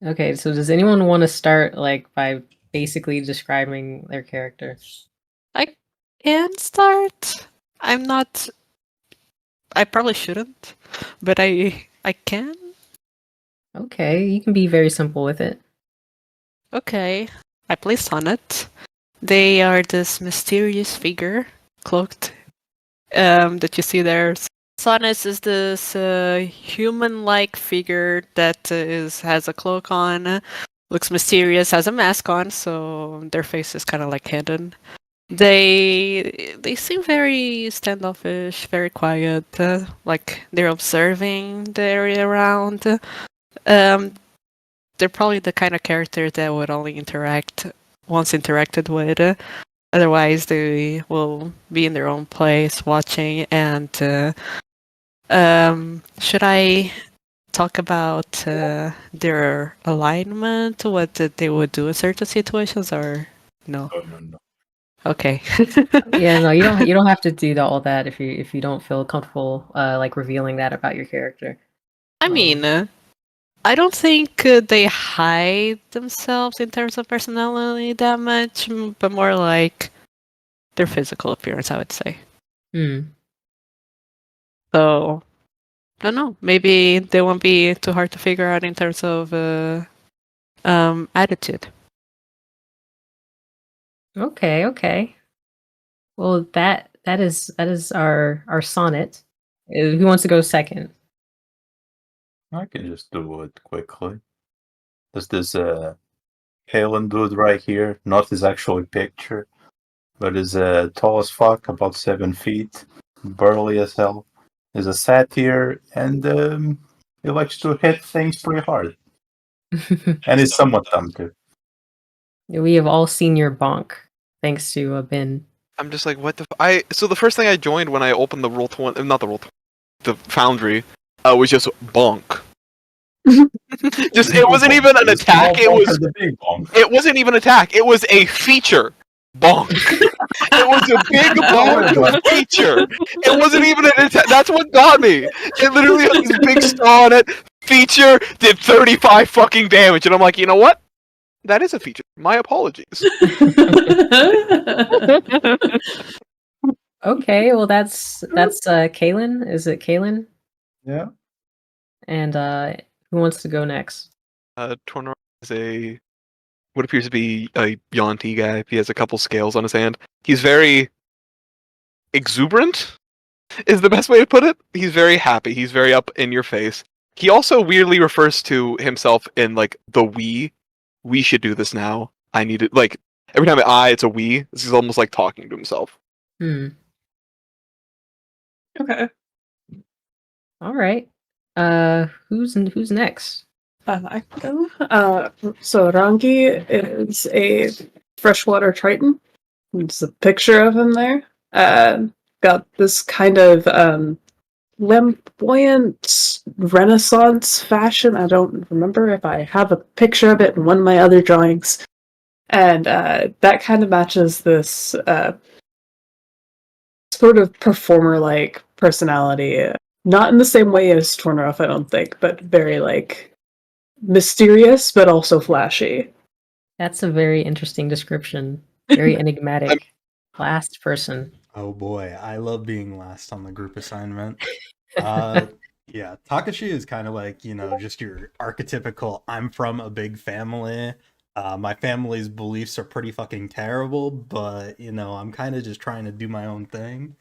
Okay, so does anyone want to start like by basically describing their character? I can start. I'm not. I probably shouldn't, but I can. Okay, you can be very simple with it. Okay. I play Sonnet. They are this mysterious figure, cloaked, that you see there. Sonnet is this human-like figure that has a cloak on, looks mysterious, has a mask on, so their face is kind of like hidden. They seem very standoffish, very quiet, like they're observing the area around. Um, they're probably the kind of character that would only interact once interacted with. Otherwise, they will be in their own place watching. And should I talk about their alignment, what they would do in certain situations, or no? No. Okay. Yeah, no, you don't have to do all that if you don't feel comfortable like revealing that about your character. I mean, I don't think they hide themselves in terms of personality that much, but more like their physical appearance, I would say. Hmm. So, I don't know. Maybe they won't be too hard to figure out in terms of attitude. Okay. Well, that is our sonnet. Who wants to go second? I can just do it quickly. There's this Kalen dude right here, not his actual picture, but is tall as fuck, about 7 feet, burly as hell. Is a satyr, and he likes to hit things pretty hard. And he's somewhat dumb too. We have all seen your bonk, thanks to Ben. I'm just like, what the? So the first thing I joined when I opened the Roll20, not the Roll20, the Foundry, was just bonk. Just it wasn't even an attack. It was the big bonk. It wasn't even an attack. It was a feature. Bonk. It was a big bonk feature. It wasn't even an attack. That's what got me. It literally had this big star on it. Feature did 35 fucking damage, and I'm like, you know what? That is a feature. My apologies. Okay, well that's Kaylin. Is it Kaylin? Yeah. And who wants to go next? Tornor is what appears to be a Yuan-Ti guy. He has a couple scales on his hand. He's very exuberant, is the best way to put it. He's very happy. He's very up in your face. He also weirdly refers to himself in like the we should do this now. I need it. Like every time it's a we. This is almost like talking to himself. Okay. All right. Who's next? I go. So Rangi is a freshwater triton. There's a picture of him there. Got this kind of flamboyant Renaissance fashion. I don't remember if I have a picture of it in one of my other drawings. And that kind of matches this sort of performer-like personality. Not in the same way as Tornarov, I don't think, but very, like, mysterious, but also flashy. That's a very interesting description. Very enigmatic. Last person. Oh boy, I love being last on the group assignment. Yeah, Takashi is kind of like, just your archetypical, I'm from a big family. My family's beliefs are pretty fucking terrible, but, I'm kind of just trying to do my own thing.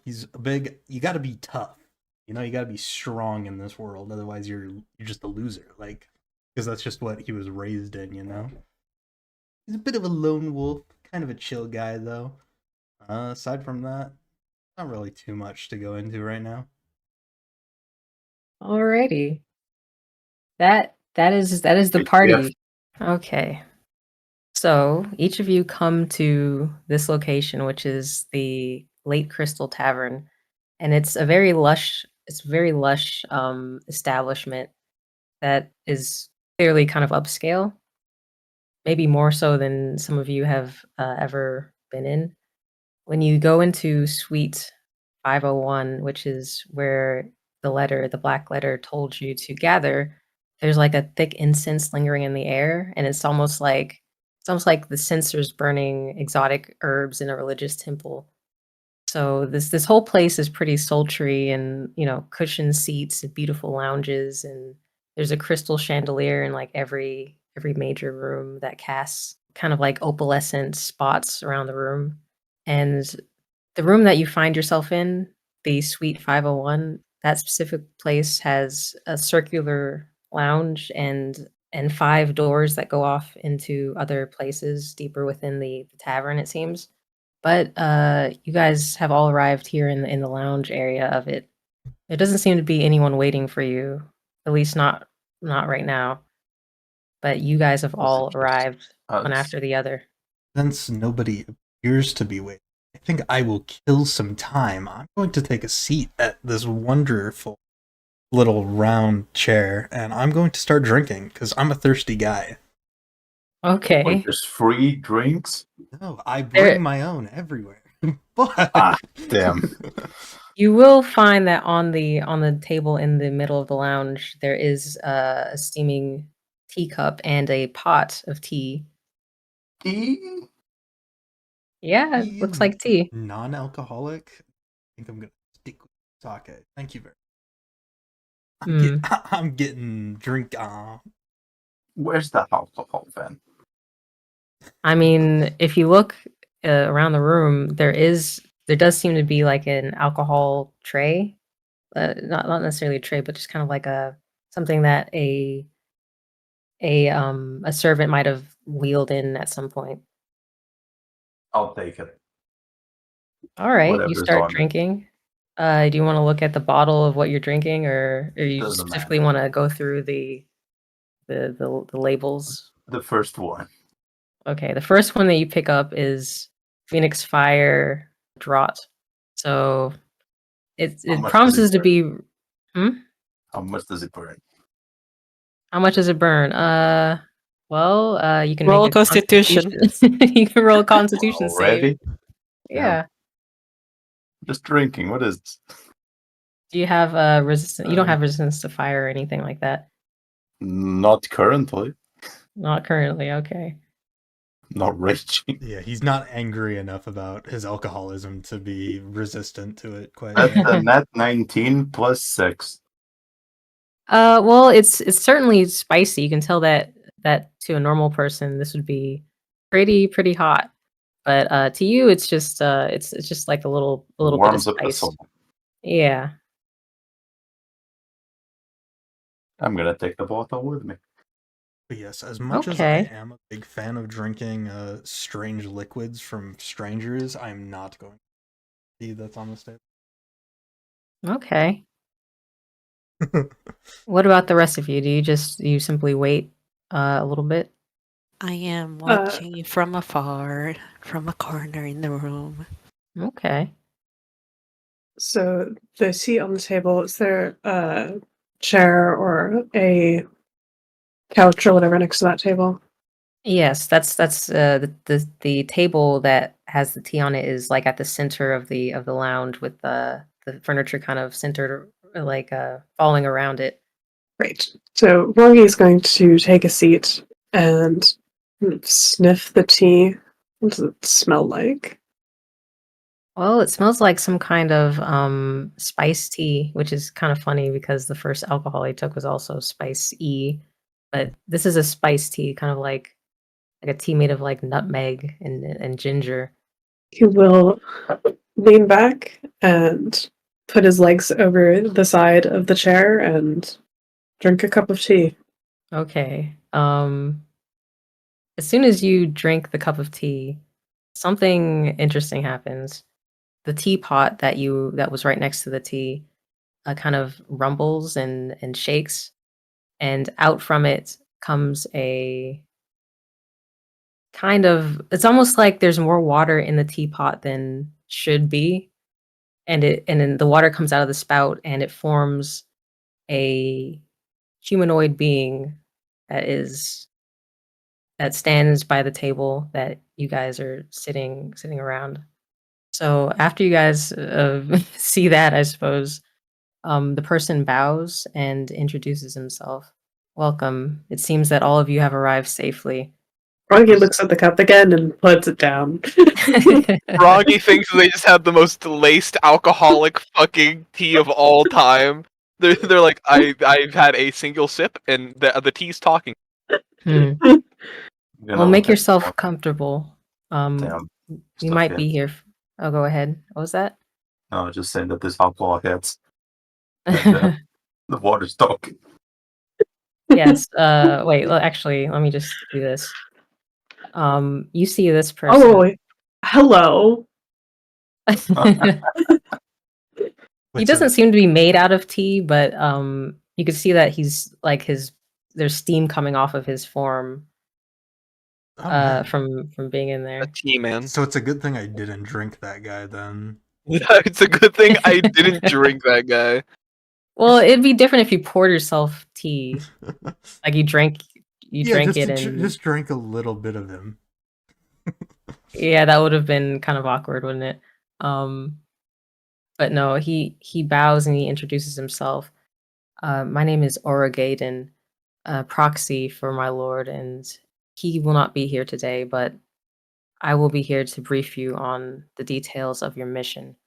He's a big, you gotta be tough. You gotta be strong in this world, otherwise you're just a loser, because that's just what he was raised in, He's a bit of a lone wolf, kind of a chill guy, though. Aside from that, not really too much to go into right now. Alrighty. That is the party. Yes. Okay. So each of you come to this location, which is the Late Crystal Tavern, and it's a very lush establishment that is clearly kind of upscale, maybe more so than some of you have ever been in. When you go into Suite 501, which is where the black letter told you to gather, there's like a thick incense lingering in the air, and it's almost like the censers burning exotic herbs in a religious temple. So this whole place is pretty sultry, and cushioned seats and beautiful lounges, and there's a crystal chandelier in like every major room that casts kind of like opalescent spots around the room. And the room that you find yourself in, the Suite 501, that specific place has a circular lounge and 5 doors that go off into other places deeper within the tavern, it seems. But, you guys have all arrived here in the lounge area of it. There doesn't seem to be anyone waiting for you, at least not right now. But you guys have Was it all just arrived, one us? after the other. Since nobody appears to be waiting, I think I will kill some time. I'm going to take a seat at this wonderful little round chair, and I'm going to start drinking because I'm a thirsty guy. Wait, Okay. there's free drinks? No, I There bring my own everywhere. But Ah, damn. You will find that on the table in the middle of the lounge, there is a steaming teacup and a pot of tea. Tea? Yeah, it tea looks is like tea. non-alcoholic. I think I'm gonna stick with sake. Thank you very. Mm. I'm getting drink. Where's the alcohol then? I mean, if you look around the room, there does seem to be like an alcohol tray, not necessarily a tray, but just kind of like something that a servant might have wheeled in at some point. I'll take it. All right, you Whatever's start on it. drinking. Do you want to look at the bottle of what you're drinking, or you Doesn't specifically matter. want to go through the labels? The first one. Okay, the first one that you pick up is Phoenix Fire Draught. So How it much does promises it to burn? be. Hmm? How much does it burn? How much does it burn? Well, you can Roll make a Constitution. You can roll a Constitution save. Already? Yeah. Just drinking. What is this? Do you have resistance? You don't have resistance to fire or anything like that. Not currently. Not currently. Okay. Not raging. Yeah, he's not angry enough about his alcoholism to be resistant to it quite That's yet. a net 19 plus 6. Well, it's certainly spicy. You can tell that to a normal person this would be pretty hot. But to you it's just like a little bit of Warms up the spice. soul. Yeah. I'm gonna take the bottle with me. But yes, as much as I Okay. am a big fan of drinking strange liquids from strangers, I'm not going to see that's on the Okay. table. What about the rest of you? Do you simply wait a little bit? I am watching from afar, from a corner in the room. Okay. So the seat on the table, is there a chair or a couch or whatever next to that table? Yes, that's the table that has the tea on it is like at the center of the lounge with the furniture kind of centered like falling around it. Great. So Rogi is going to take a seat and sniff the tea. What does it smell like? Well, it smells like some kind of spiced tea, which is kind of funny because the first alcohol I took was also spice-y, but this is a spiced tea, kind of like a tea made of like nutmeg and ginger. He will lean back and put his legs over the side of the chair and drink a cup of tea. Okay. As soon as you drink the cup of tea, something interesting happens. The teapot that was right next to the tea kind of rumbles and shakes, and out from it comes a kind of, it's almost like there's more water in the teapot than should be, and then the water comes out of the spout and it forms a humanoid being that is that stands by the table that you guys are sitting around. So after you guys see that, I suppose, the person bows and introduces himself. Welcome. It seems that all of you have arrived safely. Froggy looks at the cup again and puts it down. Froggy thinks they just had the most laced alcoholic fucking tea of all time. They're like, I've had a single sip and the tea's talking. Hmm. You Well, know, make that- yourself comfortable. Damn. You Stuff might hits. be here. Oh, go ahead. What was that? No, just saying that this alcohol hits. And, the water's talking. Yes. Wait. Actually, let me just do this. You see this person. Oh, hello. He doesn't seem to be made out of tea, but you can see that he's like there's steam coming off of his form from being in A there. tea, man. So it's a good thing I didn't drink that guy then. It's a good thing I didn't drink that guy. Well, it'd be different if you poured yourself tea, like you drank just it, and just drank a little bit of him. yeah, that would have been kind of awkward, wouldn't it? But no, he bows and he introduces himself. My name is Gaiden, proxy for my lord, and he will not be here today, but I will be here to brief you on the details of your mission.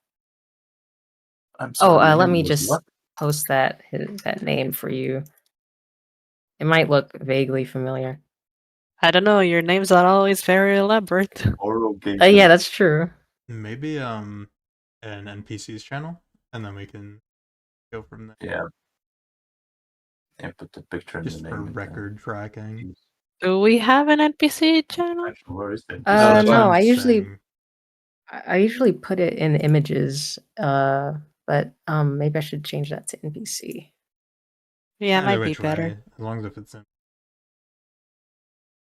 I'm Oh, sorry. let me was just what? post that name for you. It might look vaguely familiar. I don't know. Your names are always very elaborate. Oral game. Yeah, that's true. Maybe an NPC's channel, and then we can go from there. Yeah. And put the picture in Just the for name. record tracking. Do we have an NPC channel? Actually, where is it? That's what No, I'm I usually saying. I usually put it in images, but maybe I should change that to NPC. Yeah, it Either might be which better. way, as long as if it's in.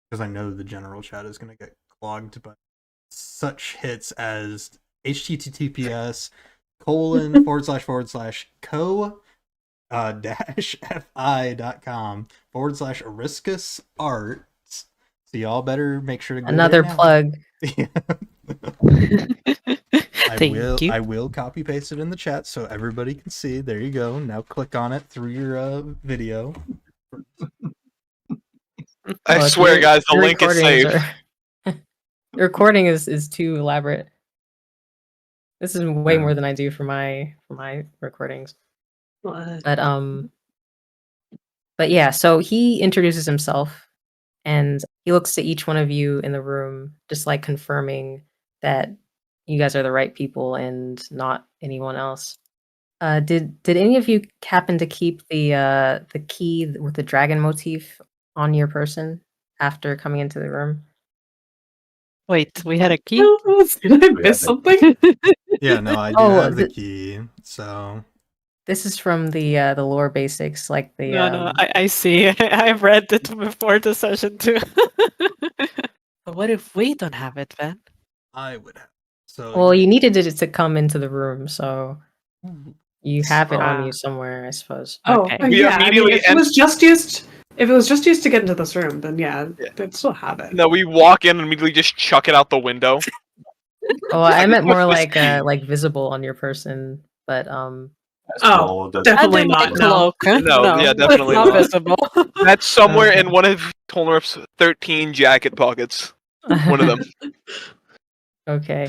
Because I know the general chat is going to get clogged by such hits as https://co fi.com/Ariscus arts. So y'all better make sure to go Another there now. plug. Thank I you. will copy paste it in the chat so everybody can see. There you go. Now click on it through your video. I Look, swear, guys, the your link is recordings safe. the recording is too elaborate. This is way more than I do for my recordings. What? But yeah, so he introduces himself and he looks to each one of you in the room, just like confirming that you guys are the right people and not anyone else. Did any of you happen to keep the key with the dragon motif on your person after coming into the room? Wait, we had a key? Did I miss something? Yeah, no, I do Oh, have the key. So This is from the lore basics, like the No, I see. I've read it before the session too. But what if we don't have it, then? I would have. So well, you needed it to come into the room, so you have it on Ah. you somewhere, I suppose. Oh, Okay. We yeah. I mean, immediately if it was just used to get into this room, then yeah, they'd still have it. No, we walk in and immediately just chuck it out the window. Oh, I meant more What's this like key? visible on your person, but Oh, That's definitely Under not. my No. cloak. No, yeah, definitely not not. visible. That's somewhere Okay. in one of Tolnorp's 13 jacket pockets. One of them. Okay.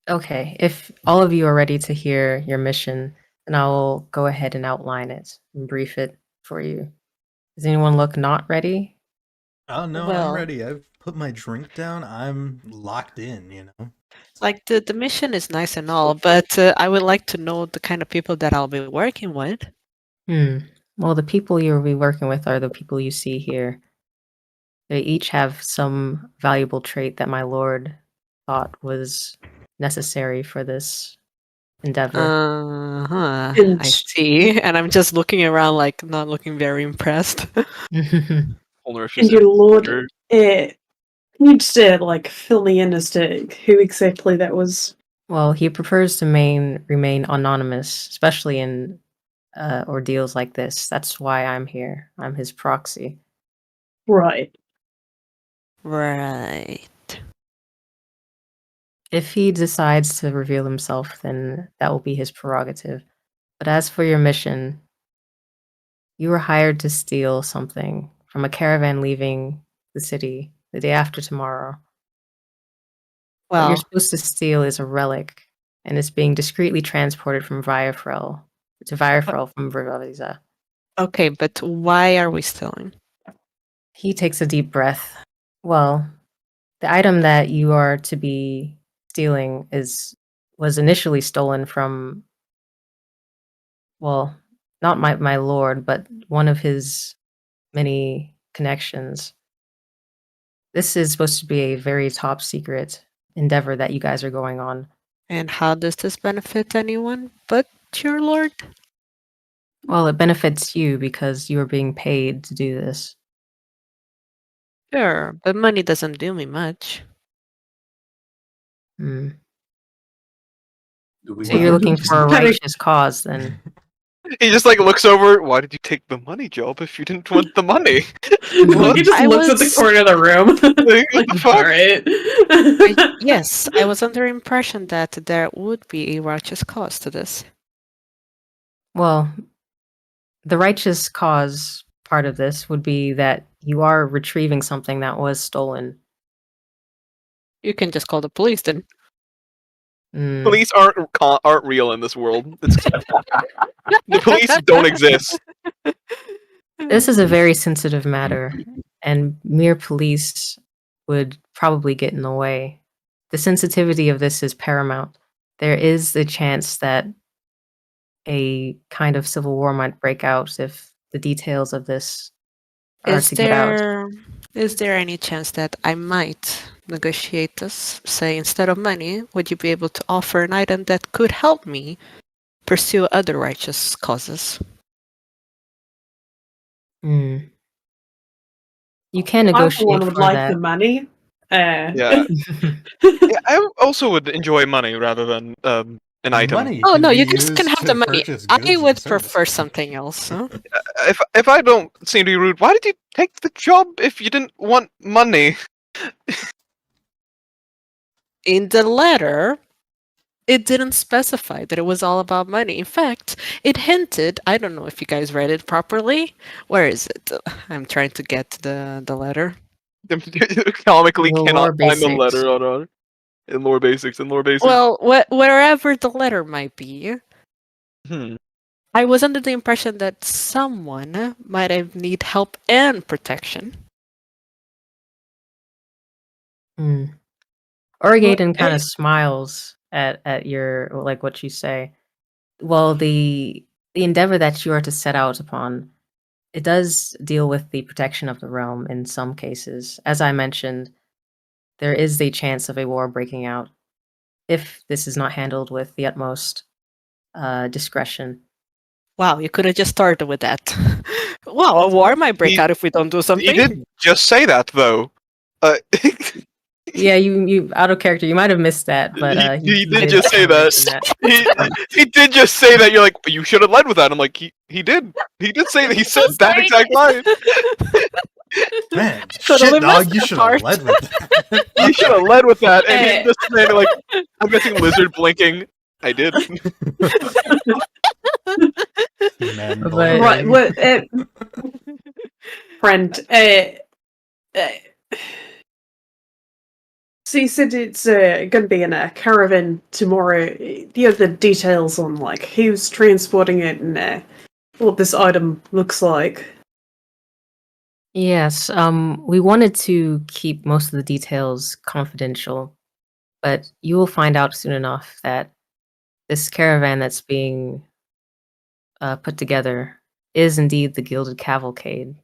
Okay. If all of you are ready to hear your mission, then I'll go ahead and outline it and brief it for you. Does anyone look not ready? Oh no, Well- I'm ready. I've put my drink down. I'm locked in, you know. Like the mission is nice and all, but I would like to know the kind of people that I'll be working with. Well, the people you'll be working with are the people you see here. They each have some valuable trait that my lord thought was necessary for this endeavor. I And- see. And I'm just looking around, like not looking very impressed. Tolnorp's And just your a- lord, needs to like fill me in as to who exactly that was. Well, he prefers to remain anonymous, especially in ordeals like this. That's why I'm here. I'm his proxy. Right. Right. If he decides to reveal himself, then that will be his prerogative. But as for your mission, You were hired to steal something from a caravan leaving the city the day after tomorrow. What you're Well, supposed to steal is a relic, and it's being discreetly transported from Viafrel to Viafrel from Vervaliza. okay, but why are we stealing? He takes a deep breath. Well, the item that you are to be stealing was initially stolen from, well, not my lord, but one of his many connections. This is supposed to be a very top secret endeavor that you guys are going on. And how does this benefit anyone but your lord? Well, it benefits you because you are being paid to do this. Sure, but money doesn't do me much. Hmm. Do we So you're have- looking for a righteous cause then. He just like looks over. Why did you take the money job if you didn't want the money? He just I looks at the was- corner of the room. Like, what the fuck? Alright. Yes, I was under the impression that there would be a righteous cause to this. Well, the righteous cause part of this would be that you are retrieving something that was stolen. You can just call the police then. Hmm. Police aren't real in this world. The police don't exist. This is a very sensitive matter, and mere police would probably get in the way. The sensitivity of this is paramount. There is the chance that a kind of civil war might break out if the details of this are Is to get out. there any chance that I might negotiate this? Say, instead of money, would you be able to offer an item that could help me pursue other righteous causes? Hmm. You can I, for negotiate one, would for like that. the money. Yeah. Yeah, I also would enjoy money rather than an item. Money Oh can no, be you just can used have to the money. purchase I goods and would services. prefer something else. Huh? If I don't seem to be rude, why did you take the job if you didn't want money? In the letter, it didn't specify that it was all about money. In fact, it hinted, I don't know if you guys read it properly. Where is it? I'm trying to get to the letter. Comically The cannot lore find the basics. letter on in lore basics. Well, wherever the letter might be, Hmm. I was under the impression that someone might have need help and protection. Hmm. Origaden Well, kind eh, of smiles at your like what you say. Well, the endeavor that you are to set out upon, it does deal with the protection of the realm in some cases. As I mentioned, there is the chance of a war breaking out if this is not handled with the utmost discretion. Wow, you could have just started with that. Wow, a war might break He- out if we don't do He something. did just say that though. Yeah, you out of character. You might have missed that, but he did just say mention that. He did just say that. You're like, you should have led with that. I'm like, he did. He did say that. He said that exact line. Man, Totally shit, dog, missed you that should part. have led with that. You should have led with that. And Eh. he just saying like, I'm guessing lizard blinking. I did. Man, But- boy. right, what, friend, so you said it's going to be in a caravan tomorrow. Do you have the details on, like, who's transporting it and what this item looks like? Yes, we wanted to keep most of the details confidential, but you will find out soon enough that this caravan that's being put together is indeed the gilded cavalcade,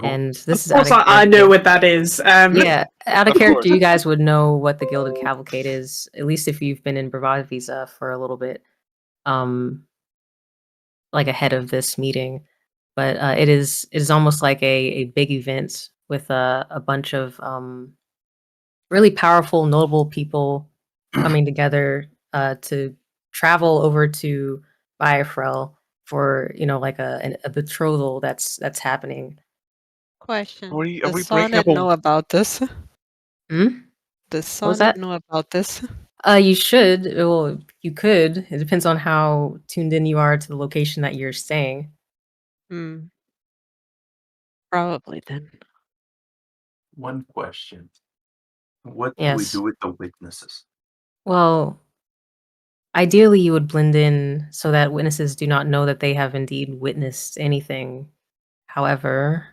and this is Of course, I know what that is. Yeah, out of Of character, course. you guys would know what the gilded cavalcade is, at least if you've been in Visa for a little bit, like ahead of this meeting. But it is almost like a big event with a bunch of really powerful, notable people coming together to travel over to Biafrel for like a betrothal that's happening. Question. Are we Does breaking Sonnet up a- know about this? Hmm? Does What was Sonnet that? know about this? You should. Well, you could. It depends on how tuned in you are to the location that you're staying. Hmm. Probably then. One question. What do we Yes. do with the witnesses? Well, ideally, you would blend in so that witnesses do not know that they have indeed witnessed anything. However,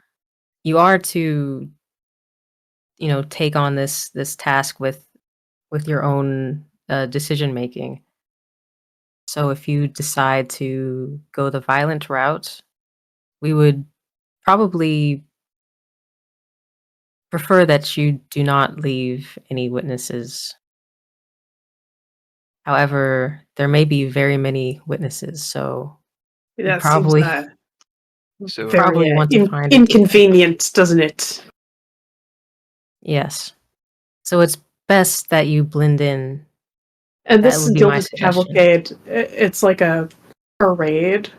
you are to, take on this task with your own decision making. So if you decide to go the violent route, we would probably prefer that you do not leave any witnesses. However, there may be very many witnesses, so you That probably seems So very probably want to find it. inconvenient, doesn't it? Yes. So it's best that you blend in. And That this would be my gilded suggestion. cavalcade, it's like a parade.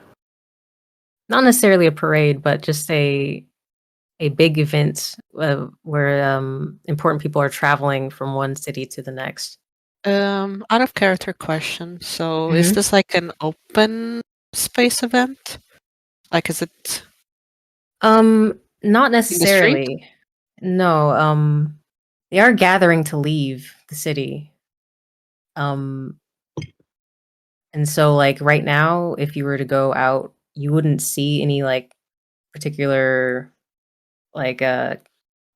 Not necessarily a parade, but just a big event where important people are traveling from one city to the next. Out of character question. So is Mhm. this like an open space event? Like, is it Not in the street? necessarily. No, they are gathering to leave the city. Um, and so like right now, if you were to go out, you wouldn't see any like particular like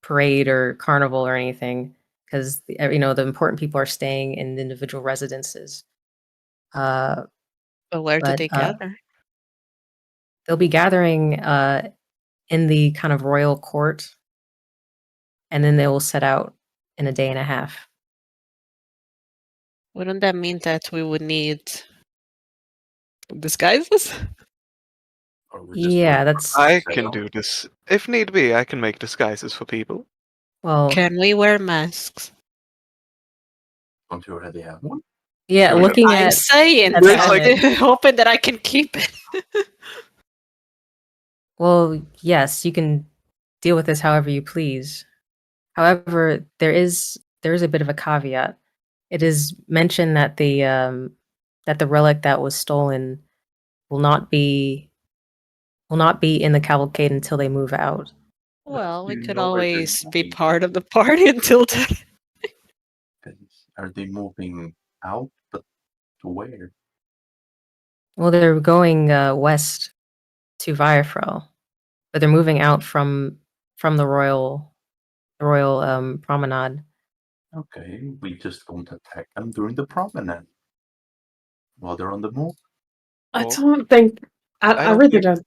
parade or carnival or anything because the important people are staying in individual residences. Uh, But where do but they gather? they'll be gathering in the kind of royal court, and then they will set out in a day and a half. Wouldn't that mean that we would need disguises? Or we just Yeah, wait that's for I sale? can do this. If need be, I can make disguises for people. well, Can we wear masks? Don't you already have one? yeah. Sure. Looking I'm at saying at the There's like- that, hoping that I can keep it. well, yes, you can deal with this however you please. However, there is a bit of a caveat. It is mentioned that the relic that was stolen will not be in the cavalcade until they move out. Well, we You could know where they're always be moving part of the party until then. to. Are they moving out? But to where? Well, they're going west to Firefell, but they're moving out from the royal promenade. Okay, we just won't attack them during the promenade while they're on the move. I Well, don't think. I don't really think- don't.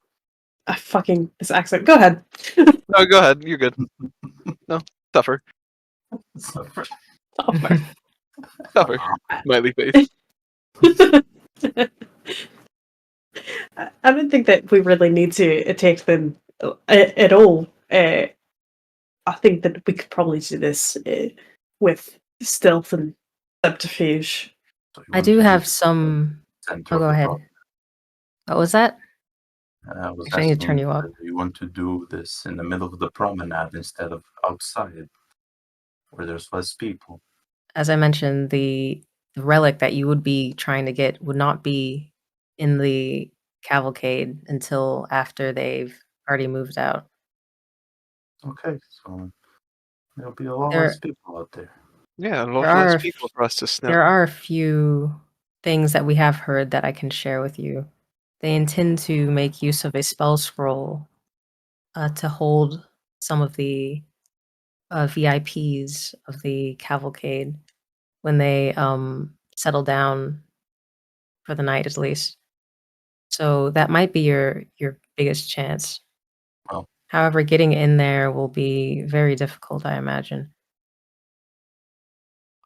I fucking this accent. Go ahead. No, go ahead. You're good. Suffer. Oh my. Suffer. Smiley face. I don't think that we really need to attack them at all. I think that we could probably do this with stealth and subterfuge. So you I want do to have be some. center Oh, of go the ahead. promenade? What was that? I was Actually, I need to turn asking you up. if you want to do this in the middle of the promenade instead of outside, where there's less people. As I mentioned, the relic that you would be trying to get would not be in the cavalcade until after they've already moved out. Okay, so there'll be a lot There- less people out there. Yeah, a lot There less are people for us to snap. There are a few things that we have heard that I can share with you. They intend to make use of a spell scroll to hold some of the VIPs of the cavalcade when they settle down for the night, at least. So that might be your biggest chance. Well. However, getting in there will be very difficult, I imagine.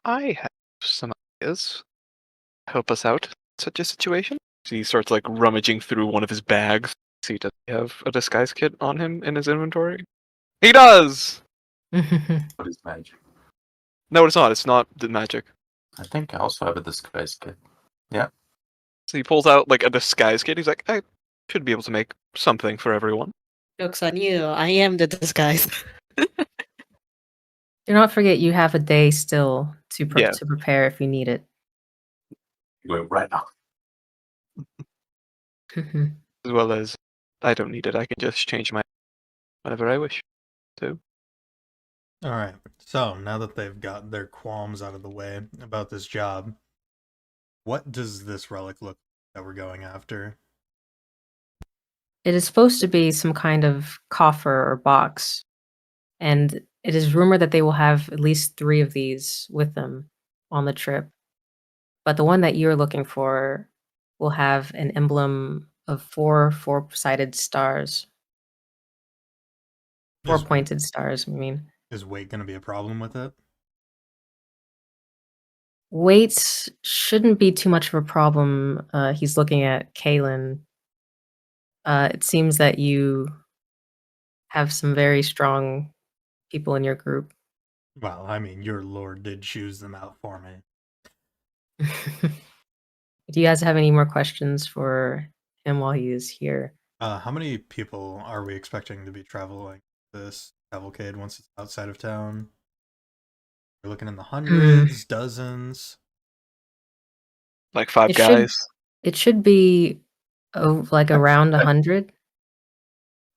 I have some ideas. Help us out in such a situation. So he starts like rummaging through one of his bags. See, does he have a disguise kit on him in his inventory? He does! What is magic? No, it's not. It's not the magic. I think I also have a disguise kit. So he pulls out like a disguise kit. He's like, I should be able to make something for everyone. Joke's on you. I am the disguise. Do not forget you have a day still to Yeah. to prepare if you need it. You're going right now. As well as, I don't need it. I can just change my whenever I wish to. All right. So now that they've got their qualms out of the way about this job, what does this relic look that we're going after? It is supposed to be some kind of coffer or box, and it is rumored that they will have at least 3 of these with them on the trip. But the one that you're looking for will have an emblem of 4 four-sided stars. 4 Is- pointed stars, I mean. Is weight going to be a problem with it? Weight shouldn't be too much of a problem. He's looking at Kaylin. It seems that you have some very strong people in your group. Well, I mean, your lord did choose them out for me. Do you guys have any more questions for him while he is here? How many people are we expecting to be traveling this cavalcade once it's outside of town? We're looking in the hundreds, dozens. Like 5 It should- guys. It should be like around 100,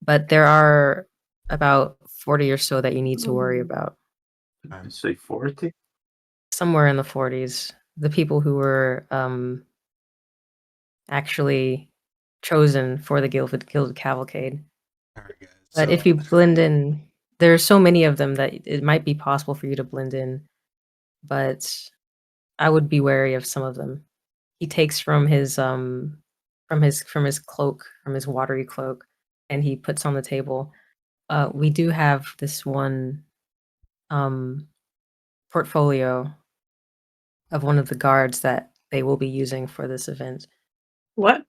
but there are about 40 or so that you need to worry about. Did you say 40? Somewhere in the 40s. The people who were actually chosen for the gilded cavalcade. All right, guys. But if you blend in, there are so many of them that it might be possible for you to blend in, but I would be wary of some of them. He takes from his cloak, from his watery cloak, and he puts on the table. We do have this one portfolio of one of the guards that they will be using for this event. What?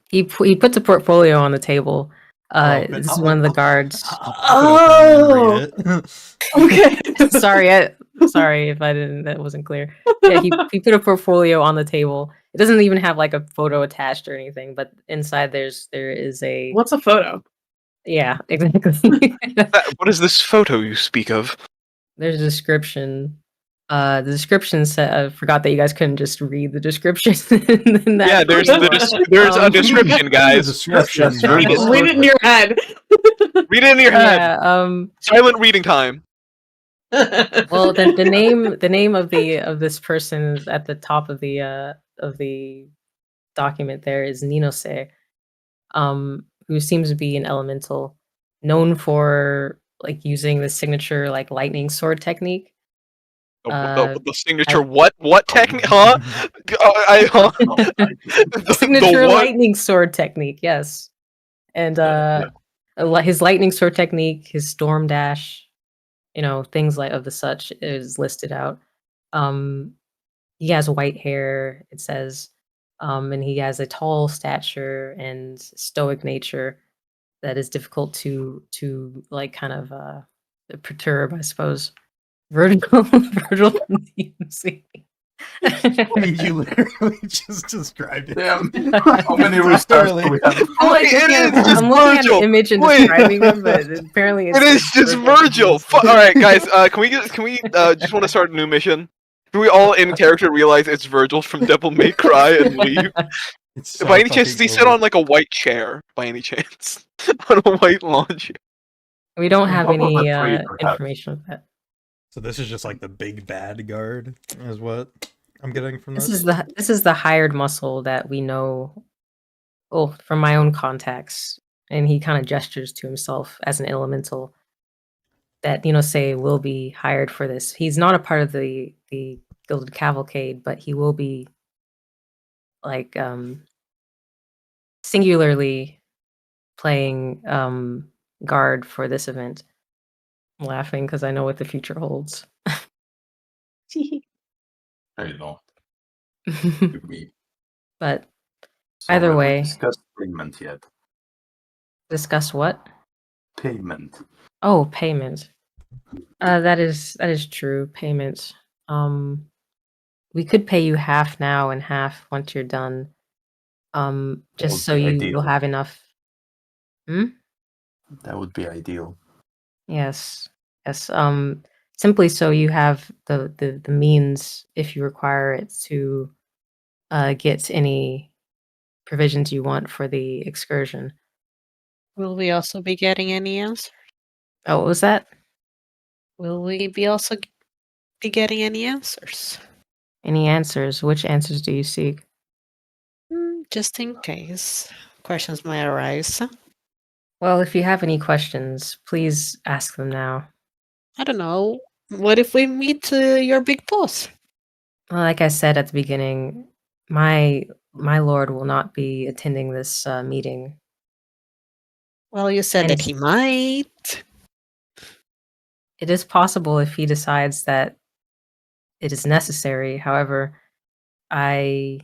He puts a portfolio on the table. Well, This is one of the guards. I'll pop it open and read it. Okay. Sorry if I didn't. That wasn't clear. Yeah, he put a portfolio on the table. It doesn't even have like a photo attached or anything, but inside there is a. What's a photo? Yeah, exactly. What is this photo you speak of? There's a description. The description said. I forgot that you guys couldn't just read the description. In that Yeah, there's there's a description, guys. Description. Yes, read it. Read it in your head. Read it in your head. Yeah. Silent reading time. Well, the name of this person is at the top of the document. There is Ninose, who seems to be an elemental, known for like using the signature like lightning sword technique. The signature what technique? Huh? The signature what? lightning sword technique, yes. And his lightning sword technique, his storm dash, things like of the such is listed out. He has white hair, it says, and he has a tall stature and stoic nature that is difficult to like kind of perturb, I suppose. Virgil DMC. You literally just described it. Damn. How many restarts do we have? I'm like, It is just I'm looking at Virgil. the image and Wait. describing them, but apparently It is just Virgil. All right, guys. Can we just want to start a new mission? Can we all in character realize it's Virgil from Devil May Cry and leave? It's so By any chance, does he fucking sit over. on like a white chair? By any chance, on a white lawn chair? We don't have How about any the tree, perhaps? information of that. So this is just like the big bad guard, is what I'm getting from This this. is the hired muscle that we know. Oh, from my own contacts, and he kind of gestures to himself as an elemental that say will be hired for this. He's not a part of the gilded cavalcade, but he will be like singularly playing guard for this event. I'm laughing because I know what the future holds. I know. Could be. But So Either have we way. discussed payment yet? discuss what? Payment. Oh, payment. That is true. Payment. We could pay you half now and half once you're done. Just would so be you ideal. will have enough. That would be ideal. Yes. Yes. Simply so you have the means, if you require it, to get any provisions you want for the excursion. Will we also be getting any answer? Oh, what was that? Will we be also be getting any answers? Any answers? Which answers do you seek? Just in case questions might arise. Well, if you have any questions, please ask them now. I don't know. What if we meet your big boss? Well, like I said at the beginning, my lord will not be attending this meeting. Well, you said And that he might. it is possible if he decides that it is necessary. However, I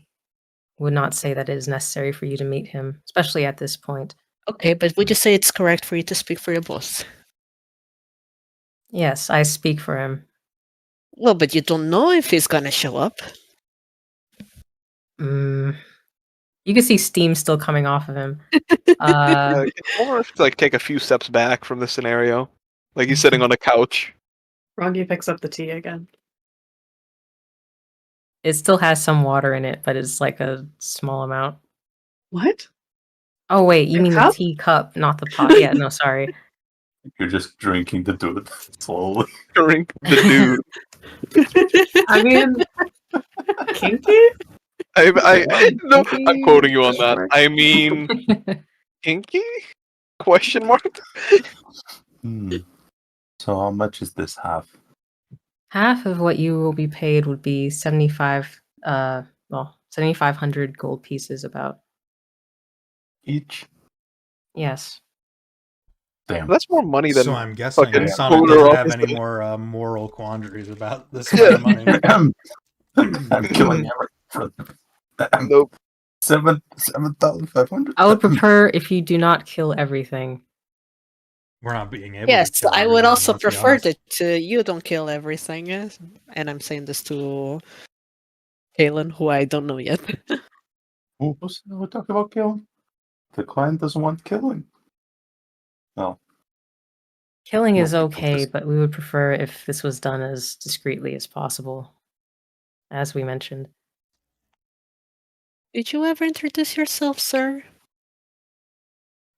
would not say that it is necessary for you to meet him, especially at this point. Okay, but would you say it's correct for you to speak for your boss? Yes, I speak for him. Well, but you don't know if he's gonna show up. Mm, you can see steam still coming off of him. Almost like take a few steps back from the scenario. Like he's sitting on a couch. Rongi picks up the tea again. It still has some water in it, but it's like a small amount. What? Oh wait, you A mean cup? the tea cup, not the pot. Yeah, no, sorry. You're just drinking the dude slowly. Drink the dude. I mean, kinky? No, Kinky? I'm quoting you on that. Mark. I mean, kinky? Question mark? So how much is this half? Half of what you will be paid would be 7,500 gold pieces about. Each? Yes. Damn. That's more money than. So I'm guessing fucking Sonic Polar doesn't have any Office. more moral quandaries about this Yeah. amount of money. I'm killing everyone. Nope. 7,500. I would prefer if you do not kill everything. We're not being able Yes, to kill I would everyone, also let's be prefer honest. that you don't kill everything. And I'm saying this to Kalen, who I don't know yet. We're talking about killing. The client doesn't want killing. No. Killing Well, is people okay, just- but we would prefer if this was done as discreetly as possible, as we mentioned. Did you ever introduce yourself, sir?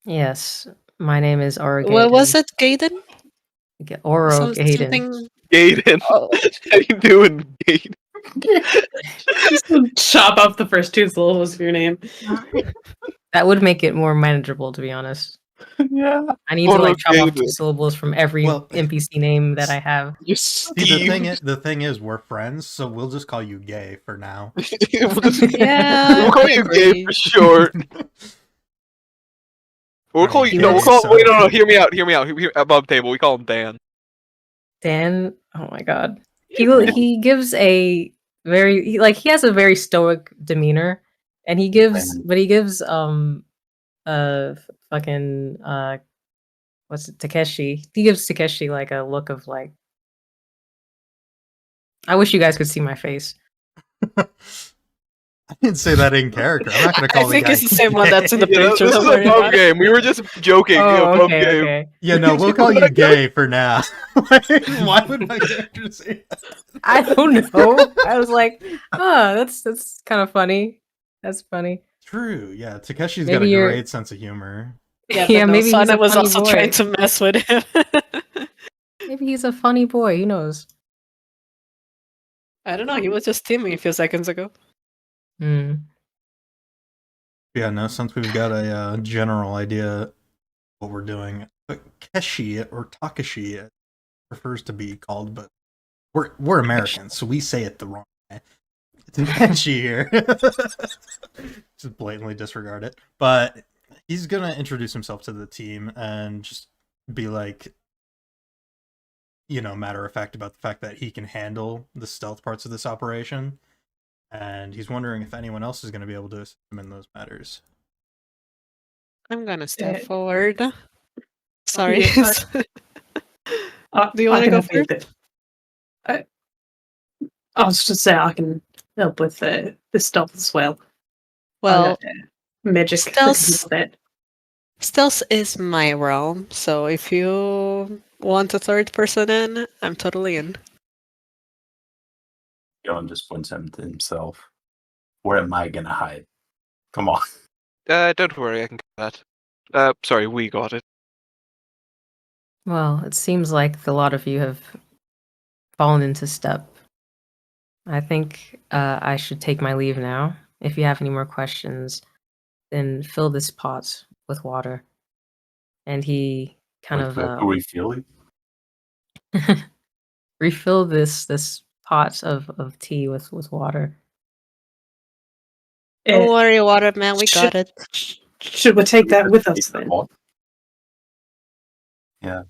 Yes, my name is Oro What was Gaiden. it, Gaiden? Oro Gaiden. Something. Gaiden. Oh, How you doing, Gaiden? Just chop off the first two syllables of your name. That would make it more manageable, to be honest. Yeah. I need to like chop off Gaiden. 2 syllables from every Well, NPC name that I have. You See, Steve. the thing is, we're friends, so we'll just call you gay for now. We'll just- yeah. we'll call you gay for short. We'll call you. He No, we'll looks call. Wait, no. Hear me out. Hear me out. Here, above table, we call him Dan. Dan, oh my god. He gives a he has a very stoic demeanor, and he gives fucking what's it, Takeshi. He gives Takeshi like a look of like, I wish you guys could see my face. I didn't say that in character. I'm not going to call I the think guy it's the same one that's in the gay. This picture. is Don't worry above about it. game. We were just joking. Oh, above okay, game. okay. Yeah, no, we'll call you gay for now. Why would my character say that? I don't know. I was like, oh, that's kind of funny. That's funny. True, yeah. Takeshi's got Maybe a you're- great sense of humor. Yeah, Yeah, but no, maybe he's Sana a was funny also boy. trying to mess with him. Maybe he's a funny boy. Who knows? I don't know. He was just teaming a few seconds ago. Hmm. Yeah, no, since we've got a general idea what we're doing, Takeshi or Takashi prefers to be called, but we're Americans, so we say it the wrong way. Takeshi here. Just blatantly disregard it. But he's gonna introduce himself to the team and just be like, you know, matter of fact about the fact that he can handle the stealth parts of this operation. And he's wondering if anyone else is going to be able to assist him in those matters. I'm gonna step Yeah. forward. Sorry. Yeah, Do you wanna go help first? I was just saying I can help with the stealth as well. Well, Magic. stealth- That. stealth is my realm, so if you want a third person in, I'm totally in. John just points him to himself. Where am I gonna hide? Come on. Don't worry, I can get that. Sorry, we got it. Well, it seems like a lot of you have fallen into step. I think I should take my leave now. If you have any more questions, then fill this pot with water. And he kind With of refilling. refill this pot of tea with water. Don't worry, Waterman, we got it. Should we take that with us then? Yeah.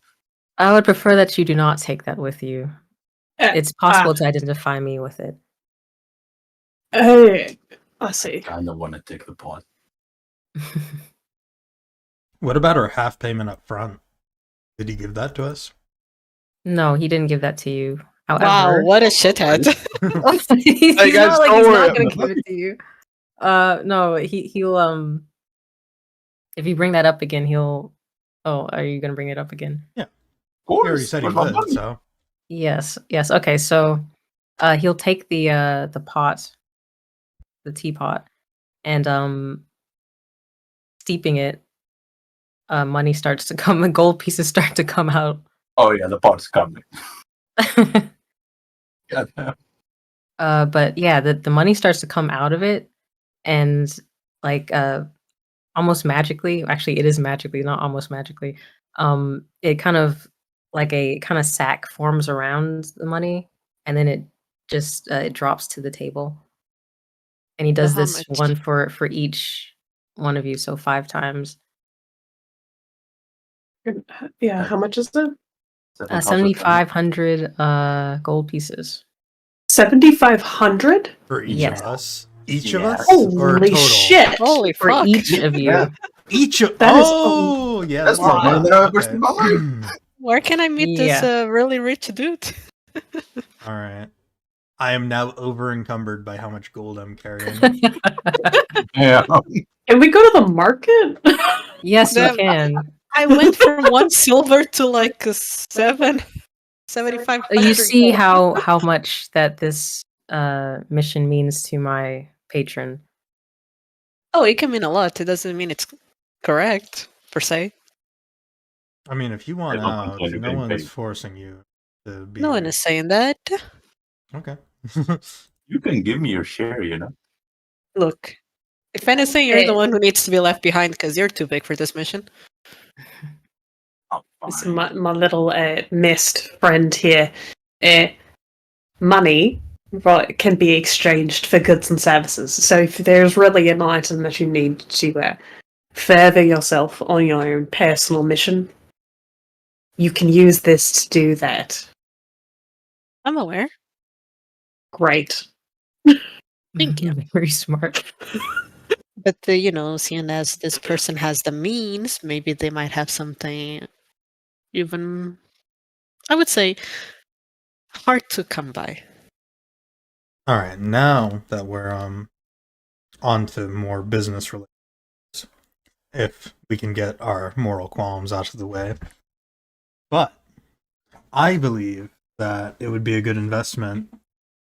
I would prefer that you do not take that with you. It's possible ah. to identify me with it. I see. Kinda wanna take the pot. What about our half payment up front? Did he give that to us? No, he didn't give that to you. However, Wow, what a shithead. he's Hey, guys, not like don't he's worry not gonna about give it to you. No, he'll if you bring that up again, he'll. Oh, are you gonna bring it up again? Of He already course. said he where's my would, money? so Yes. Okay, so he'll take the pot, the teapot, and steeping it. Money starts to come. The gold pieces start to come out. Oh yeah, the pot's coming. Goddamn. But yeah, the money starts to come out of it, and like almost magically. Actually, it is magically, not almost magically. It kind of like a kind of sack forms around the money, and then it just it drops to the table. And he So does how this much? one for each one of you, so 5 times. Yeah, how much is it? 7,500 gold pieces. 7,500? for each Yes. of us. Each of Yes. us? Or Holy total? shit! Holy For fuck. each of you. Yeah. Each of That is yeah, That's a more money lot. than I've ever Okay. seen in my life. Where can I meet this Yeah. really rich dude? All right. I am now over encumbered by how much gold I'm carrying. Yeah. Can we go to the market? Yes, you Them- can. I went from 1 silver to like a 7,500. You see gold. how much that this mission means to my patron. Oh, it can mean a lot. It doesn't mean it's correct, per se. I mean, if you want I don't out, complain no about one's paying. forcing you to be. No one is saying that. Okay. You can give me your share, you know. Look, if anything, you're the one who needs to be left behind because you're too big for this mission. Oh, It's fine. my little mist friend here. Money can be exchanged for goods and services. So if there's really an item that you need to further yourself on your own personal mission, you can use this to do that. I'm aware. Great. Thank you. Very smart. But, seeing as this person has the means, maybe they might have something even, I would say, hard to come by. All right. Now that we're on to more business related, if we can get our moral qualms out of the way, but I believe that it would be a good investment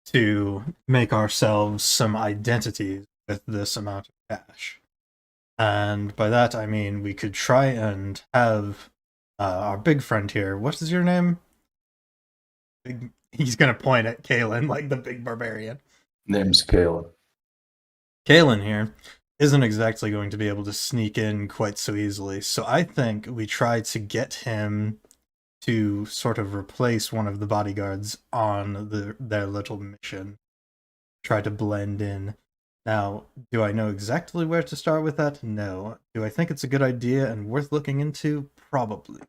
to make ourselves some identities with this amount of cash. And by that I mean we could try and have our big friend here. What is your name? He's gonna point at Kalen like the big barbarian. Name's Caleb. Kalen here isn't exactly going to be able to sneak in quite so easily, so I think we try to get him to sort of replace one of the bodyguards on their little mission. Try to blend in. Now, do I know exactly where to start with that? No. Do I think it's a good idea and worth looking into? Probably.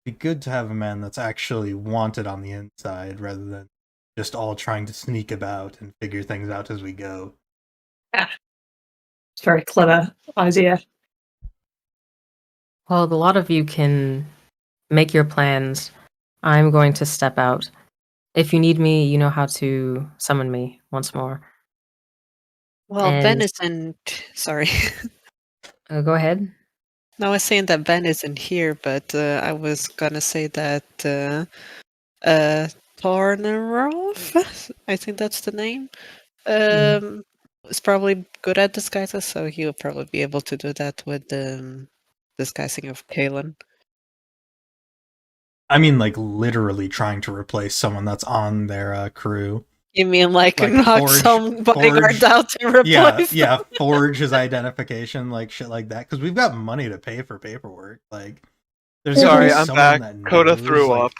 Be good to have a man that's actually wanted on the inside rather than just all trying to sneak about and figure things out as we go. It's a very clever idea. Well, a lot of you can make your plans. I'm going to step out. If you need me, you know how to summon me once more. Well, And- Ben isn't. Sorry. Go ahead. No, I was saying that Ben isn't here, but I was gonna say that Tornerov, I think that's the name, is probably good at disguises, so he'll probably be able to do that with disguising of Kalen. I mean, like literally trying to replace someone that's on their crew. You mean like Like knock forge- some bodyguard forge- out to replace Yeah, them? forge his identification, like shit like that. Because we've got money to pay for paperwork. Like, there's Sorry, gotta be I'm someone back. that Coda knows, threw like-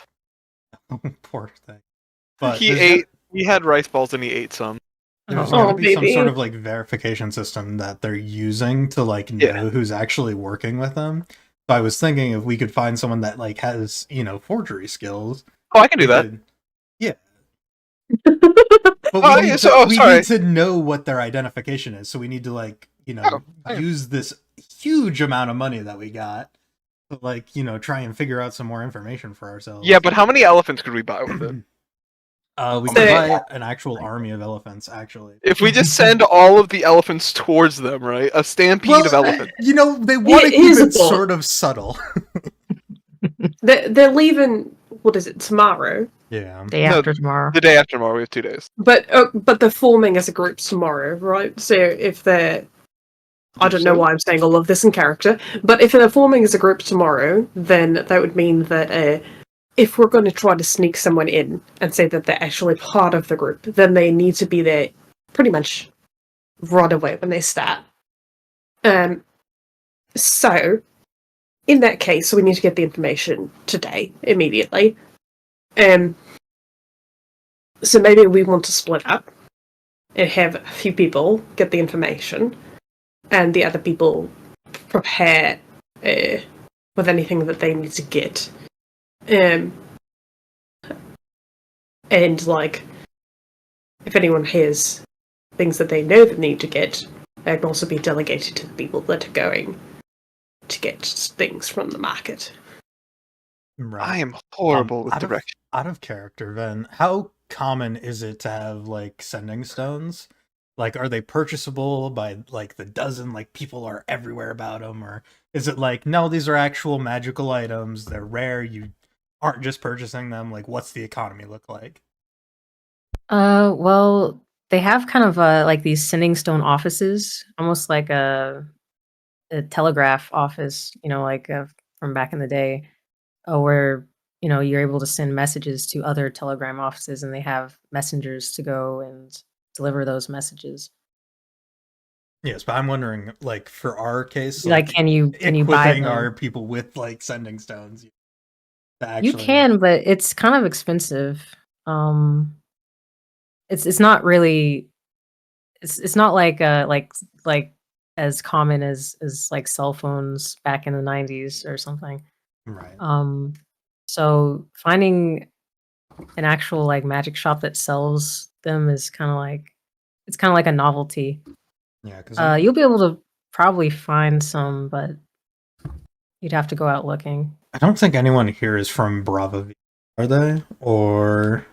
up. Poor thing. But He there's ate. He had rice balls and he ate some. There's Oh, got to be some baby. sort of like verification system that they're using to like know Yeah. who's actually working with them. So I was thinking if we could find someone that like has, forgery skills. Oh, I can do we that. could- Yeah. But Oh, we, yeah, need, so- to, oh, we sorry. need to know what their identification is. So we need to like, Oh, okay. use this huge amount of money that we got to like, try and figure out some more information for ourselves. Yeah, but how many elephants could we buy with it? We could So- buy an actual army of elephants, actually. If we just send all of the elephants towards them, right? A stampede of elephants. They want to keep here's a it thought. sort of subtle. They're leaving. What is it? Tomorrow. Yeah. Day No, after tomorrow. The day after tomorrow, we have 2 days. But they're forming as a group tomorrow, right? So if they're, I don't know why I'm saying all of this in character, but if they're forming as a group tomorrow, then that would mean that if we're going to try to sneak someone in and say that they're actually part of the group, then they need to be there pretty much right away when they start. So in that case, we need to get the information today, immediately. So maybe we want to split up and have a few people get the information, and the other people prepare with anything that they need to get. And like, if anyone has things that they know that need to get, they can also be delegated to the people that are going to get things from the market. Right. I am horrible with out direction. Out of character, Ven. How common is it to have like sending stones? Like, are they purchasable by like the dozen? Like, people are everywhere about them, or is it like, no, these are actual magical items? They're rare. You aren't just purchasing them. Like, what's the economy look like? Well, they have kind of like these sending stone offices, almost like a telegraph office, like from back in the day, where you're able to send messages to other telegram offices, and they have messengers to go and deliver those messages. Yes, but I'm wondering, like, for our case, Like, can you buy equipping them? our people with like sending stones? To You actually- can, but it's kind of expensive. It's not really. It's not like as common as like cell phones back in the 90s or something. Right. So finding an actual like magic shop that sells them is kind of like a novelty. Yeah, because You'll be able to probably find some, but you'd have to go out looking. I don't think anyone here is from Brava, are they? Or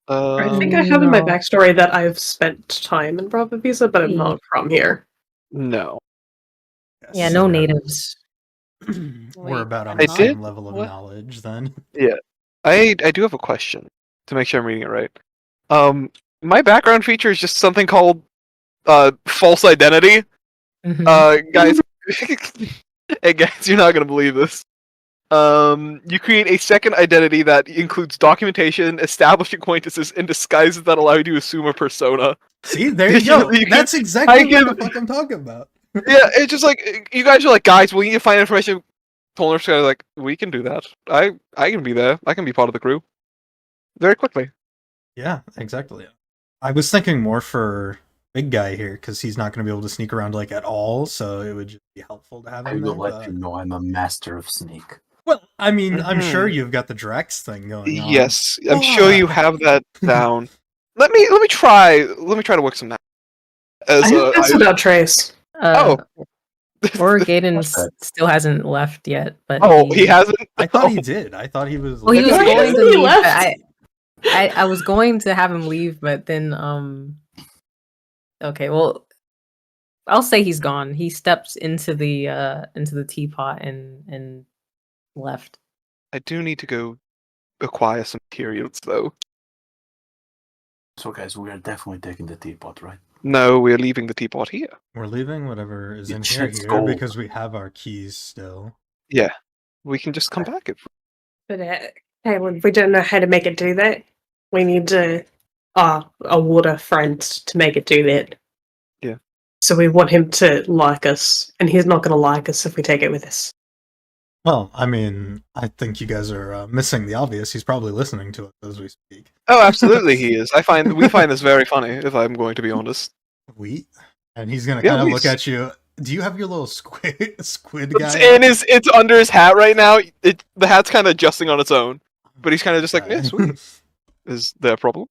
I think I have in my No. backstory that I've spent time in Brava Visa, but I'm not from here. No. Yeah, no natives. We're about on I the same did? level of What? knowledge then. I do have a question to make sure I'm reading it right. My background feature is just something called false identity. Mhm. Guys, hey guys, you're not gonna believe this. You create a second identity that includes documentation, established acquaintances, and disguises that allow you to assume a persona. See, there you go. You can- That's exactly I what can- the fuck I'm talking about. Yeah, it's just like you guys are like, guys, we need to find information. Polar Sky like, we can do that. I can be there. I can be part of the crew. Very quickly. Yeah, exactly. I was thinking more for big guy here because he's not going to be able to sneak around like at all, so it would just be helpful to have I him will there. let but- you know I'm a master of sneak. Well, I mean, I'm Mhm. sure you've got the Drex thing going on. Yes, I'm sure you have that down. Let me try. Let me try to work some. As I think that's without trace. oh, Or Gaiden What's that? still hasn't left yet, but oh, he hasn't. I thought he did. I thought he was. Well, he was Why going hasn't to he leave. But left? I was going to have him leave, but then Okay, well, I'll say he's gone. He stepped into the teapot and left. I do need to go acquire some materials, though. So, guys, we are definitely taking the teapot, right? No, we're leaving the teapot here. We're leaving whatever is in It's here, gold. because we have our keys still. Yeah, we can just come back if. But Caleb, we don't know how to make it do that. We need a water friend to make it do that. Yeah. So we want him to like us, and he's not going to like us if we take it with us. Well, I mean, I think you guys are missing the obvious. He's probably listening to us as we speak. Oh, absolutely, he is. We find this very funny. If I'm going to be honest. And he's gonna Yeah, kind of we look s- at you. Do you have your little squid It's guy? in his. It's under his hat right now. The hat's kind of adjusting on its own, but he's kind of just like, yeah, sweet. Is there a problem?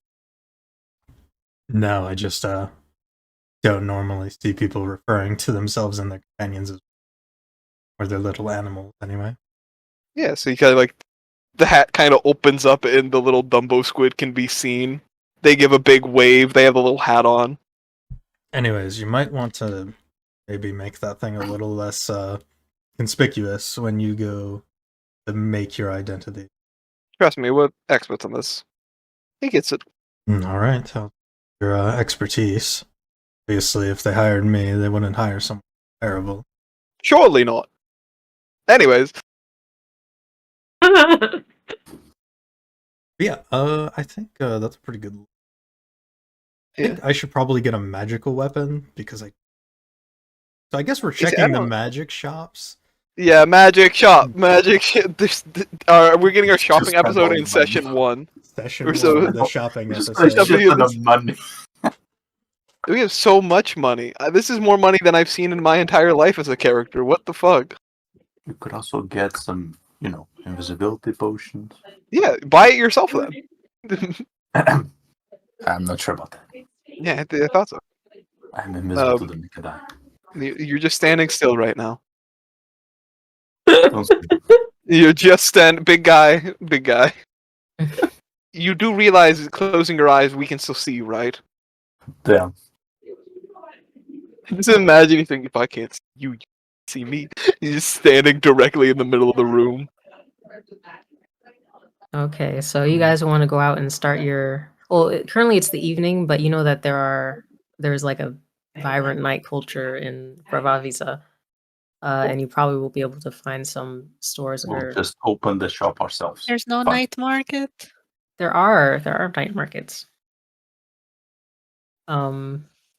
No, I just don't normally see people referring to themselves and their companions as or their little animals anyway. Yeah, so you kind of like the hat kind of opens up and the little Dumbo squid can be seen. They give a big wave. They have a little hat on. Anyways, you might want to maybe make that thing a little less conspicuous when you go to make your identity. Trust me, we're experts on this. He gets it. All right, your expertise. Obviously, if they hired me, they wouldn't hire someone terrible. Surely not. Anyways, But yeah, I think that's a pretty good. I think I should probably get a magical weapon because So I guess we're See, I checking the don't- magic shops. yeah, magic shop, magic. We're getting our shopping spend all episode the in money. session 1. Session We're so- one, the shopping Just episode. a shit ton of money. We have so much money. This is more money than I've seen in my entire life as a character. What the fuck? You could also get some, invisibility potions. Yeah, buy it yourself then. I'm not sure about that. Yeah, I thought so. I'm invisible to the Mikadai. You're just standing still right now. Don't speak. You're just big guy, big guy. You do realize, closing your eyes, we can still see you, right? Damn. Just imagine you think, if I can't see you, you see me. You're just standing directly in the middle of the room. Okay, so you guys want to go out and start your. Well, currently it's the evening, but you know that there's like a vibrant night culture in Bravaviza, and you probably will be able to find some stores that We'll are. just open the shop ourselves. There's no Fine. night market. There are night markets.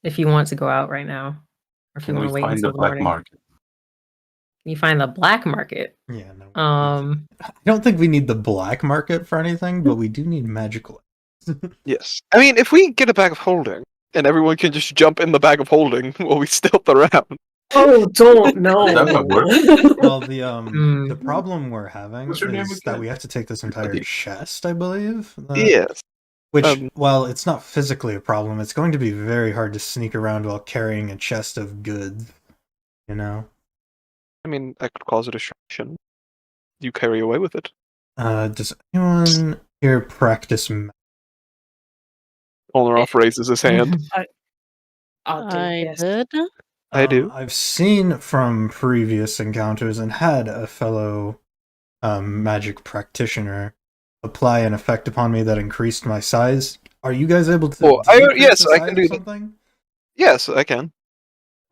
If you want to go out right now, or if Can you want we to wait find until the the black morning, market? can you find the black market? Yeah, no. I I don't think we need the black market for anything, but we do need magical. Yes. I mean, if we get a bag of holding, and everyone can just jump in the bag of holding while we stealth around. Oh, don't know. That might work. Well, the problem we're having What's your name is that again? we have to take this entire chest, I believe. Yes. Which, Um, while it's not physically a problem, it's going to be very hard to sneak around while carrying a chest of goods. You know? I mean, I could cause a distraction. You carry away with it. Does anyone here practice Olnaroff raises his hand. I'll do I yes. did. I do. I've seen from previous encounters and had a fellow magic practitioner apply an effect upon me that increased my size. Are you guys able to? Well, decrease yes, the I size can or do that. something? Yes, I can.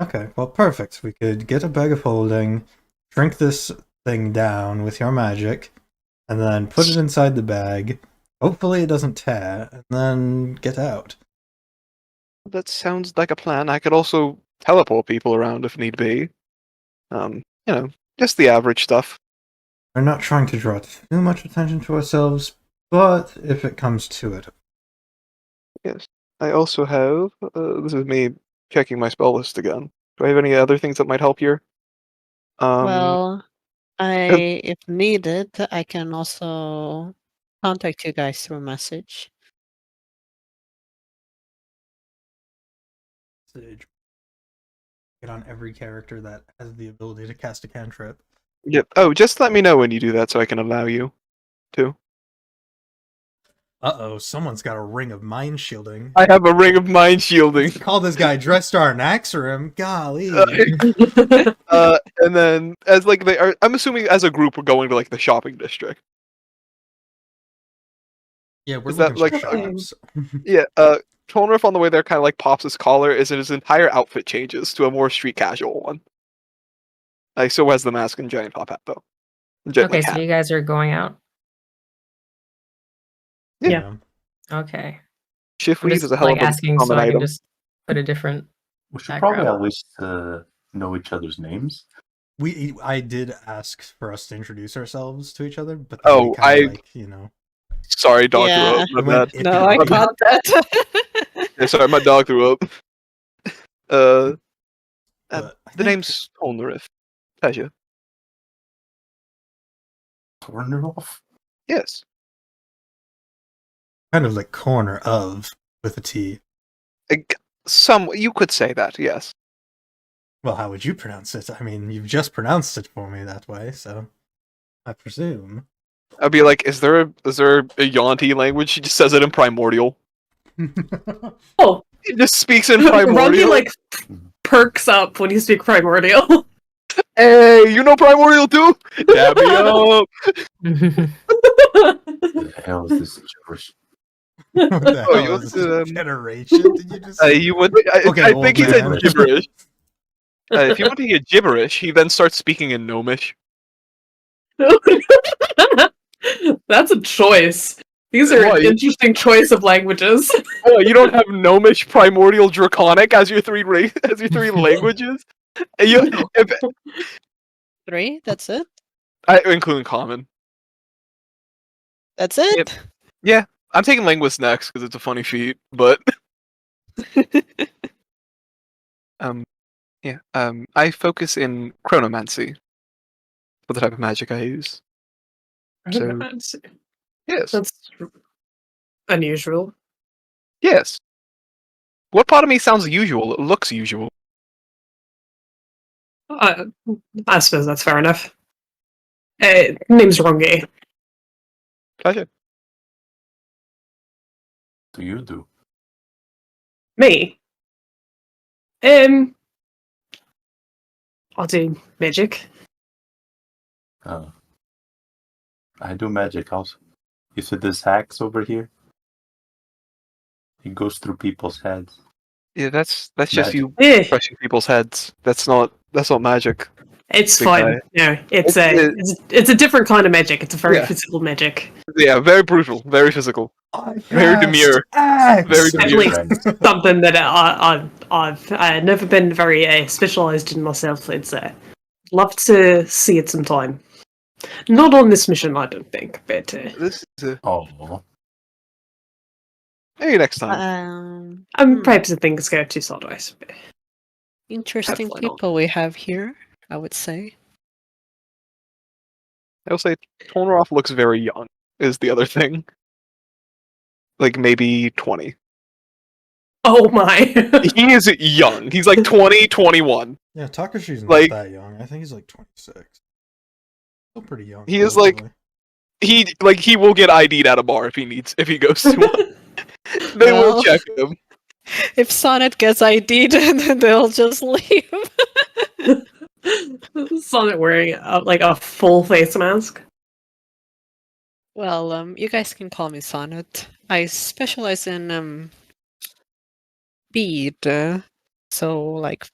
Okay, well, perfect. We could get a bag of holding, shrink this thing down with your magic, and then put it inside the bag. Hopefully, it doesn't tear, and then get out. That sounds like a plan. I could also teleport people around if need be. Just the average stuff. We're not trying to draw too much attention to ourselves, but if it comes to it, Yes. I also have. This is me checking my spell list again. Do I have any other things that might help here? Well, if needed, I can also contact you guys through message. get on every character that has the ability to cast a cantrip. Yep. Oh, just let me know when you do that so I can allow you to. Uh-oh, someone's got a ring of mind shielding. I have a ring of mind shielding. Call this guy Drestar and Axerim. Golly. And then as like they are, I'm assuming as a group we're going to like the shopping district. Yeah, we're Is that looking for like- shops. Yeah. Tonriff on the way there kind of like pops his collar as his entire outfit changes to a more street casual one. He still has the mask and giant top hat though. Gently Okay, so tap. you guys are going out. Yeah. Okay. Shift I'm weave just is a hell like of a asking so common I can item. just put a different We should probably background. at least know each other's names. I did ask for us to introduce ourselves to each other, but then Oh, we kind I- of like, you know. Sorry, dog Yeah. threw up. My We went bad. ippy No, I uppy. got that. Yeah, sorry, my dog threw up. But I The think name's Polnareff. Pleasure. Torneroff? Yes. kind of like corner of with a T. Some you could say that, yes. Well, how would you pronounce it? I mean, you've just pronounced it for me that way, so I presume. I'd be like, is there a Yuan-Ti language? She just says it in primordial. Oh, He just speaks in Ronnie primordial. like perks up when you speak primordial. Hey, you know primordial too? Dab me up. The hell is this gibberish? What the Oh, hell you is went this to, generation? Did you just say? you would. Okay, I old think he said man. gibberish. If you want to hear gibberish, he then starts speaking in gnomish. That's a choice. These are Why? an interesting choice of languages. Oh, you don't have gnomish, primordial, draconic as your three languages. You, No. if, 3? That's it? including common. That's it? Yep. I'm taking linguist next because it's a funny feat, but I focus in chronomancy for the type of magic I use. So yes, That's unusual. yes. What part of me sounds usual? It looks usual. I suppose that's fair enough. Name's Rongi. Pleasure. Do you do? Me. I'll do magic. I do magic also. You see this axe over here? It goes through people's heads. Yeah, that's just Magic. you Yeah, crushing people's heads. That's not magic. it's Big fine. guy. No, it's It's- it's a different kind of magic. It's a very Yeah. physical magic. Yeah, very brutal, very physical. I Very demure. Axe! Very Definitely demure. something that I've never been very specialized in myself. It's love to see it sometime. Not on this mission, I don't think, but This is Oh, maybe next time. perhaps if things go too sideways. But Interesting Hopefully not. people we have here, I would say. I'll say Tonroff looks very young. Is the other thing. Like maybe 20. oh my! He is young. He's like 20, 21. Yeah, Takashi's not Like- that young. I think he's like 26. Still pretty young. He is like- relatively. He will get ID'd at a bar if he goes to one. They will Well. check him. If Sonnet gets ID'd, then they'll just leave. Sonnet wearing like a full face mask. Well, you guys can call me Sonnet. I specialize in bead, so like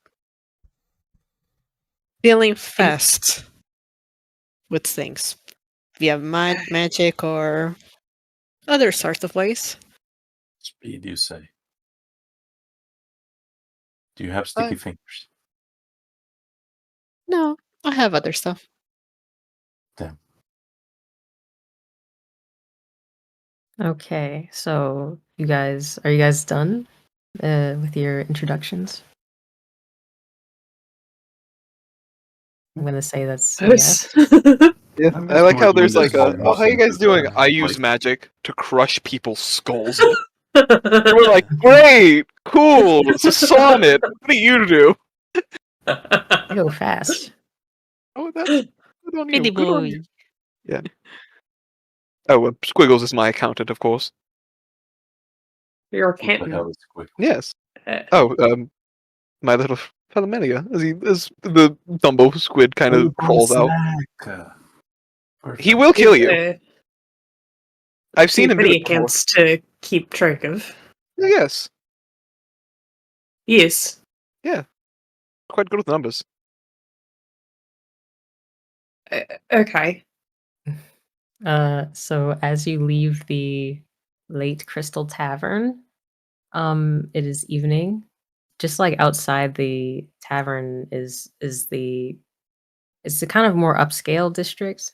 dealing fast with things via magic or other sorts of ways. speed, you say. Do you have sticky fingers? No, I have other stuff. Okay, so are you guys done with your introductions? I'm gonna say that's a yes. Yeah, I'm I like just how there's doing like this a. for Oh, how you guys doing? nothing, I use like- magic to crush people's skulls. We're like, great, cool. It's a sonnet. What do you do? You go fast. Oh, that's good on you. Pretty Good on boy. you. Oh, Squiggles is my accountant, of course. You're a What the captain. hell is quick? Yes. Uh, Oh, my little Philomenia, as the Dumbo squid kind of crawls out. He will kill you. I've seen him do many it before. accounts to keep track of. Yes, Yes. quite good with numbers. Okay. So as you leave the Late Crystal Tavern, it is evening. Just like outside the tavern is the it's the kind of more upscale district.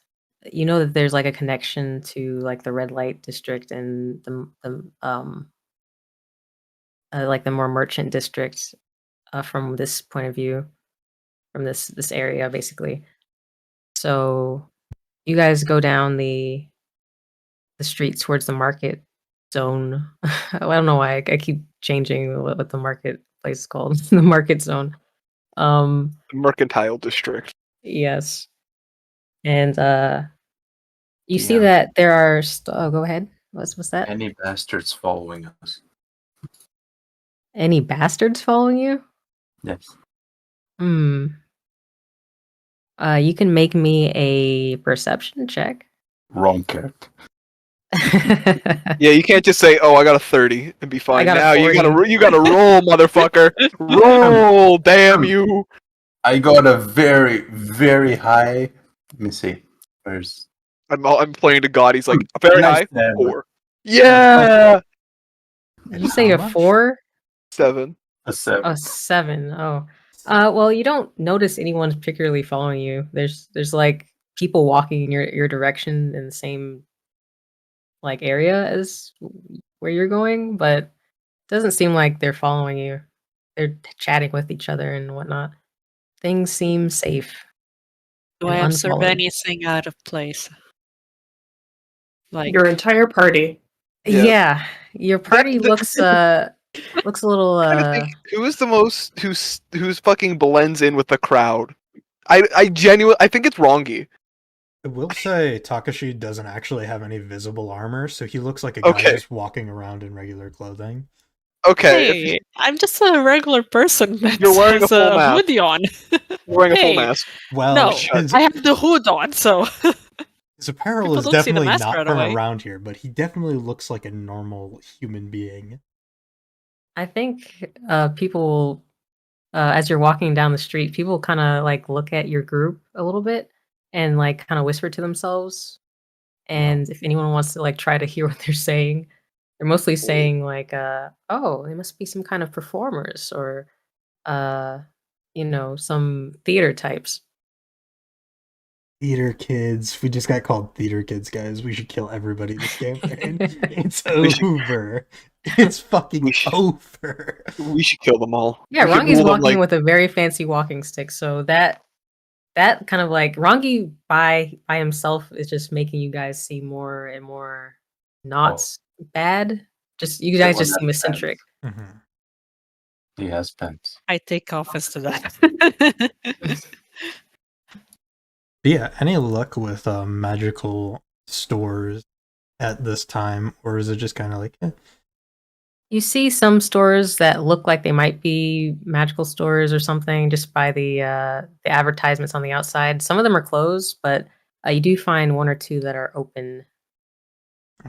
You know that there's like a connection to like the red light district and like the more merchant district from this point of view, from this area basically. So you guys go down the street towards the market zone. I don't know why I keep changing what the marketplace is called. The market zone. Mercantile district. Yes. And you see Yeah. that there are oh, go ahead. What's that? Any bastards following us? Any bastards following you? Yes. Hmm. You can make me a perception check. Wrong character. Yeah, you can't just say, "Oh, I got a 30" and be fine. got a Now you 40. you gotta roll, motherfucker. Roll, damn you. I got a very, very high. Let me see. Where's I'm playing to God. He's like very nice high. there. 4. Yeah, Did you say How a much? 4? 7. a 7? A 7. Oh. Well, you don't notice anyone's particularly following you. There's like people walking in your direction in the same like area as where you're going, but it doesn't seem like they're following you. They're chatting with each other and whatnot. Things seem safe. Do and I observe unfollowed. anything out of place? Like, Your entire party. Yeah. Yeah, your party looks a little I think who is the most who's fucking blends in with the crowd. I genuinely I think it's Rongi. I will say Takashi doesn't actually have any visible armor, so he looks like a guy Okay. just walking around in regular clothing. Okay, if hey, I'm just a regular person that You're wearing a has full mask. hoodie on. you're wearing a full Hey, mask. Well, no, his, I have the hood on, so his apparel people is don't see the definitely mask not right from away. around here, but he definitely looks like a normal human being. I think people as you're walking down the street, people kind of like look at your group a little bit and like kind of whisper to themselves. And if anyone wants to like try to hear what they're saying, they're mostly saying like, "Oh, they must be some kind of performers or, uh, some theater types." Theater kids. We just got called theater kids, guys. We should kill everybody this campaign. It's We should- over. It's fucking we should- over. We should kill them all. Yeah, We should Rangi's rule them, walking like, with a very fancy walking stick, so that kind of like Rangi by himself is just making you guys see more and more not bad. Just you guys Someone just seem has eccentric. Mhm. He has pants. I take offense to that. But yeah, any luck with magical stores at this time, or is it just kind of like, You see some stores that look like they might be magical stores or something just by the advertisements on the outside. Some of them are closed, but you do find one or two that are open.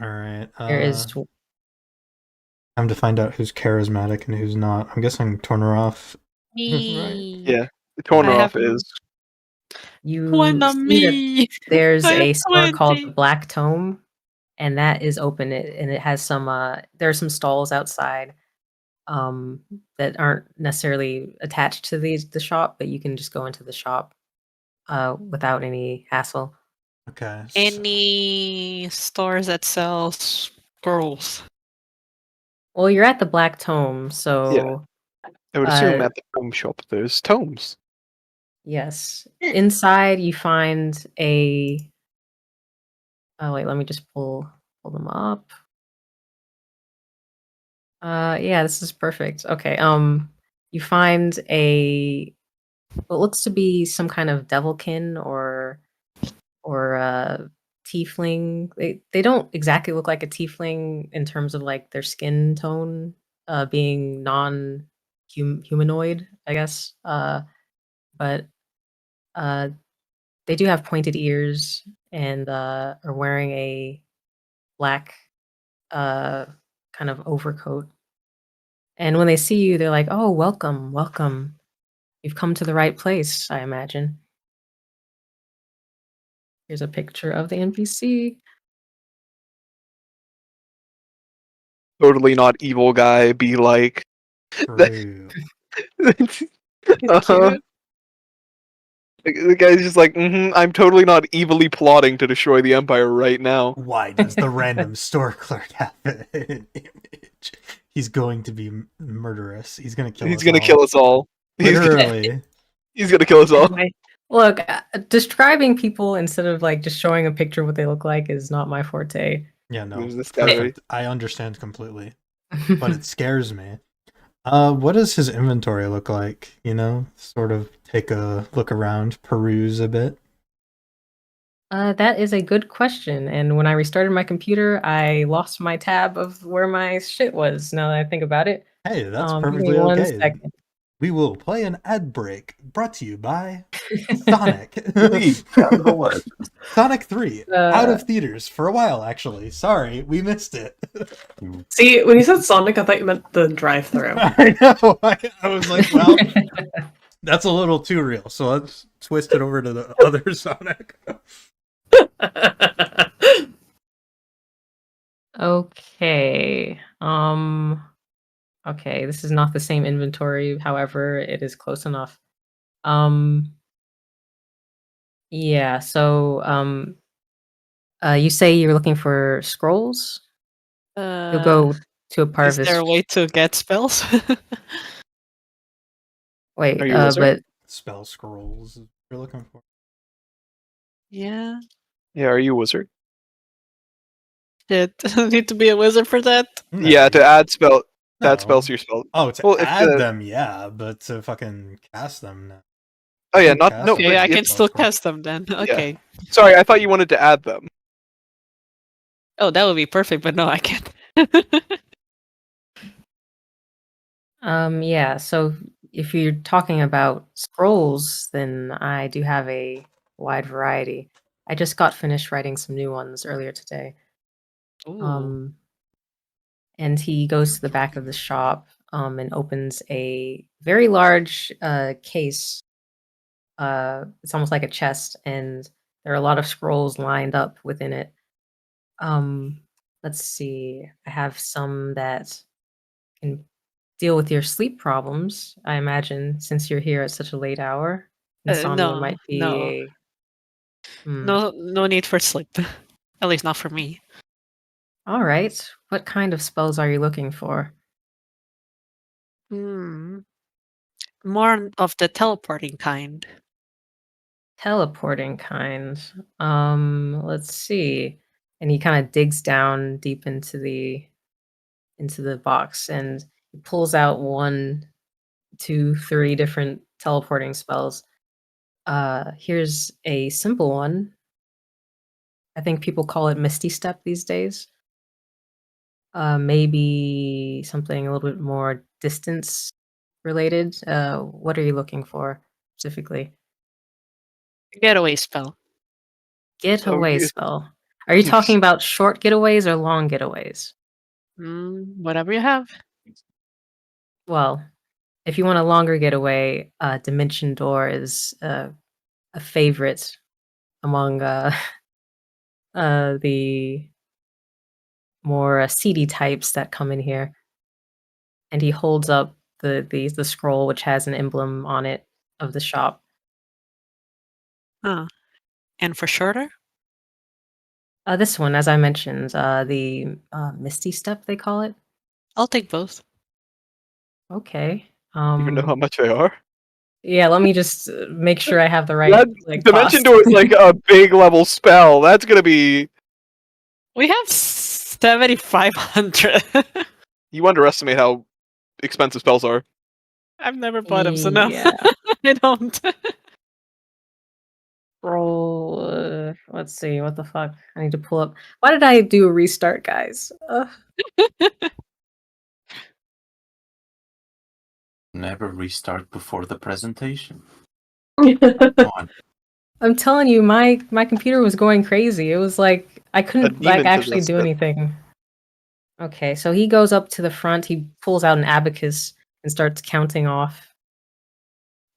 all right, There is time to find out who's charismatic and who's not. I'm guessing Torneroff. Me. Yeah. The corner I off have- is you One of see that me. there's I a have store called 20. the Black Tome, and that is open. And it has some. There are some stalls outside, that aren't necessarily attached to the shop, but you can just go into the shop, without any hassle. Okay. Any stores that sell scrolls? Well, you're at the Black Tome, so I would assume Uh, at the home shop there's tomes. yes. Inside you find a. Oh wait, let me just pull them up. Yeah, this is perfect. Okay, you find what looks to be some kind of devilkin or tiefling. They don't exactly look like a tiefling in terms of like their skin tone, being humanoid, I guess. But they do have pointed ears and are wearing a black kind of overcoat. And when they see you, they're like, "Oh, welcome, welcome. You've come to the right place, I imagine." Here's a picture of the NPC. totally not evil guy be like? True. Uh-huh. The guy's just like, I'm totally not evilly plotting to destroy the Empire right now. Why does the random store clerk have an image? He's going to be murderous. He's going to kill He's us gonna all. kill us all. Literally. He's gonna kill us all. Look, describing people instead of like just showing a picture of what they look like is not my forte. Yeah, no. There's this guy, right? Perfect. I understand completely. But it scares me. What does his inventory look like? You know, sort of take a look around, peruse a bit. That is a good question. And when I restarted my computer, I lost my tab of where my shit was. Now that I think about it, Hey, that's give me perfectly one okay. second. We will play an ad break brought to you by Sonic. Sonic 3 out of theaters for a while, actually. Sorry, we missed it. See, when you said Sonic, I thought you meant the drive-through. I know. I was like, well, that's a little too real. So let's twist it over to the other Sonic. Okay. Okay, this is not the same inventory, however, it is close enough. Yeah, so you say you're looking for scrolls? You'll go to a part Is of there his a way to get spells? wait, Are you a wizard? but Spell scrolls is what you're looking for. Yeah. Yeah, are you a wizard? Shit. I need to be a wizard for that. No, Yeah, to add spells no. to your spell. Oh, to Well, if add the- them, yeah, but to fucking cast them, no. Oh yeah, You not cast no. them. Okay, but I if- can still spell scroll. cast them then. Okay. Sorry, I thought you wanted to add them. Oh, that would be perfect, but no, I can't. yeah, so if you're talking about scrolls, then I do have a wide variety. I just got finished writing some new ones earlier today. Ooh. And he goes to the back of the shop and opens a very large case. It's almost like a chest, and there are a lot of scrolls lined up within it. Let's see. I have some that can deal with your sleep problems, I imagine, since you're here at such a late hour. Insomnia No, might be no. a No need for sleep. At least not for me. All right. What kind of spells are you looking for? Hmm. More of the teleporting kind. Teleporting kind. Let's see. And he kind of digs down deep into the box and he pulls out 1, 2, 3 different teleporting spells. Here's a simple one. I think people call it Misty Step these days. Maybe something a little bit more distance related. What are you looking for specifically? Getaway spell. Getaway you- spell. Are you talking about short getaways or long getaways? Whatever you have. Well, if you want a longer getaway, Dimension Door is a favorite among the more seedy types that come in here. And he holds up the scroll, which has an emblem on it of the shop. Huh. And for shorter? This one, as I mentioned, the Misty Step, they call it. I'll take both. Okay. You even know how much they are? Yeah, let me just make sure I have the right That like Dimension cost. Door is like a big level spell. That's gonna be. We have 7,500. You underestimate how expensive spells are. I've never bought them, so no. Yeah. I don't. Roll. Let's see. What the fuck? I need to pull up. Why did I do a restart, guys? Never restart before the presentation. Come on. I'm telling you, my computer was going crazy. It was like I couldn't like demon actually possessed do it. anything. Okay, so he goes up to the front. He pulls out an abacus and starts counting off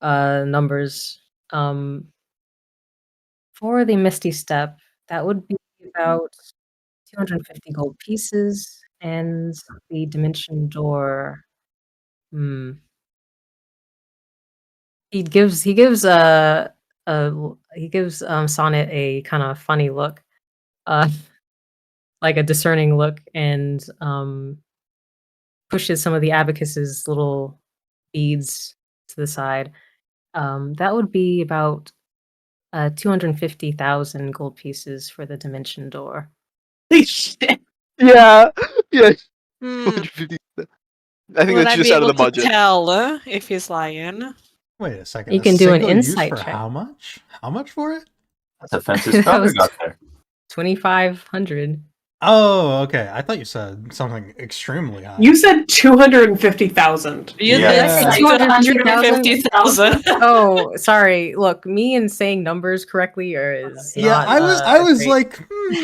numbers. For the Misty Step, that would be about 250 gold pieces, And the dimension door. He gives Sonnet a kind of funny look, uh, like a discerning look, and pushes some of the abacus's little beads to the side. That would be about 250,000 gold pieces for the dimension door. Holy shit. Yeah, yeah. Hmm. 250. I think Would that's I be just out of able the to budget. tell if he's lying? Wait a second. You a can do an single use insight for check. how much? How much for it? That's a fancy That spell you was got there. 2,500. Oh, okay. I thought you said something extremely high. You said 250,000. You Yeah. did I said say 250,000? 250,000. Oh, sorry. Look, me and saying numbers correctly is Yeah, not, I was great. like,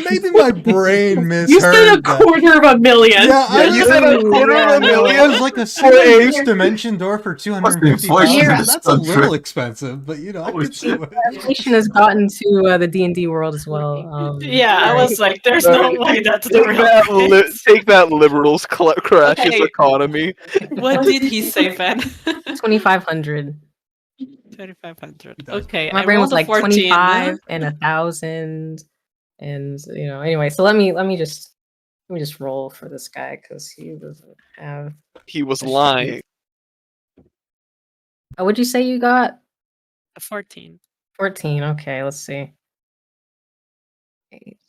maybe my brain misheard. You said a that. $250,000. Yeah, I you was said a Ooh, quarter yeah, of a no. million. I was like a for single-use a- dimension door for What's the inflation 250,000. in this That's a little country? expensive, but you know, I Holy could see shit. what. Inflation has gotten to the D&D world as well. Yeah, I sorry. was like, there's no way that's the real price. Take that, liberals, crash this Okay. economy. What did he say, Ben? 2,500. 2,500. Does- Okay, My I brain was rolled a like 14. 25 and 1,000, and anyway. So let me just roll for this guy because he doesn't have. He was a sheet. lying. Oh, what'd you say you got? A 14. 14. Okay, let's see.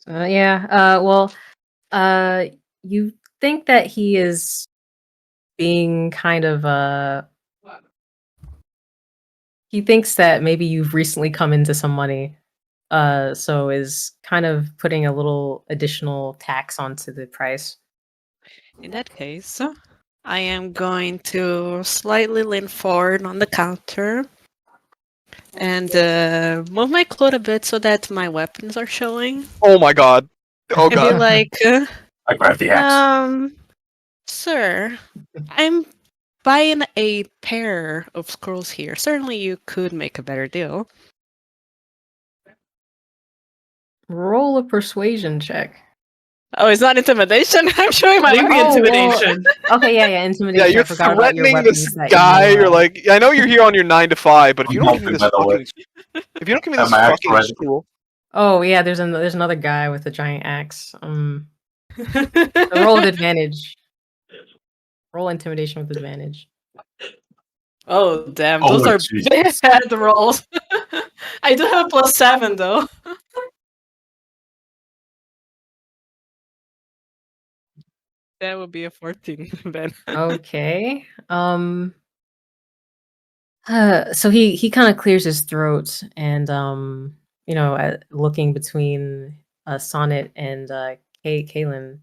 Yeah. Well, you think that he is being kind of he thinks that maybe you've recently come into some money, so is kind of putting a little additional tax onto the price. In that case, I am going to slightly lean forward on the counter and move my cloth a bit so that my weapons are showing. Oh my god. Oh And be god. like, I grabbed the axe. sir, I'm buying a pair of scrolls here. Certainly you could make a better deal. Roll a persuasion check. Oh, it's not intimidation? I'm showing my Maybe weapons. intimidation. Okay, yeah, intimidation. Yeah, you're I forgot about your threatening weapons this that guy. you, You're like, I know you're here on your 9 to 5, but if you I'm don't give me this helping, by the way. fucking, if you don't give me Have this my axe fucking ready. scroll, Oh yeah, there's another guy with a giant axe. So roll with advantage. Roll intimidation with advantage. Oh, damn. Oh, Those are Jesus. bad rolls. I do have +7, though. That would be a 14, Ben. Okay. So he kind of clears his throat and looking between Sonnet and Kaylin,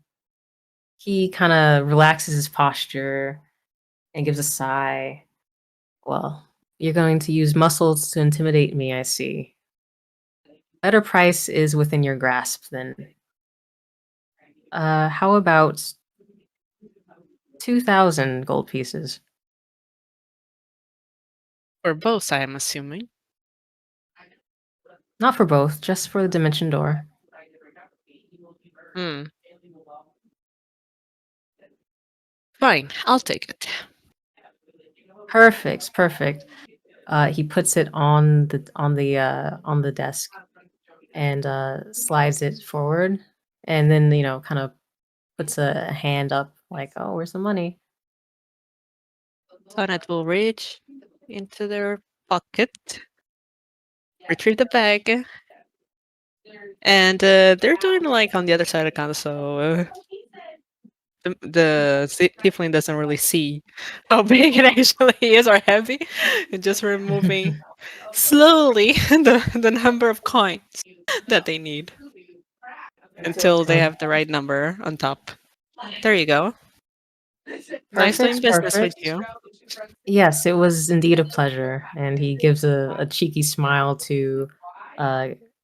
he kind of relaxes his posture and gives a sigh. Well, you're going to use muscles to intimidate me, I see. Better price is within your grasp then. How about 2,000 gold pieces? For both, I am assuming. Not for both, just for the dimension door. Fine, I'll take it. Perfect. He puts it on the desk and slides it forward, and then kind of puts a hand up like, "Oh, where's the money?" Sonnet will reach into their pocket, retrieve the bag, and they're doing like on the other side of the counter, so the tiefling doesn't really see how big it actually is or heavy, and just removing slowly the number of coins that they need until they have the right number on top. There you go. Nice doing business with you. Yes, it was indeed a pleasure, and he gives a cheeky smile to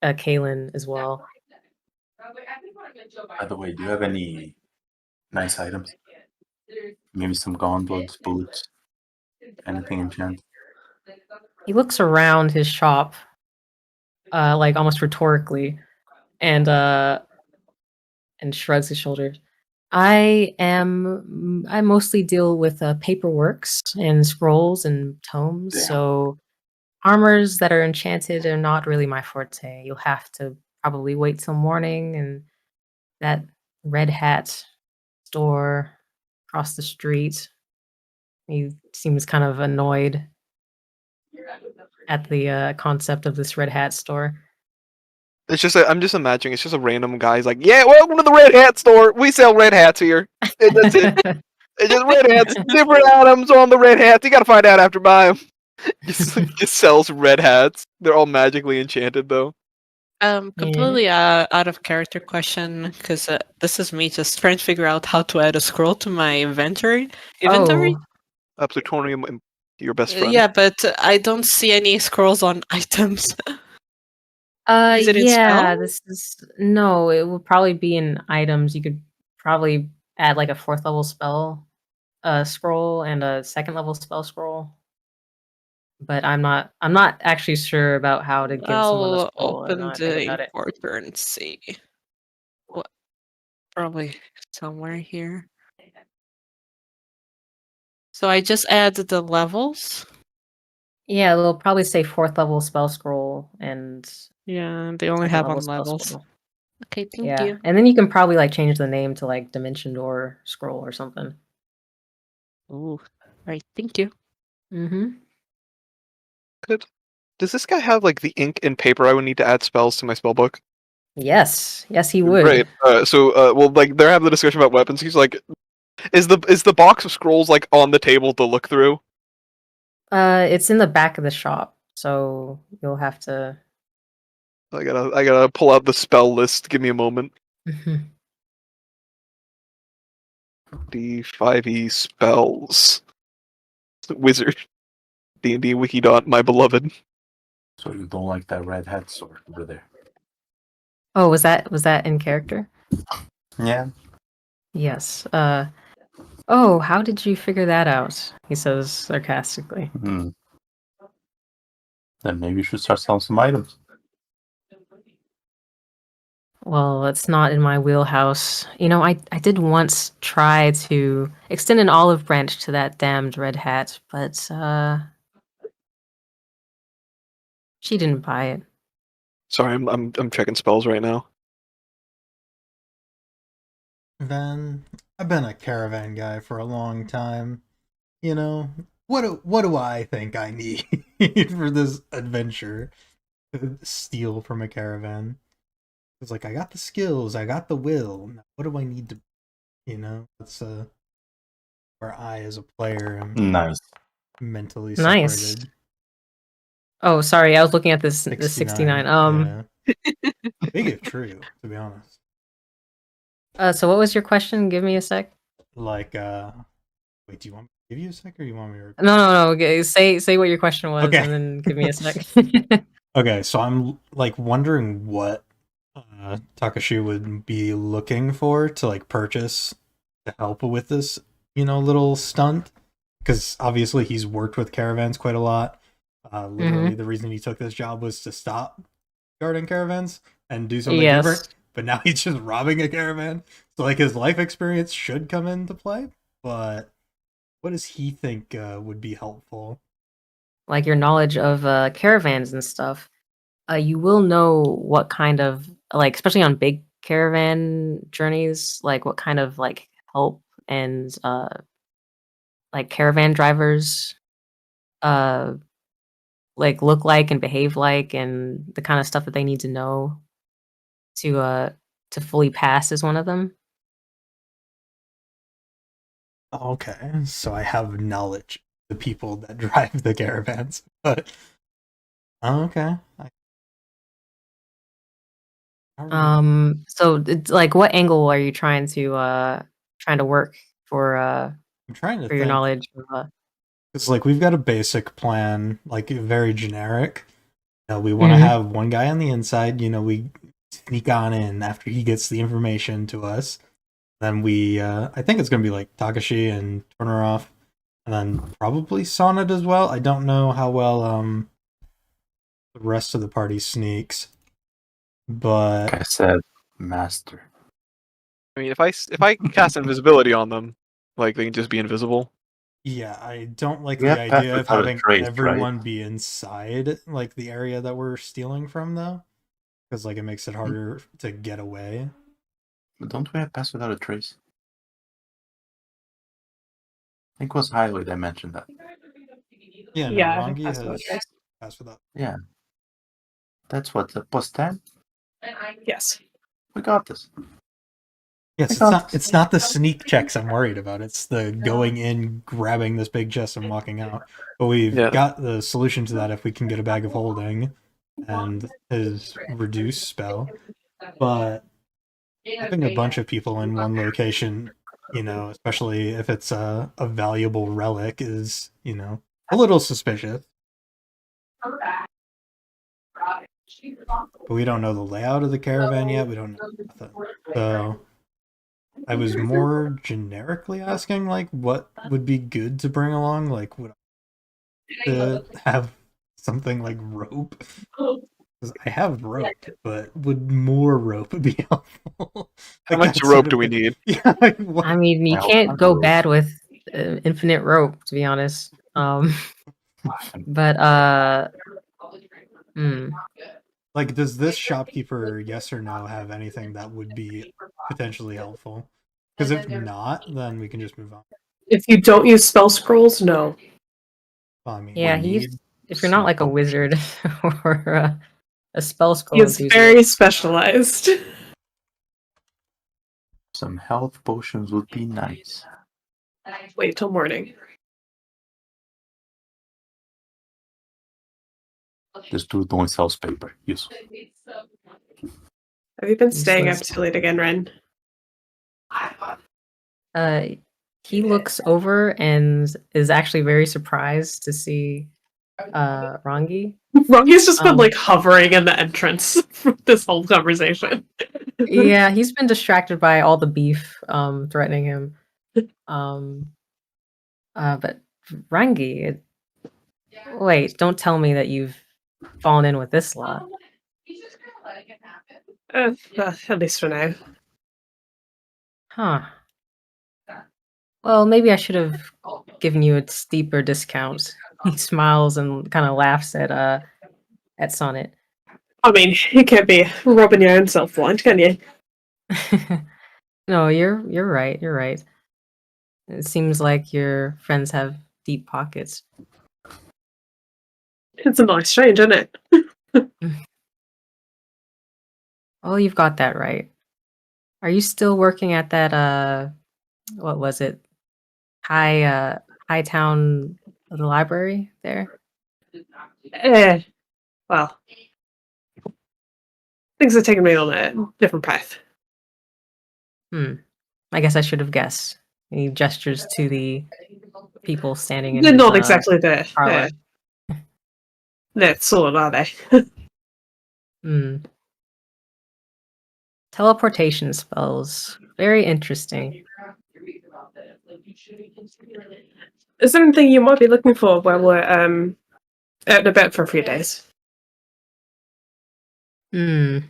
Kaylin as well. By the way, do you have any nice items? Maybe some gauntlets, boots, anything enchanted? He looks around his shop, like almost rhetorically, and shrugs his shoulders. I mostly deal with paperworks and scrolls and tomes. Damn. So armors that are enchanted are not really my forte. You'll have to probably wait till morning, and that red hat store across the street. He seems kind of annoyed at the concept of this red hat store. It's just I'm just imagining it's just a random guy. He's like, "Yeah, welcome to the Red Hat store. We sell red hats here. And that's it. It's just red hats, different items on the red hats. You gotta find out after buy them." Just sells red hats. They're all magically enchanted though. Completely out of character question, because this is me just trying to figure out how to add a scroll to my inventory. Oh, Plutonium, your best friend. Yeah, but I don't see any scrolls on items. Is it in yeah, spell? this is no, it will probably be in items. You could probably add like a 4th level spell scroll and a 2nd level spell scroll. But I'm not actually sure about how to give someone a I'll scroll. I'm open not good the about it. importer and see. What? Probably somewhere here. So I just add the levels. Yeah, they'll probably say 4th level spell scroll and Yeah, they only 2nd have level on spell levels. scroll. Okay, thank Yeah, you. and then you can probably like change the name to like Dimension Door Scroll or something. Ooh, right, thank you. Mm-hmm. Good. Does this guy have like the ink and paper I would need to add spells to my spell book? Yes, yes, he would. Great. Well, like they're having the discussion about weapons. He's like, is the box of scrolls like on the table to look through? It's in the back of the shop, so you'll have to. I gotta pull out the spell list. Give me a moment. Mhm. D5e spells. Wizard. D&D wiki dot my beloved. So you don't like that red hat sword over there? Oh, was that in character? Yeah. Yes. Oh, how did you figure that out? He says sarcastically. Hmm. Then maybe you should start selling some items. Well, it's not in my wheelhouse. You know, I did once try to extend an olive branch to that damned red hat, but she didn't buy it. Sorry, I'm checking spells right now. Then I've been a caravan guy for a long time. You know, what do I think I need for this adventure? To steal from a caravan. It's like I got the skills, I got the will. Now, what do I need to? That's where I, as a player, am Nice. mentally Nice. separated. Oh, sorry, I was looking at this 69. Yeah. Big if true, to be honest. So what was your question? Give me a sec. Like, wait, do you want me to give you a sec, or you want me to? No. Okay, say what your question was, Okay. and then give me a sec. Okay, so I'm like wondering what Takashi would be looking for to like purchase to help with this, little stunt. Because obviously he's worked with caravans quite a lot. Literally, the reason he took this job was to stop guarding caravans and do something Yes. different. But now he's just robbing a caravan. So like his life experience should come into play. But what does he think would be helpful? Like your knowledge of caravans and stuff. You will know what kind of like, especially on big caravan journeys, like what kind of like help and like caravan drivers uh like look like and behave like, and the kind of stuff that they need to know to fully pass is one of them. Okay, so I have knowledge of the people that drive the caravans. But okay. So it's like what angle are you trying to work I'm trying to for your think. knowledge of It's like we've got a basic plan, like very generic. We want to have one guy on the inside. We sneak on in after he gets the information to us. Then I think it's gonna be like Takashi and Turner, and then probably Sonnet as well. I don't know how well the rest of the party sneaks, but Like I said, master. I mean, if I cast invisibility on them, like they can just be invisible. Yeah, I don't like We the have passed idea of without a having trace, right? everyone be inside like the area that we're stealing from, though, because like it makes it harder to get away. But don't we have pass without a trace? I think it was Highlight that mentioned that. Yeah, no, Yeah, I think Rangi that's what has it is. passed without. Yeah. That's what the plus 10. Yes. We got this. Yes, it's not the sneak checks I'm worried about. It's the going in, grabbing this big chest and walking out. But we've Yeah. got the solution to that if we can get a bag of holding and his reduce spell. But having a bunch of people in one location, especially if it's a valuable relic, is, a little suspicious. But we don't know the layout of the caravan yet. We don't know nothing. So I was more generically asking, like, what would be good to bring along? Like, would I to have something like rope? 'Cause I have rope, but would more rope be helpful? How Like, much that's rope sort of do we the- need? Yeah, like, what? I mean, you Well, can't go rope. bad with infinite rope, to be honest. But hmm. Like, does this shopkeeper, yes or no, have anything that would be potentially helpful? Because if not, then we can just move on. If you don't use spell scrolls, no. Well, I mean, Yeah, We he's need if you're not like a some wizard or a spell scroll He is enthusiast. very specialized. Some health potions would be nice. Wait till morning. This dude only sells paper. Useful. Have you been staying up Useless. too late again, Ren? He looks over and is actually very surprised to see Rangi. Rangi's just been Um, like hovering in the entrance for this whole conversation. Yeah, he's been distracted by all the beef threatening him. But Rangi, wait, don't tell me that you've fallen in with this lot. At least for now. Huh. Well, maybe I should have given you a steeper discount. He smiles and kind of laughs at Sonnet. I mean, you can't be robbing your own self blind, can you? No, you're right. You're right. It seems like your friends have deep pockets. It's a nice change, isn't it? Oh, you've got that right. Are you still working at that what was it? High town the library there? Well, things are taking me on a different path. I guess I should have guessed. He gestures to the people standing in They're his, not exactly parlor. they're solid, are they? Teleportation spells. Very interesting. Is there anything you might be looking for while we're out and about for a few days? He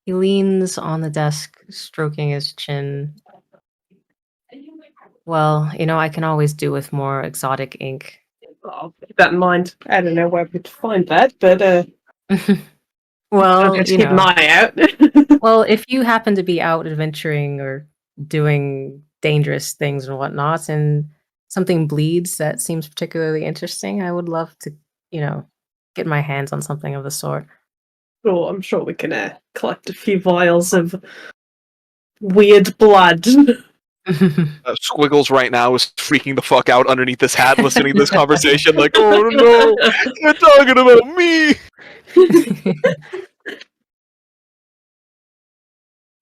leans on the desk, stroking his chin. Well, I can always do with more exotic ink. I'll keep that in mind. I don't know where we'd find that, but Well, I'll just keep an eye out. well, if you happen to be out adventuring or doing dangerous things and whatnot, and something bleeds that seems particularly interesting, I would love to, get my hands on something of the sort. Oh, I'm sure we can collect a few vials of weird blood. Squiggles right now is freaking the fuck out underneath this hat, listening to this conversation. Like, oh no, you're talking about me.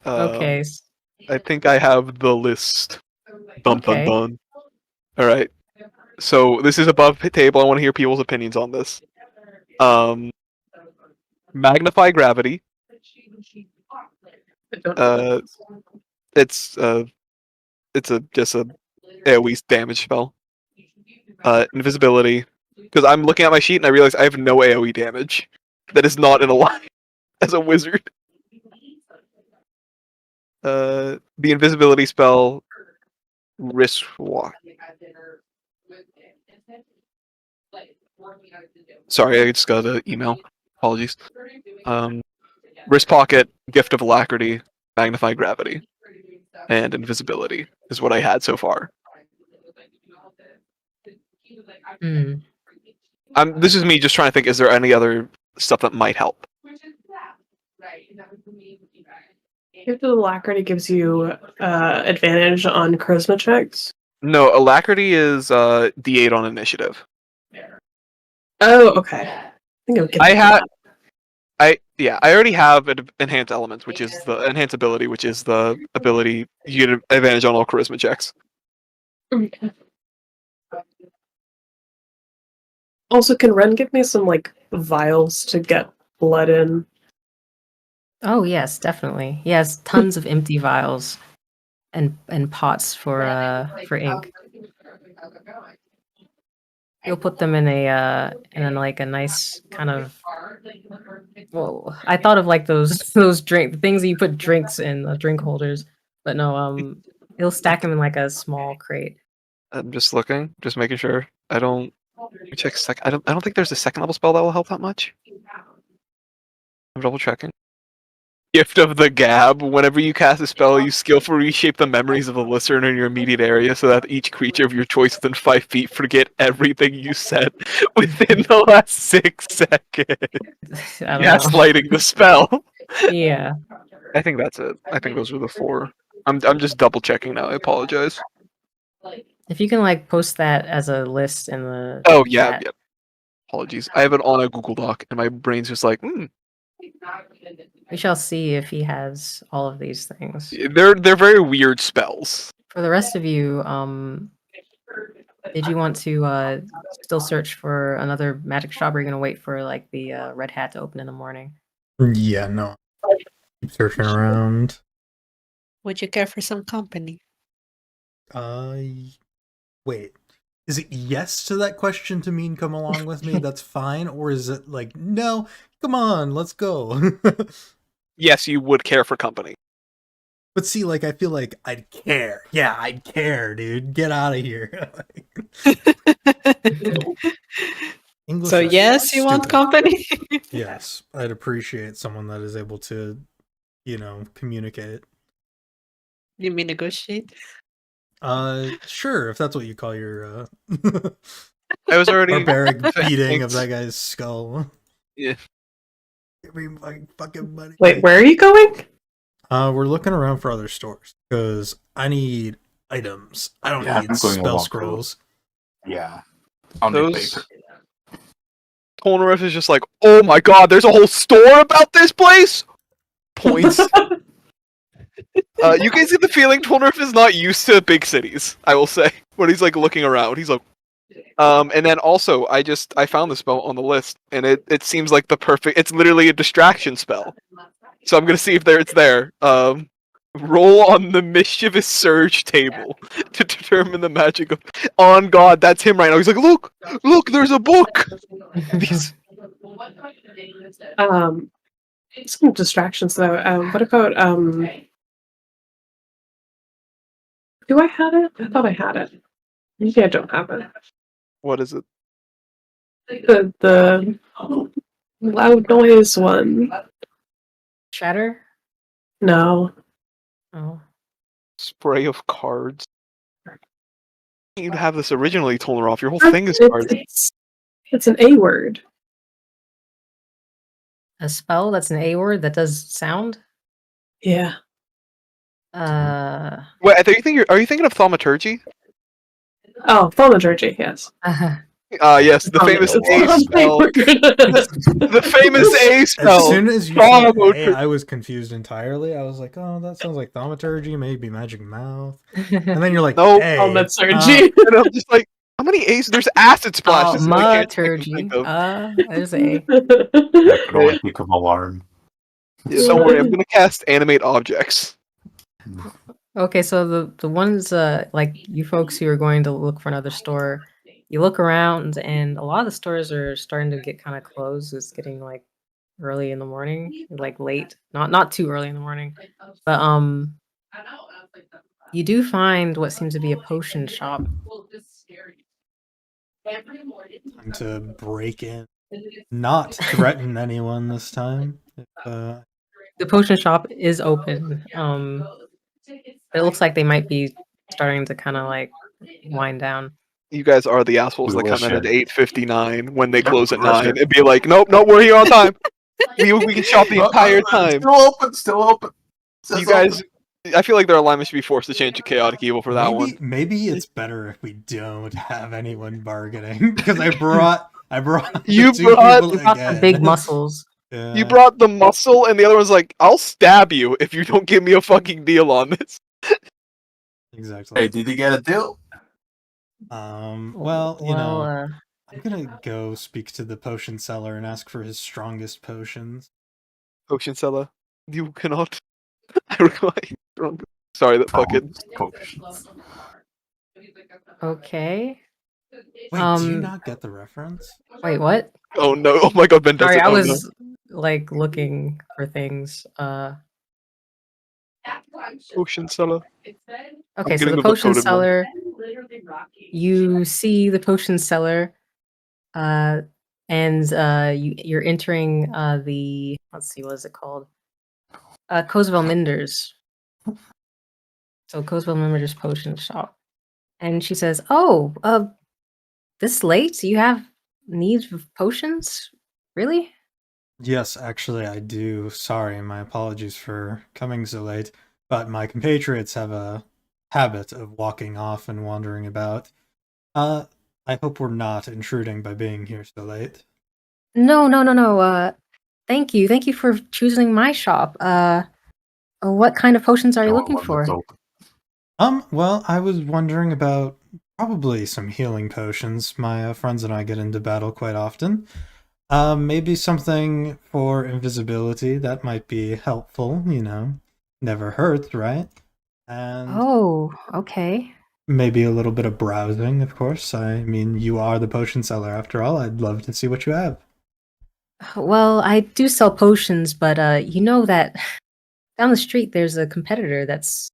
Okay. I think I have the list. Dun Okay. dun dun. All right. So this is above the table. I want to hear people's opinions on this. Magnify gravity. It's just a AoE damage spell. Invisibility. Because I'm looking at my sheet and I realize I have no AoE damage. That is not in a line as a wizard. The invisibility spell, wrist walk. Sorry, I just got an email. Apologies. Wrist pocket, gift of alacrity, magnify gravity, and invisibility is what I had so far. Mm. This is me just trying to think. Is there any other stuff that might help? Gift of Alacrity gives you advantage on charisma checks. No, alacrity is D8 on initiative. Oh, okay. I think I'll get I already have enhanced elements, which is the enhanced ability, which is the ability you get advantage on all charisma checks. Okay. Also, can Ren give me some like vials to get blood in? Oh yes, definitely. He has tons of empty vials and pots for ink. He'll put them in a like a nice kind of. Well, I thought of like those the things that you put drinks in, drink holders, but no, he'll stack them in like a small crate. I'm just looking, just making sure. I don't. Let me check I don't think there's a second level spell that will help that much. I'm double checking. Gift of the Gab. Whenever you cast a spell, you skillfully reshape the memories of a listener in your immediate area so that each creature of your choice within 5 feet forget everything you said within the last 6 seconds. I don't Gaslighting the spell. Yeah. I think that's it. I think those are the 4. I'm just double checking now. I apologize. If you can like post that as a list in the Oh yeah, chat. yeah. Apologies. I have it on a Google Doc, and my brain's just like, We shall see if he has all of these things. They're very weird spells. For the rest of you, did you want to still search for another magic shop, or are you gonna wait for like the red hat to open in the morning? Yeah, no. Keep searching around. Would you care for some company? Wait. Is it yes to that question to mean come along with me? That's fine, or is it like no? Come on, let's go. Yes, you would care for company. But see, like, I feel like I'd care. Yeah, I'd care, dude. Get out of here. English So is yes, you want stupid. company? Yes, I'd appreciate someone that is able to, communicate. You mean negotiate? Sure, if that's what you call your I was already barbaric beating of Thanks. that guy's skull. Yeah. Give me my fucking money. Wait, where are you going? We're looking around for other stores because I need items. I don't Yeah, need I'm going spell along, scrolls. Yeah. On the Those paper. Polnareff is just like, oh my god, there's a whole store about this place? Points. You guys get the feeling Polnareff is not used to big cities, I will say. When he's like looking around, he's like and then also I found the spell on the list, and it seems like the perfect, it's literally a distraction spell. So I'm gonna see if it's there. Roll on the mischievous surge table to determine the magic of. On God, that's him right now. He's like, look, there's a book. These. Some distractions though. What about do I have it? I thought I had it. Maybe I don't have it. What is it? The loud noise one. Shatter? No. Oh. Spray of cards. You'd have this originally, Polnareff. Your whole thing is cards. It's an A word. A spell that's an A word that does sound? Yeah. Wait, are you thinking of thaumaturgy? Oh, thaumaturgy, yes. Yes, the famous A spell. The famous A spell. As soon as you said A, I was confused entirely. I was like, oh, that sounds like thaumaturgy, maybe magic mouth. And then you're like, no, thaumaturgy. And I'm just like, how many A's? There's acid splashes. Thaumaturgy. There's A. I could only think of alarm. Yeah, don't worry, I'm gonna cast animate objects. Okay, so the ones like you folks who are going to look for another store, you look around and a lot of the stores are starting to get kind of closed. It's getting like early in the morning, like late, not too early in the morning. But You do find what seems to be a potion shop. Time to break in. Not threaten anyone this time. The potion shop is open. It looks like they might be starting to kind of like wind down. You guys are the assholes We that will come in at share. 8:59 when they Yep, close we at will 9 share. and be like, nope, we're here on time. we can shop the entire time. Still open, still open. You guys, I feel like their alignment should be forced to change to chaotic evil for that one. Maybe it's better if we don't have anyone bargaining because I brought You the two brought- people You brought the again. big muscles. Yeah. You brought the muscle, and the other one's like, I'll stab you if you don't give me a fucking deal on this. Exactly. Hey, did he get a deal? Well, you know, Well, I'm gonna go speak to the potion seller and ask for his strongest potions. Potion seller, you cannot. I require. Sorry, that fucking. Potions. okay. Wait, do you not get the reference? Wait, what? Oh no! Oh my god, Ben does Sorry, it. I Oh, was like looking for things. Potion seller. Okay, so getting the the potion coded one. seller. You see the potion seller, and you're entering the, let's see, what is it called? Coswell Minders. So Coswell Minders potion shop, and she says, "Oh, this late? You have need of potions? Really?" Yes, actually, I do. Sorry, my apologies for coming so late. But my compatriots have a habit of walking off and wandering about. I hope we're not intruding by being here so late. No, no, no, no. Thank you for choosing my shop. What kind of potions are you looking for? Well, I was wondering about probably some healing potions. My friends and I get into battle quite often. Maybe something for invisibility that might be helpful, you know. Never hurts, right? And Oh, okay. maybe a little bit of browsing, of course. I mean, you are the potion seller after all. I'd love to see what you have. Well, I do sell potions, but you know that down the street there's a competitor that's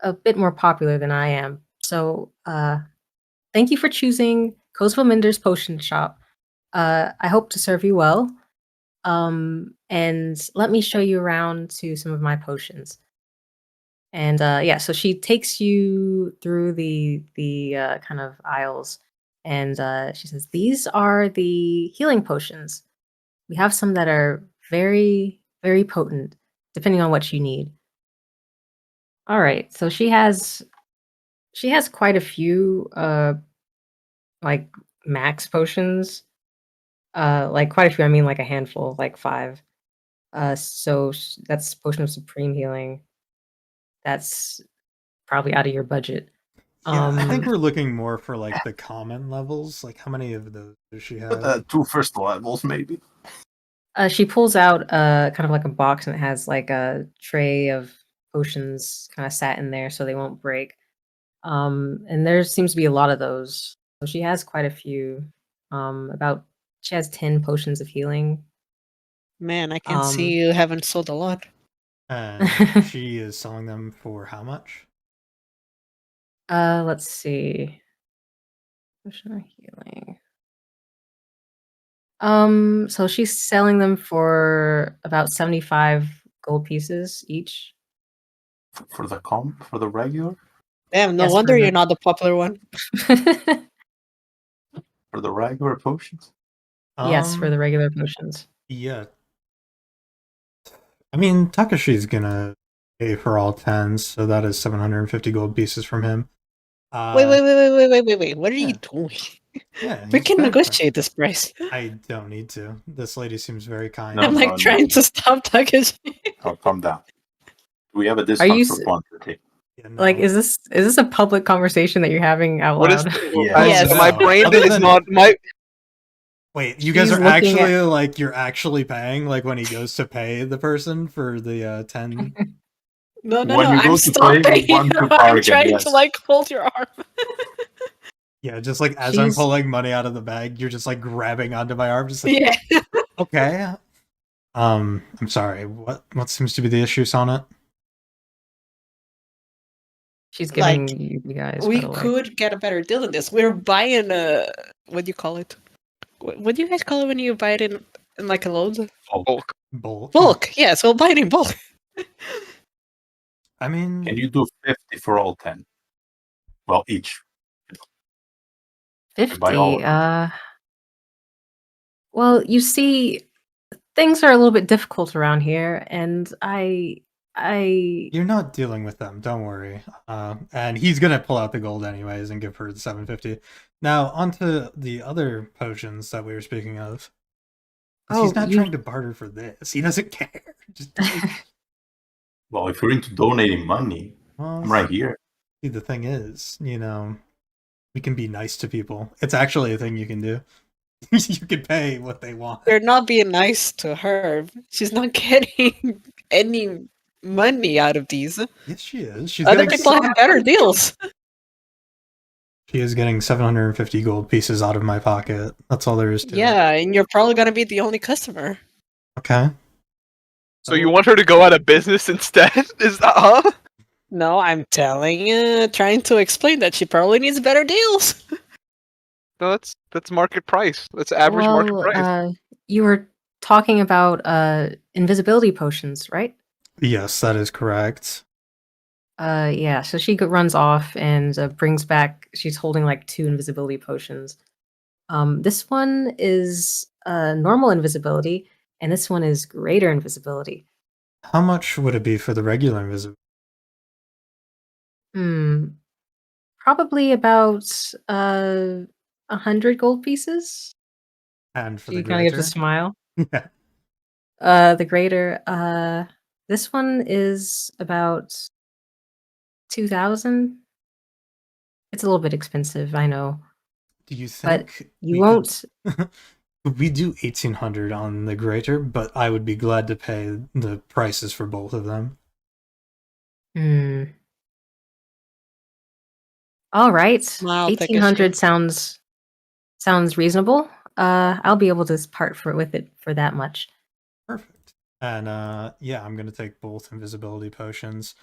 a bit more popular than I am. So, thank you for choosing Cosville Minder's Potion Shop. I hope to serve you well. And let me show you around to some of my potions. And yeah, so she takes you through the kind of aisles, and she says, "These are the healing potions. We have some that are very, very potent, depending on what you need." All right, so she has quite a few like max potions. Like quite a few, I mean like a handful, like 5. So that's potion of supreme healing. That's probably out of your budget. Yeah, I think we're looking more for like the common levels. Like, how many of those does she have? 2 first levels, maybe. She pulls out kind of like a box, and it has like a tray of potions kind of sat in there so they won't break. And there seems to be a lot of those. So she has quite a few. She has 10 potions of healing. Man, I can see you haven't sold a lot. And she is selling them for how much? Let's see. Potion of healing. So she's selling them for about 75 gold pieces each. For the regular? Damn, no Yes, wonder for you're the- not the popular one. For the regular potions? Yes, for the regular potions. Yeah. I mean, Takashi's gonna pay for all 10s, so that is 750 gold pieces from him. Wait. What are you doing? Yeah, We he's can fair. negotiate this price. I don't need to. This lady seems very kind. No, I'm like no. trying to stop Takashi. Oh, calm down. We have a discount you for s- quantity. Yeah, Like, no. is this a public conversation that you're having out What is? loud? Yeah. Yes. My No, brain other is than- not my. Wait, you guys She's are looking actually at- like you're actually paying like when he goes to pay the person for the 10. No, When you I'm go to play, stopping. you want to I'm bargain, trying yes. to like hold your arm. Yeah, just like as I'm She's- pulling money out of the bag, you're just like grabbing onto my arm, just like Yeah. okay. I'm sorry. What seems to be the issue, Sonnet? She's Like, giving you guys, by we the way. could get a better deal than this. We're buying a what do you call it? What do you guys call it when you buy it in like a load? Bulk. Bulk. Bulk. Yes, we'll buy it in bulk. I mean, Can you do 50 for all 10? Well, each. Buy all 50. of Well, you see, things are a little bit difficult around here, and you're not dealing with them. Don't worry. And he's gonna pull out the gold anyways and give her the 750. Now onto the other potions that we were speaking of. 'Cause he's not trying to barter for this. He doesn't care. Just Well, if you're into donating money, well, I'm right here. see, the thing is, we can be nice to people. It's actually a thing you can do. You can pay what they want. They're not being nice to her. She's not getting any money out of these. Yes, she is. She's Other getting people have better deals. She is getting 750 gold pieces out of my pocket. That's all there is to it. Yeah, and you're probably gonna be the only customer. Okay. So you want her to go out of business instead? Is that huh? No, I'm trying to explain that she probably needs better deals. No, that's market price. That's average market well, price. you were talking about invisibility potions, right? Yes, that is correct. Yeah. So she runs off and brings back. She's holding like 2 invisibility potions. This one is normal invisibility, and this one is greater invisibility. How much would it be for the regular invisibility? Probably about 100 gold pieces. And for She the kind of gives a greater? smile. Yeah. The greater. This one is about 2,000. It's a little bit expensive, I know. Do you But think you won't. we do 1,800 on the greater, but I would be glad to pay the prices for both of them. All right. I'll take a 1,800 sounds reasonable. I'll be able to part with it for that much. Perfect. And yeah, I'm gonna take both invisibility potions.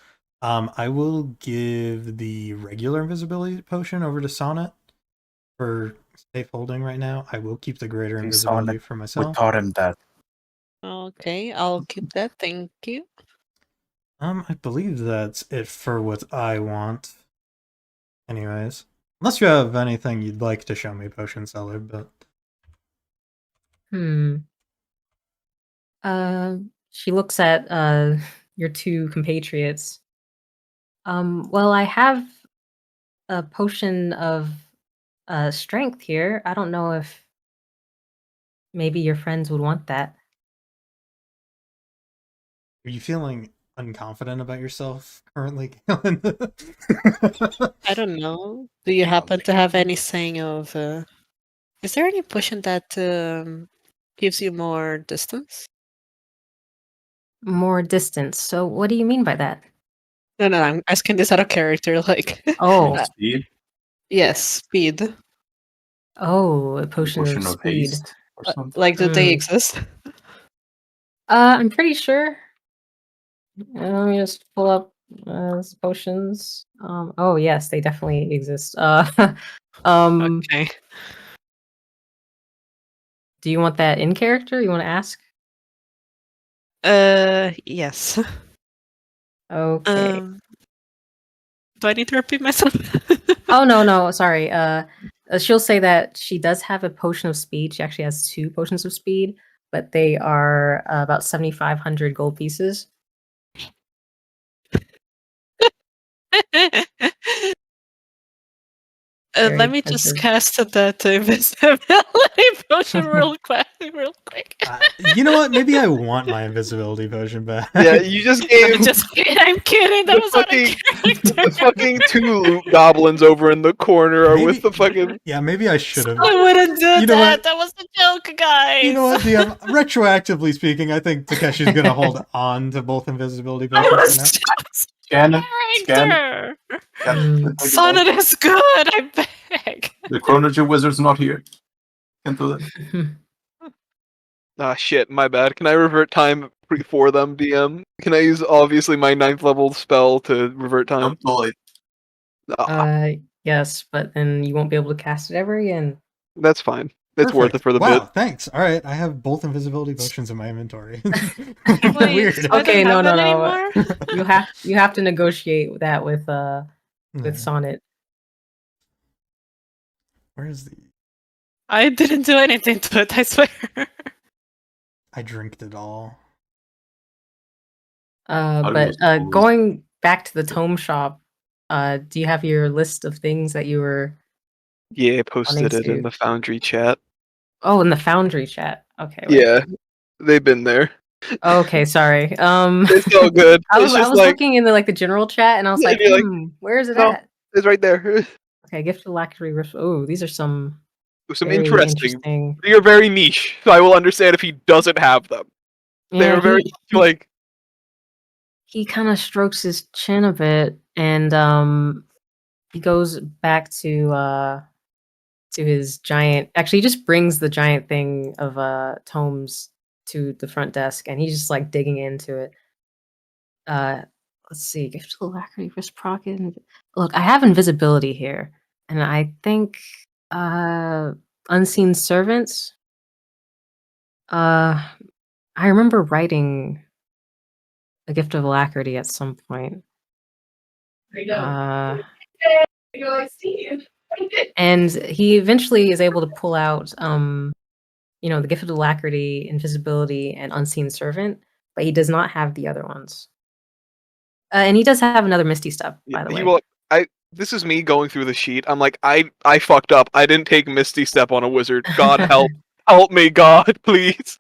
I will give the regular invisibility potion over to Sonnet for safe holding right now. I will keep the greater Hey, invisibility Sonnet, for We myself. taught him that. Okay, I'll keep that. Thank you. I believe that's it for what I want. Anyways, unless you have anything you'd like to show me, Potion Seller, but She looks at your 2 compatriots. Well, I have a potion of strength here. I don't know if maybe your friends would want that. are you feeling unconfident about yourself currently, Galen? I don't know. Do you happen to have any saying of? Is there any potion that gives you more distance? More distance. So what do you mean by that? No, I'm asking this out of character. Like, Oh, Speed, yes, speed. oh, a potion of speed. haste or something. Like, do they exist? I'm pretty sure. Let me just pull up potions. Oh yes, they definitely exist. Okay. Do you want that in character? You want to ask? Yes. Okay. Do I need to repeat myself? Oh no, sorry. She'll say that she does have a potion of speed. She actually has 2 potions of speed, but they are about 7,500 gold pieces. Very Let me just expensive. cast that invisibility potion real quick. You know what? Maybe I want my invisibility potion back. Yeah, you just gave I'm kidding. That the was out of fucking, character. the fucking 2 loot goblins over in the corner are with the fucking. Yeah, maybe I should have. I wouldn't do You know that. what? That was a joke, guys. You know what, DM? Retroactively speaking, I think Takeshi's gonna hold on to both invisibility I potions was for now. just Scan it. Scan it. character. Mm. Sonnet is good. I beg. The Chronogen Wizard's not here. Can't do that. Ah, shit, my bad. Can I revert time for them, DM? Can I use, obviously, my 9th level spell to revert time? Don't do it. Yes, but then you won't be able to cast it ever again. That's fine. It's worth it Perfect. for the Wow, bit. thanks. All right, I have both invisibility potions in my inventory. Wait, Weird. so I Okay, don't no, have no, it no. anymore? You have to negotiate that with Yeah. Sonnet. Where's the? I didn't do anything to it, I swear. I drinked it all. But going back to the tome shop, do you have your list of things that you were Yeah, posted it in to? the Foundry chat. Oh, in the Foundry chat. Okay, wait. Yeah, they've been there. Okay, sorry. It's all good. I It's was just looking in the general chat, and I was Yeah, like, and you're like, where is it no. at? It's right there. Okay, gift to Lackery. Oh, these are some Some very interesting. They are very niche, so I will understand if he doesn't have them. They Yeah, are very like. he kind of strokes his chin a bit, and he goes back to his giant. Actually, he just brings the giant thing of tomes to the front desk, and he's just like digging into it. Let's see, gift to Lackery, risk proc. Look, I have invisibility here, and I think unseen servants. I remember writing a gift of alacrity at some point. And he eventually is able to pull out the gift of alacrity, invisibility, and unseen servant, but he does not have the other ones. And he does have another misty step, by the way. This is me going through the sheet. I'm like, I fucked up. I didn't take Misty Step on a wizard. God help. Help me, God, please.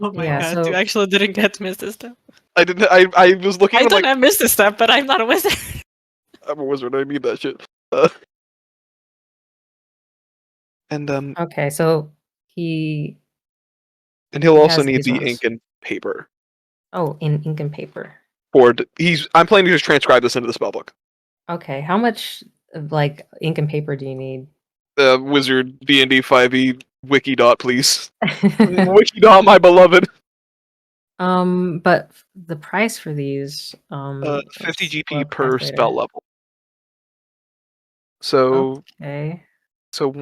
Oh my Yeah, god, so- you actually didn't get Misty Step. I didn't. I was looking. I I'm don't like, have Misty Step, but I'm not a wizard. I'm a wizard. I need that shit. And Okay, so he. and he'll he also has need these the ones. ink and paper. Oh, in ink and paper. I'm planning to just transcribe this into the spellbook. Okay, how much like ink and paper do you need? Wizard D&D 5e wiki dot, please. Wiki dot, my beloved. But the price for these 50 GP web per calculator. spell level. So Okay. so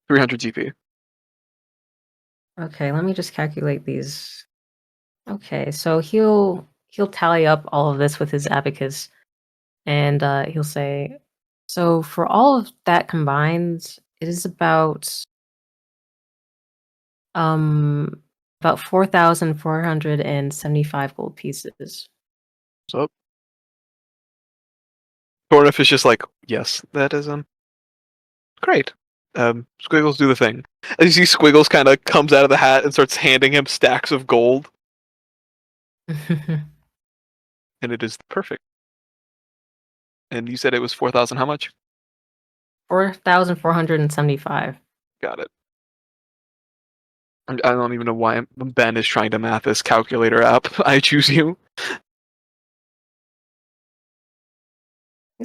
300 GP. Okay, let me just calculate these. Okay, so he'll tally up all of this with his abacus, and he'll say, so for all of that combined, it is about 4,475 gold pieces. So Tornif is just like, yes, that is great. Squiggles, do the thing. As you see, Squiggles kind of comes out of the hat and starts handing him stacks of gold, and it is perfect. And you said it was 4,000. How much? 4,475. Got it. I don't even know why Ben is trying to math this calculator app. I choose you.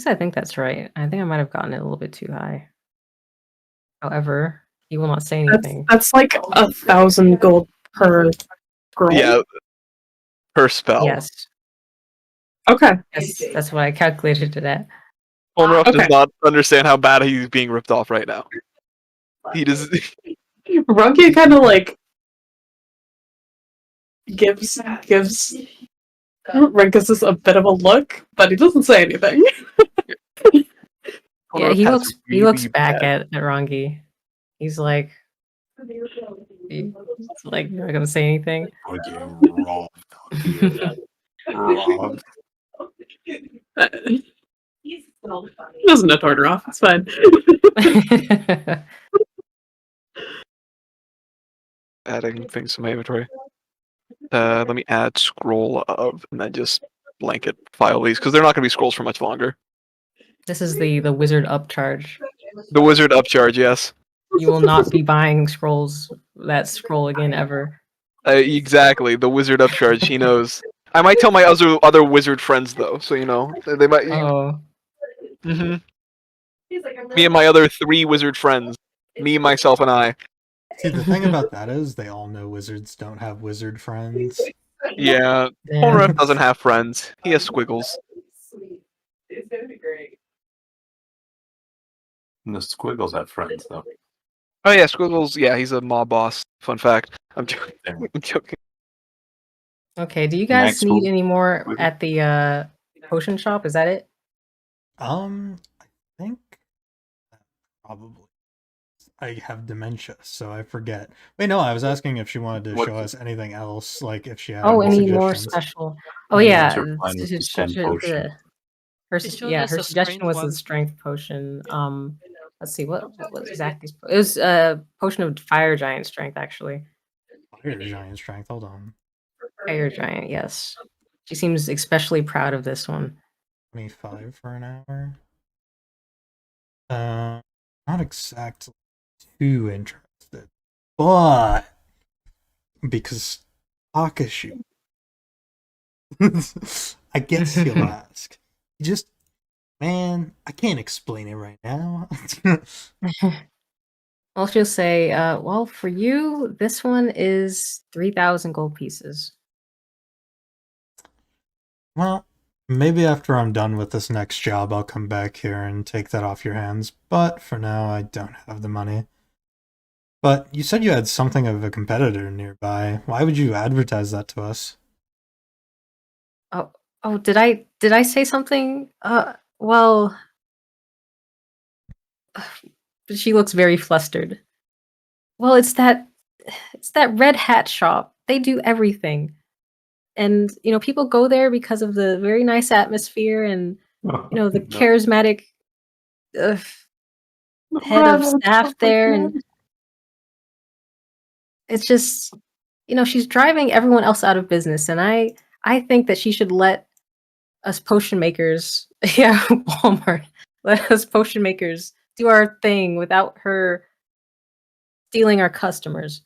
I think that's right. I think I might have gotten it a little bit too high. However, he will not say anything. That's like 1,000 gold per scroll. Yeah, per spell. Yes, Okay. that's what I calculated it at. Polnareff Okay. does not understand how bad he's being ripped off right now. He does. Runky kind of like gives Rinkus a bit of a look, but he doesn't say anything. Yeah, he Polnareff has looks really back bad- at Rangi. He's like, you're not gonna say anything. We're getting robbed out here. Robbed. He doesn't know turn her off. It's fine. adding things to my inventory. Let me add scroll of, and then just blanket file these because they're not going to be scrolls for much longer. This is the wizard upcharge. The wizard upcharge, yes. You will not be buying that scroll again ever. Exactly, the wizard upcharge. He knows. I might tell my other wizard friends though, so they might. Oh, hmm Me and my other 3 wizard friends. Me, myself, and I. See, the thing about that is they all know wizards don't have wizard friends. Yeah, Damn. Polnareff doesn't have friends. He has squiggles. And the squiggles have friends though. Oh yeah, Squiggles. Yeah, he's a mob boss. Fun fact. I'm joking. Damn. I'm joking. Okay, do you guys Max need will- any more will- at the potion shop? Is that it? I think probably. I have dementia, so I forget. Wait, no, I was asking if she wanted to What- show us anything else, like if she had Oh, any any more suggestions. special? Oh Yeah, what's yeah, your plan with su- this su- 10 su- potion? her She su- showed yeah, us her a suggestion strength was the one. strength potion. Let's see, what was exactly? It was a potion of fire giant strength, actually. Fire giant strength. Hold on. Fire giant, yes. She seems especially proud of this one. 25 for an hour. Not exactly too interested, but because Takashi, I guess you'll ask. Just, man, I can't explain it right now. I'll just say, well, for you, this one is 3,000 gold pieces. Well, maybe after I'm done with this next job, I'll come back here and take that off your hands. But for now, I don't have the money. But you said you had something of a competitor nearby. Why would you advertise that to us? Oh, did I say something? Well, she looks very flustered. Well, it's that red hat shop. They do everything. And, people go there because of the very nice atmosphere and, the No. charismatic uh, head of staff there. And it's just, she's driving everyone else out of business. And I think that she should let us potion makers, yeah, Walmart, let us potion makers do our thing without her stealing our customers.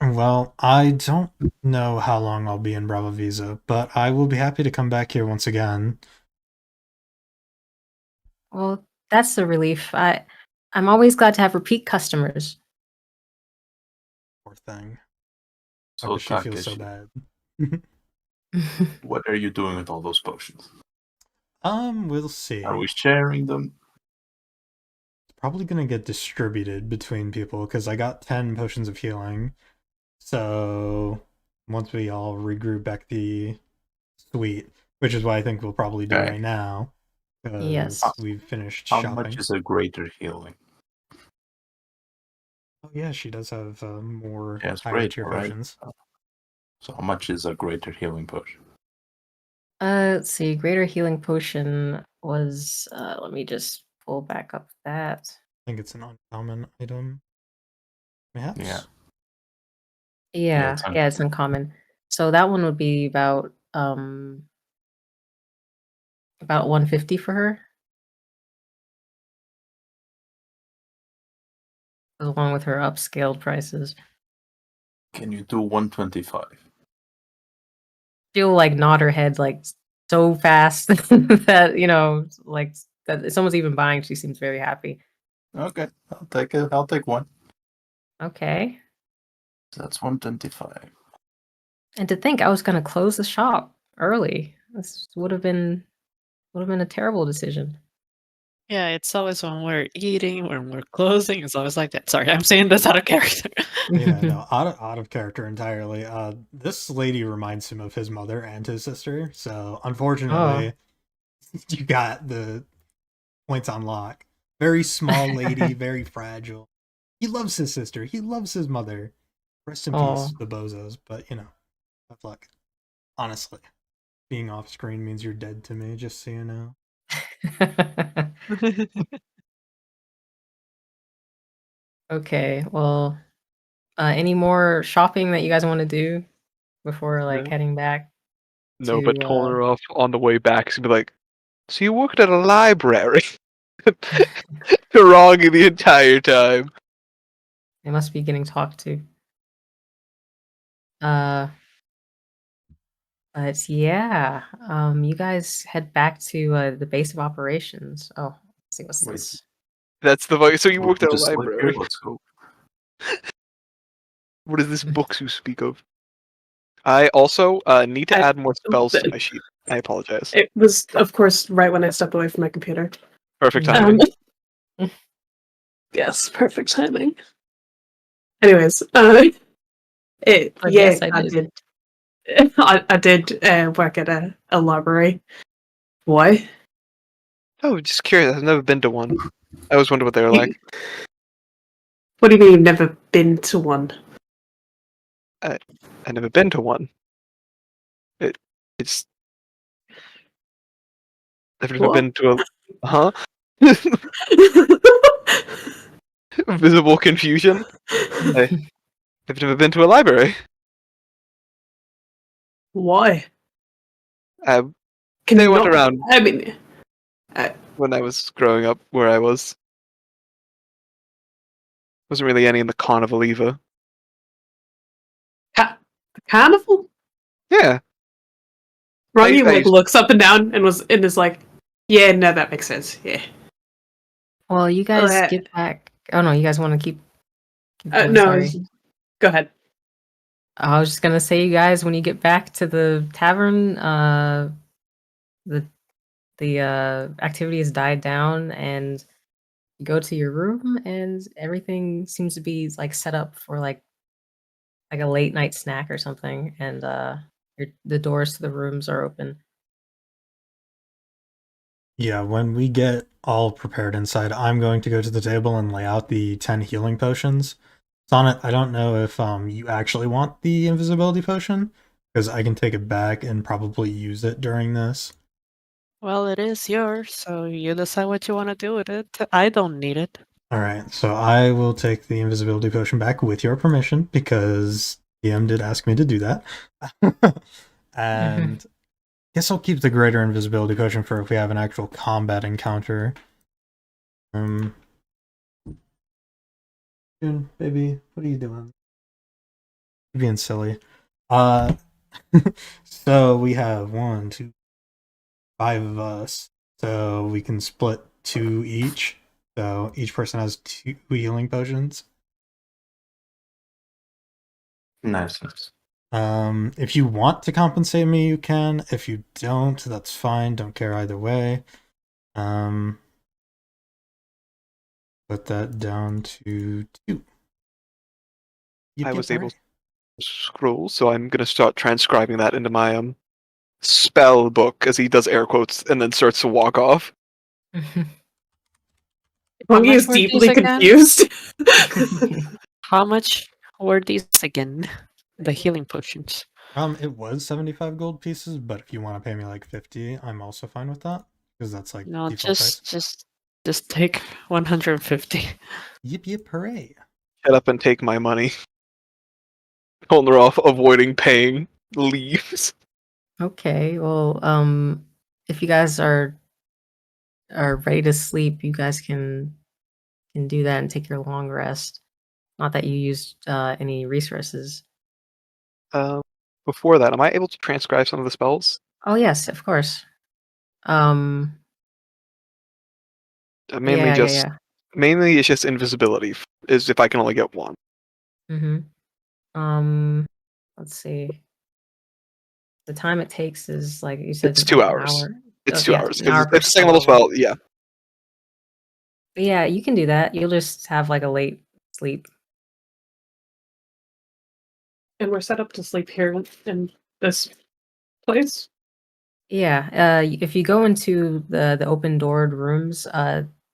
Well, I don't know how long I'll be in Brava Visa, but I will be happy to come back here once again. Well, that's a relief. I'm always glad to have repeat customers. Poor thing. So Takashi feels so Takashi, bad. what are you doing with all those potions? We'll see. Are we sharing them? It's probably gonna get distributed between people because I got 10 potions of healing. So once we all regroup back the suite, which is what I think we'll probably do Okay. right now, because Yes. we've finished How shopping. much is a greater healing? Oh yeah, she does have more Yes, higher great, tier right? potions. So how much is a greater healing potion? Let's see. Greater healing potion was. Let me just pull back up that. I think it's an uncommon item. Perhaps? Yeah. Yeah, it's yeah, it's uncommon. So that one would be about 150 for her. Along with her upscaled prices. Can you do 125? She'll like nod her head like so fast that like that if someone's even buying, she seems very happy. Okay, I'll take it. I'll take one. Okay. So that's 125. And to think I was gonna close the shop early. This would have been a terrible decision. Yeah, it's always when we're eating, when we're closing, it's always like that. Sorry, I'm saying this out of character. Yeah, no, out of character entirely. This lady reminds him of his mother and his sister, so unfortunately, you got the points on lock. Very small lady, very fragile. He loves his sister. He loves his mother. Rest in peace, the bozos. But tough luck. Honestly, being off screen means you're dead to me. Just so you know. Okay, well, any more shopping that you guys want to do before like No. heading back? No, but to, Polnareff on the way back is gonna be like, so you worked at a library? Wrong the entire time. They must be getting talked to. But yeah, you guys head back to the base of operations. Oh, let's see what's Wait. this. That's the voice. So you We'll worked at a just sleep here, library. let's go. What is this book you speak of? I also need to I- add more spells to my sheet. I apologize. It was, of course, right when I stepped away from my computer. Perfect Um, timing. Yes, perfect timing. Anyways, But yes, I I did. did. I did work at a library. Why? Oh, just curious. I've never been to one. I always wonder what they were like. What do you mean you've never been to one? I've never been to one. It's. I've never What? been to a. Huh? Visible confusion. I've never been to a library. Why? I, Can they you went not? around I mean, when I was growing up where I was. Wasn't really any in the carnival either. the carnival? Yeah. Rangi I like used- looks up and down and is like, yeah, no, that makes sense. Yeah. Well, you guys ahead. get back. Oh no, you guys want to keep going, No, sorry. go ahead. I was just gonna say, you guys, when you get back to the tavern, the activity has died down, and you go to your room, and everything seems to be like set up for like a late night snack or something, and the doors to the rooms are open. Yeah, when we get all prepared inside, I'm going to go to the table and lay out the 10 healing potions. Sonnet, I don't know if you actually want the invisibility potion, because I can take it back and probably use it during this. Well, it is yours, so you decide what you want to do with it. I don't need it. Alright, so I will take the invisibility potion back with your permission, because DM did ask me to do that. And guess I'll keep the greater invisibility potion for if we have an actual combat encounter. June, baby, what are you doing? You're being silly. So we have 1, 2, 5 of us. So we can split 2 each. So each person has 2 healing potions. Nice. If you want to compensate me, you can. If you don't, that's fine. Don't care either way. Put that down to 2. I was able right. to scroll, so I'm gonna start transcribing that into my spell book as he does air quotes and then starts to walk off. Rangi much is were these deeply again? confused. How much were these again? The healing potions. It was 75 gold pieces, but if you want to pay me like 50, I'm also fine with that. Because that's like No, default price. just take 150. Yip, hooray. Get up and take my money. Holner off, avoiding paying, leaves. Okay, well, if you guys are ready to sleep, you guys can do that and take your long rest. Not that you used any resources. Before that, am I able to transcribe some of the spells? Oh yes, of course. Um, Mainly yeah, just yeah. mainly it's just invisibility. Is if I can only get one. Let's see. The time it takes is like you said, It's like 2 an hours. hour. It's Oh, 2 yeah, hours. an hour per It's a second level spell. Yeah. Yeah, you can do that. You'll just have like a late sleep. And we're set up to sleep here in this place. Yeah, if you go into the open doored rooms,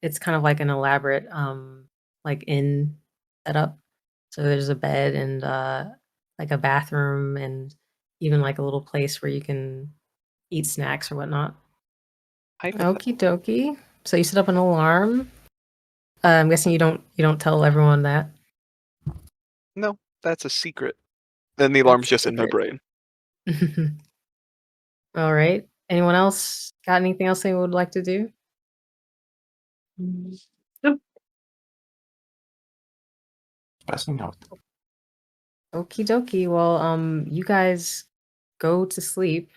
it's kind of like an elaborate like inn setup. So there's a bed and like a bathroom and even like a little place where you can eat snacks or whatnot. Okie dokie. So you set up an alarm. I'm guessing you don't tell everyone that. No, that's a secret. Then the alarm's just in my Secret. brain. All right. Anyone else got anything else they would like to do? Nope. Passing out. Okie dokie. Well, you guys go to sleep,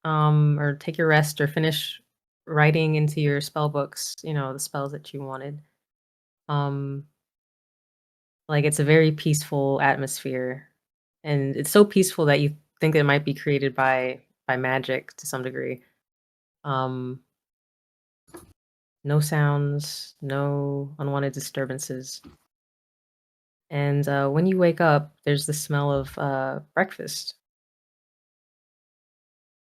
or take your rest, or finish writing into your spell books. You know the spells that you wanted. Um, Like, it's a very peaceful atmosphere, and it's so peaceful that you think it might be created by magic to some degree. Um, no sounds, no unwanted disturbances. And, when you wake up, there's the smell of, breakfast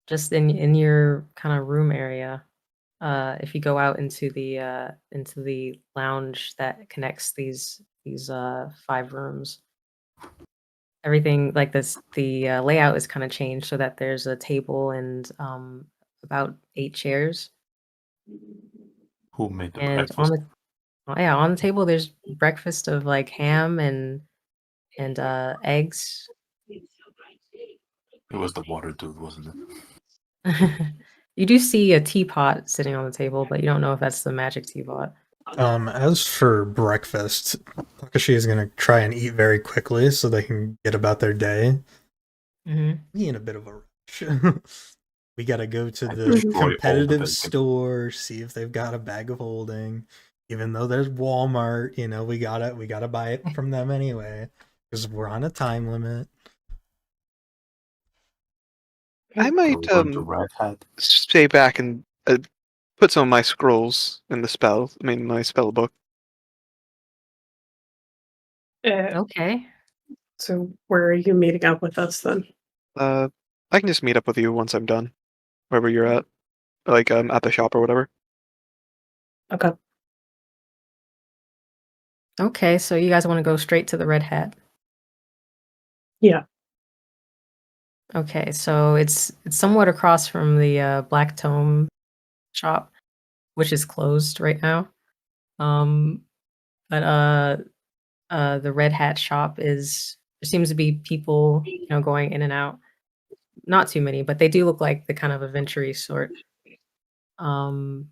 just in your kinda room area. If you go out into the lounge that connects these 5 rooms, everything like this the, layout is kinda changed so that there's a table and, about 8 chairs, Who made the and breakfast? on the table, there's breakfast of, like, ham and, eggs. It was the water dude, wasn't it? You do see a teapot sitting on the table, but you don't know if that's the magic teapot. As for breakfast, Takashi is gonna try and eat very quickly so they can get about their day. Mhm. Be in a bit of a rush. We gotta go to I the destroy all the competitive bacon. store, see if they've got a bag of holding. Even though there's Walmart, we gotta buy it from them anyway because we're on a time limit. I might We're going to Red Hat. stay back and put some of my scrolls in the spell. I mean, my spell book. Okay. So where are you meeting up with us then? I can just meet up with you once I'm done, wherever you're at, like at the shop or whatever. Okay. Okay, so you guys wanna go straight to the Red Hat? Yeah. Okay, so it's somewhat across from the, Black Tome shop, which is closed right now. Um, but, the Red Hat shop is there seems to be people, going in and out. Not too many, but they do look like the kind of adventure-y sort. When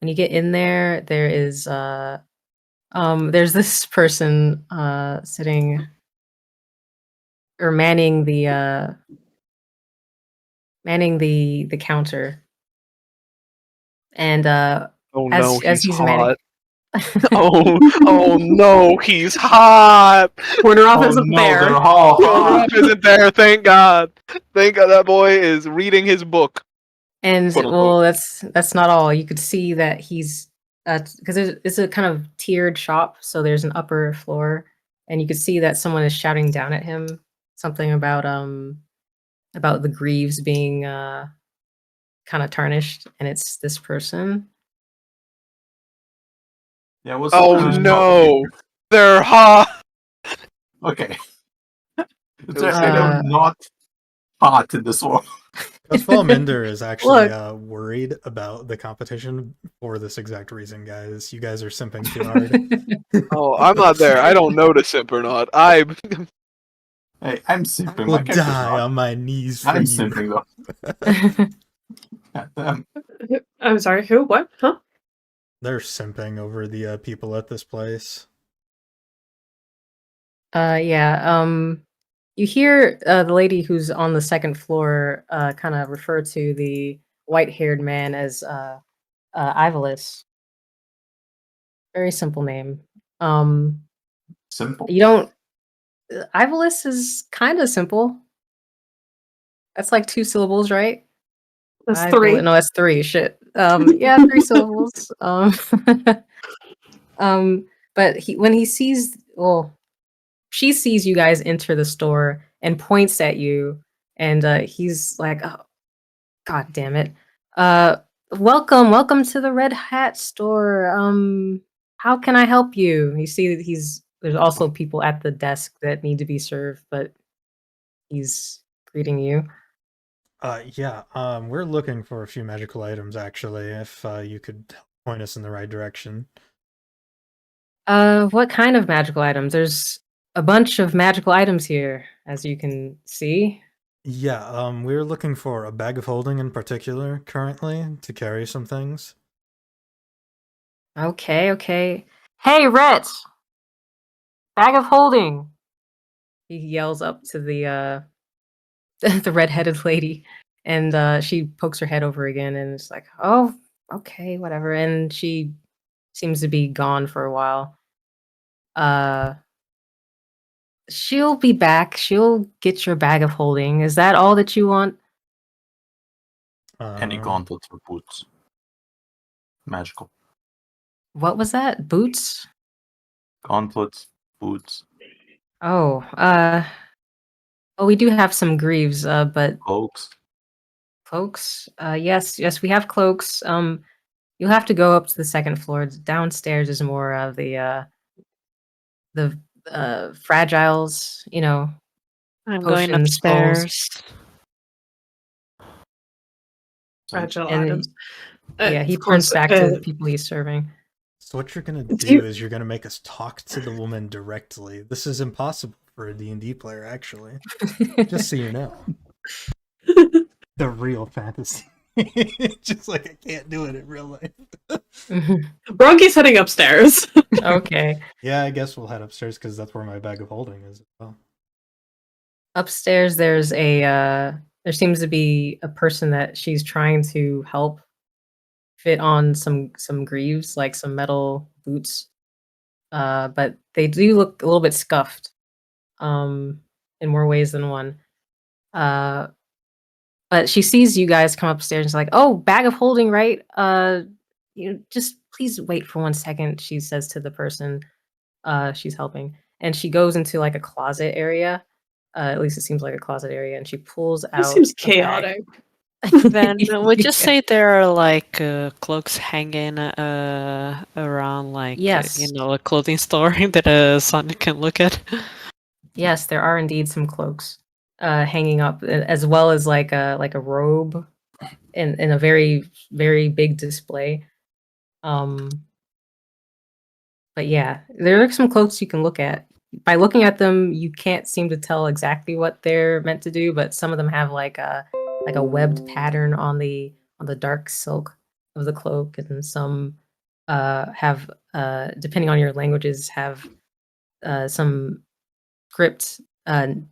you get in there, there's this person, sitting or manning the counter, and, Oh no, as he's he's manning hot. Oh no, he's hot. Corner off Oh isn't no, there. they're all hot. Cornroff isn't there. Thank God. Thank God that boy is reading his book. And, Quote, unquote. well, that's not all. You could see that he's, because it's a kind of tiered shop, so there's an upper floor, and you could see that someone is shouting down at him something about the greaves being, kinda tarnished, and it's this person. Yeah, what's Oh the no, they're hot. Okay. Is It'll say there Uh, any not hot in this world? Minder is actually Look. worried about the competition for this exact reason, guys. You guys are simping too hard. Oh, I'm not there. I don't know to simp or not. Hey, I'm I simping. will My character's die not. on my knees for I'm you. simping though. Goddamn. I'm sorry, who? What? Huh? They're simping over the people at this place. Yeah, you hear, the lady who's on the second floor, kinda refer to the white-haired man as, Ivalis. Very simple name. Simple. You don't Ivalis is kinda simple. That's like 2 syllables, right? That's I three. no, that's 3, shit. Yeah, 3 syllables. Um, but when he sees she sees you guys enter the store and points at you, and, he's like, "Oh, god damn it. Uh, welcome to the Red Hat store. How can I help you?" You see that there's also people at the desk that need to be served, but he's greeting you. Yeah, we're looking for a few magical items actually, if you could point us in the right direction. What kind of magical items? There's a bunch of magical items here, as you can see. Yeah, we're looking for a bag of holding in particular currently to carry some things. Okay. Hey, Rhett! Bag of holding! He yells up to the the redheaded lady, and she pokes her head over again, and it's like, "Oh, okay, whatever." And she seems to be gone for a while. Uh, She'll be back. She'll get your bag of holding. Is that all that you want? Any gauntlets or boots? Magical. What was that? Boots? Gauntlets, boots, Oh, well, we do have some greaves, but cloaks. cloaks? Yes, we have cloaks. You'll have to go up to the second floor. Downstairs is more of the fragiles, you know, I'm going potions, spells, upstairs. Fragile and items. yeah, he Of course, turns back to the people he's serving. So what you're gonna Do you- do is you're gonna make us talk to the woman directly. This is impossible for a D&D player, actually. Just so you know. The real fantasy. Just like I can't do it in real life. Bronky's heading upstairs. Okay. Yeah, I guess we'll head upstairs because that's where my bag of holding is as well. Upstairs, there's there seems to be a person that she's trying to help fit on some greaves, like some metal boots. But they do look a little bit scuffed, in more ways than one. But she sees you guys come upstairs and is like, "Oh, bag of holding, right? You just please wait for 1 second," she says to the person she's helping. And she goes into like a closet area. At least it seems like a closet area, and she pulls out. This seems a bag. chaotic. Then would you say there are like cloaks hanging around, like Yes. a clothing store that Sonic can look at? Yes, there are indeed some cloaks hanging up, as well as like a robe in a very, very big display. But yeah, there are some cloaks you can look at. By looking at them, you can't seem to tell exactly what they're meant to do, but some of them have like a webbed pattern on the dark silk of the cloak, and some have depending on your languages have some script sewn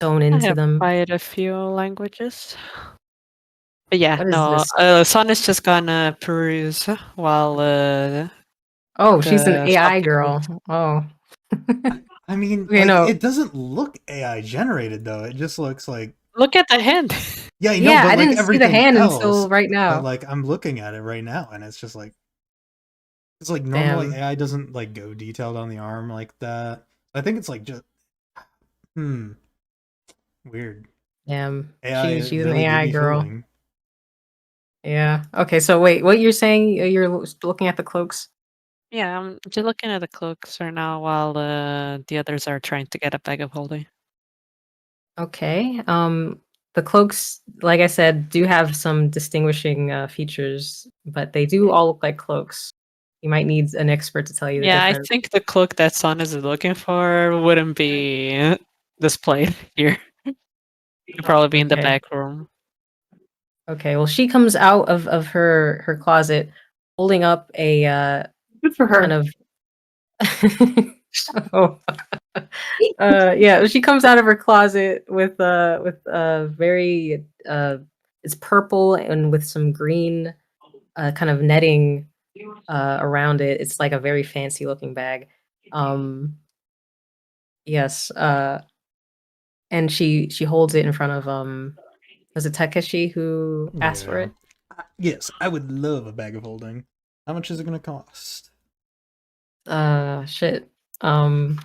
I into have them. quite a few languages. But yeah, What is no, this? Sonia's just gonna peruse while Oh, she's an the AI shopkeeper- girl. Oh. I mean, Okay, like, no. it doesn't look AI generated though. It just looks like Look at the hand. yeah, I know, Yeah, but I like didn't see the everything hand else, until right now. but like I'm looking at it right now, and it's just like it's like normally Damn. AI doesn't like go detailed on the arm like that. I think it's like just weird. Damn. AI She's an really do AI be girl. fooling. Yeah. Okay, so wait, what you're saying, you're looking at the cloaks? Yeah, I'm just looking at the cloaks right now while the others are trying to get a bag of holding. Okay. The cloaks, like I said, do have some distinguishing features, but they do all look like cloaks. You might need an expert to tell you the Yeah, I difference. think the cloak that Son is looking for wouldn't be displayed here. It'd probably be in the Okay. back room. Okay, well, she comes out of her closet holding up a Good for her. kind of oh. Yeah, she comes out of her closet with very it's purple and with some green kind of netting around it. It's like a very fancy looking bag. Yes, and she holds it in front of was it Takeshi who asked for Yeah. it? Yes, I would love a bag of holding. How much is it gonna cost? Shit. Don't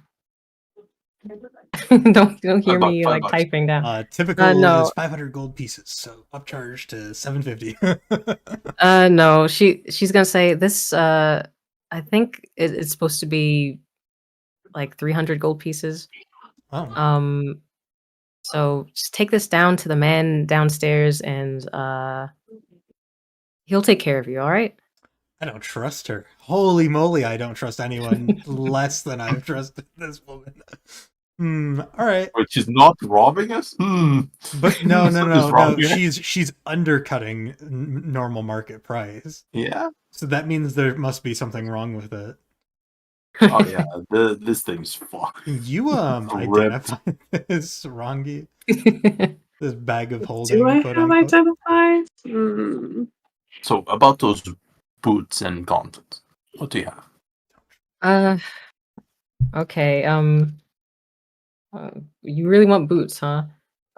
hear $5, me like $5. typing down. Typical no. is 500 gold pieces, so upcharge to 750. No, she's gonna say this. I think it's supposed to be like 300 gold pieces. Oh. So just take this down to the man downstairs, and he'll take care of you. All right. I don't trust her. Holy moly, I don't trust anyone less than I've trusted this woman. All right. But she's not robbing us? But no, Something's wrong here. she's undercutting normal market price. Yeah? So that means there must be something wrong with it. Oh yeah, this thing's fucked. You identify this, Rangi? This bag of holding, Do I quote have unquote? identified? So about those boots and gauntlets, what do you have? Okay. You really want boots, huh?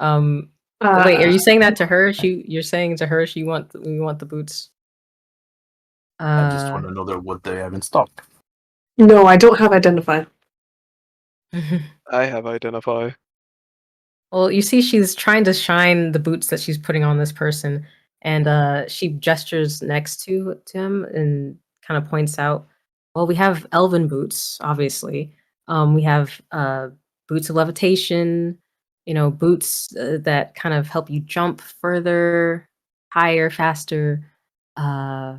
Wait, are you saying that to her? You're saying to her we want the boots? I just want another what they have in stock. No, I don't have identify. I have identify. Well, you see, she's trying to shine the boots that she's putting on this person, and she gestures next to him and kind of points out, "Well, we have elven boots, obviously. We have boots of levitation. Boots that kind of help you jump further, higher, faster. Uh,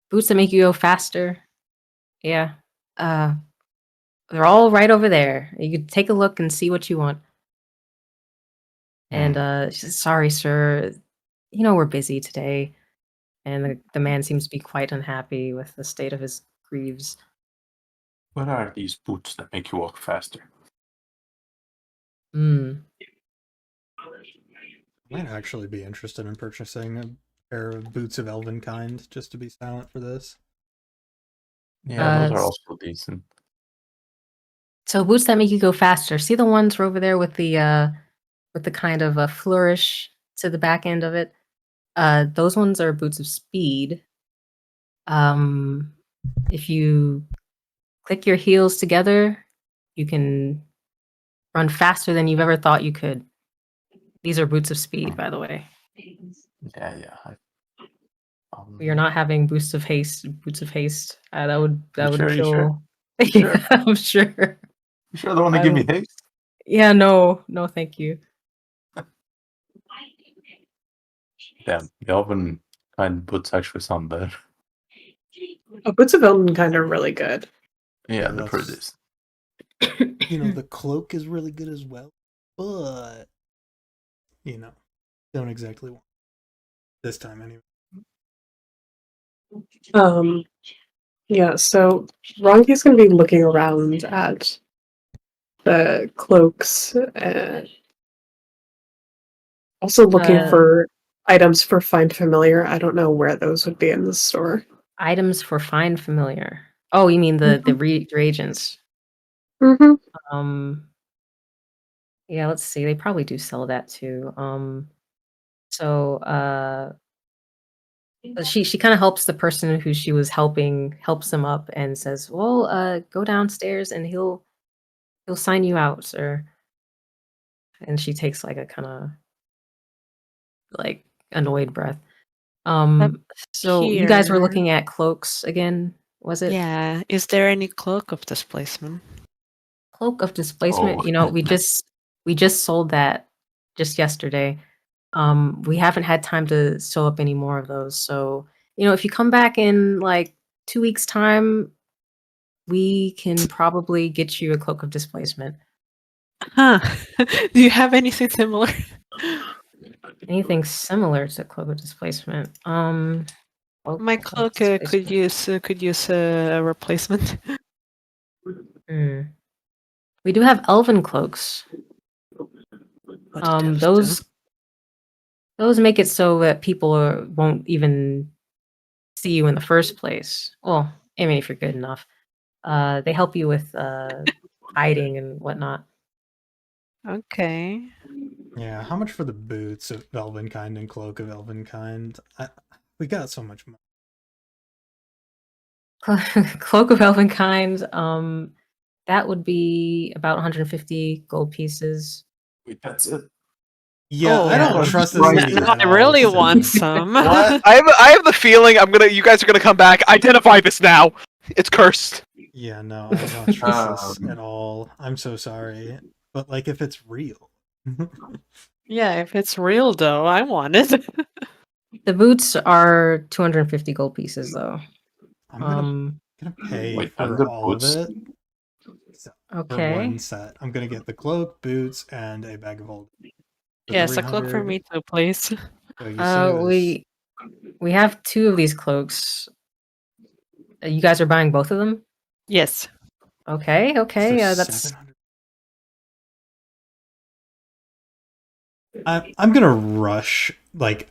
boots that make you go faster. Yeah. Uh, they're all right over there. You could take a look and see what you want." And she says, "Sorry, sir. We're busy today." And the man seems to be quite unhappy with the state of his greaves. What are these boots that make you walk faster? Mm. Might actually be interested in purchasing a pair of boots of elven kind just to be silent for this. Yeah, those are s- also decent. So boots that make you go faster. See the ones over there with the kind of a flourish to the back end of it? Those ones are boots of speed. If you click your heels together, you can run faster than you've ever thought you could. These are boots of speed, by the way. Yeah. We are not having boots of haste. That would You kill. sure? Yeah, I'm sure. You sure they want to give me haste? Yeah, no, thank you. Damn, the elven kind boots actually sound better. Boots of Elven kind are really good. Yeah, they're that's- pretty decent. The cloak is really good as well, but don't exactly want this time anyway. Yeah, so Ronki's gonna be looking around at the cloaks, also looking for items for Find Familiar. I don't know where those would be in the store. Items for Find Familiar. Oh, you mean the reagents? Mm-hmm. Yeah, let's see. They probably do sell that too. So she kind of helps the person who she was helping, helps them up and says, "Well, go downstairs and he'll sign you out, sir." And she takes like a kind of like annoyed breath. So you guys were Here. looking at cloaks again, was it? Yeah. Is there any cloak of displacement? Cloak of displacement. Oh. We just sold that just yesterday. We haven't had time to sew up any more of those. So, if you come back in like 2 weeks' time, we can probably get you a cloak of displacement. Huh. Do you have anything similar? Anything similar to cloak of displacement? My cloak could use a replacement. We do have elven cloaks. Those make it so that people won't even see you in the first place. Well, I mean, if you're good enough. They help you with hiding and whatnot. Okay. Yeah, how much for the boots of elven kind and cloak of elven kind? We got so much money. Cloak of elven kind, that would be about 150 gold pieces. Wait, that's it. Yeah, Oh, I don't yeah. trust this Right. lady Now at I all, really so- want some. What? I have the feeling you guys are gonna come back. Identify this now. It's cursed. Yeah, no, I don't trust this Um, at all. I'm so sorry. But like if it's real. Yeah, if it's real though, I want it. The boots are 250 gold pieces, though. I'm gonna pay Wait, for other all of boots? it. For Okay. one set. I'm gonna get the cloak, boots, and a bag of old. Yes, a cloak for me too, please. So you said it was... We have 2 of these cloaks. You guys are buying both of them? Yes. Okay. so That's 700. I'm gonna rush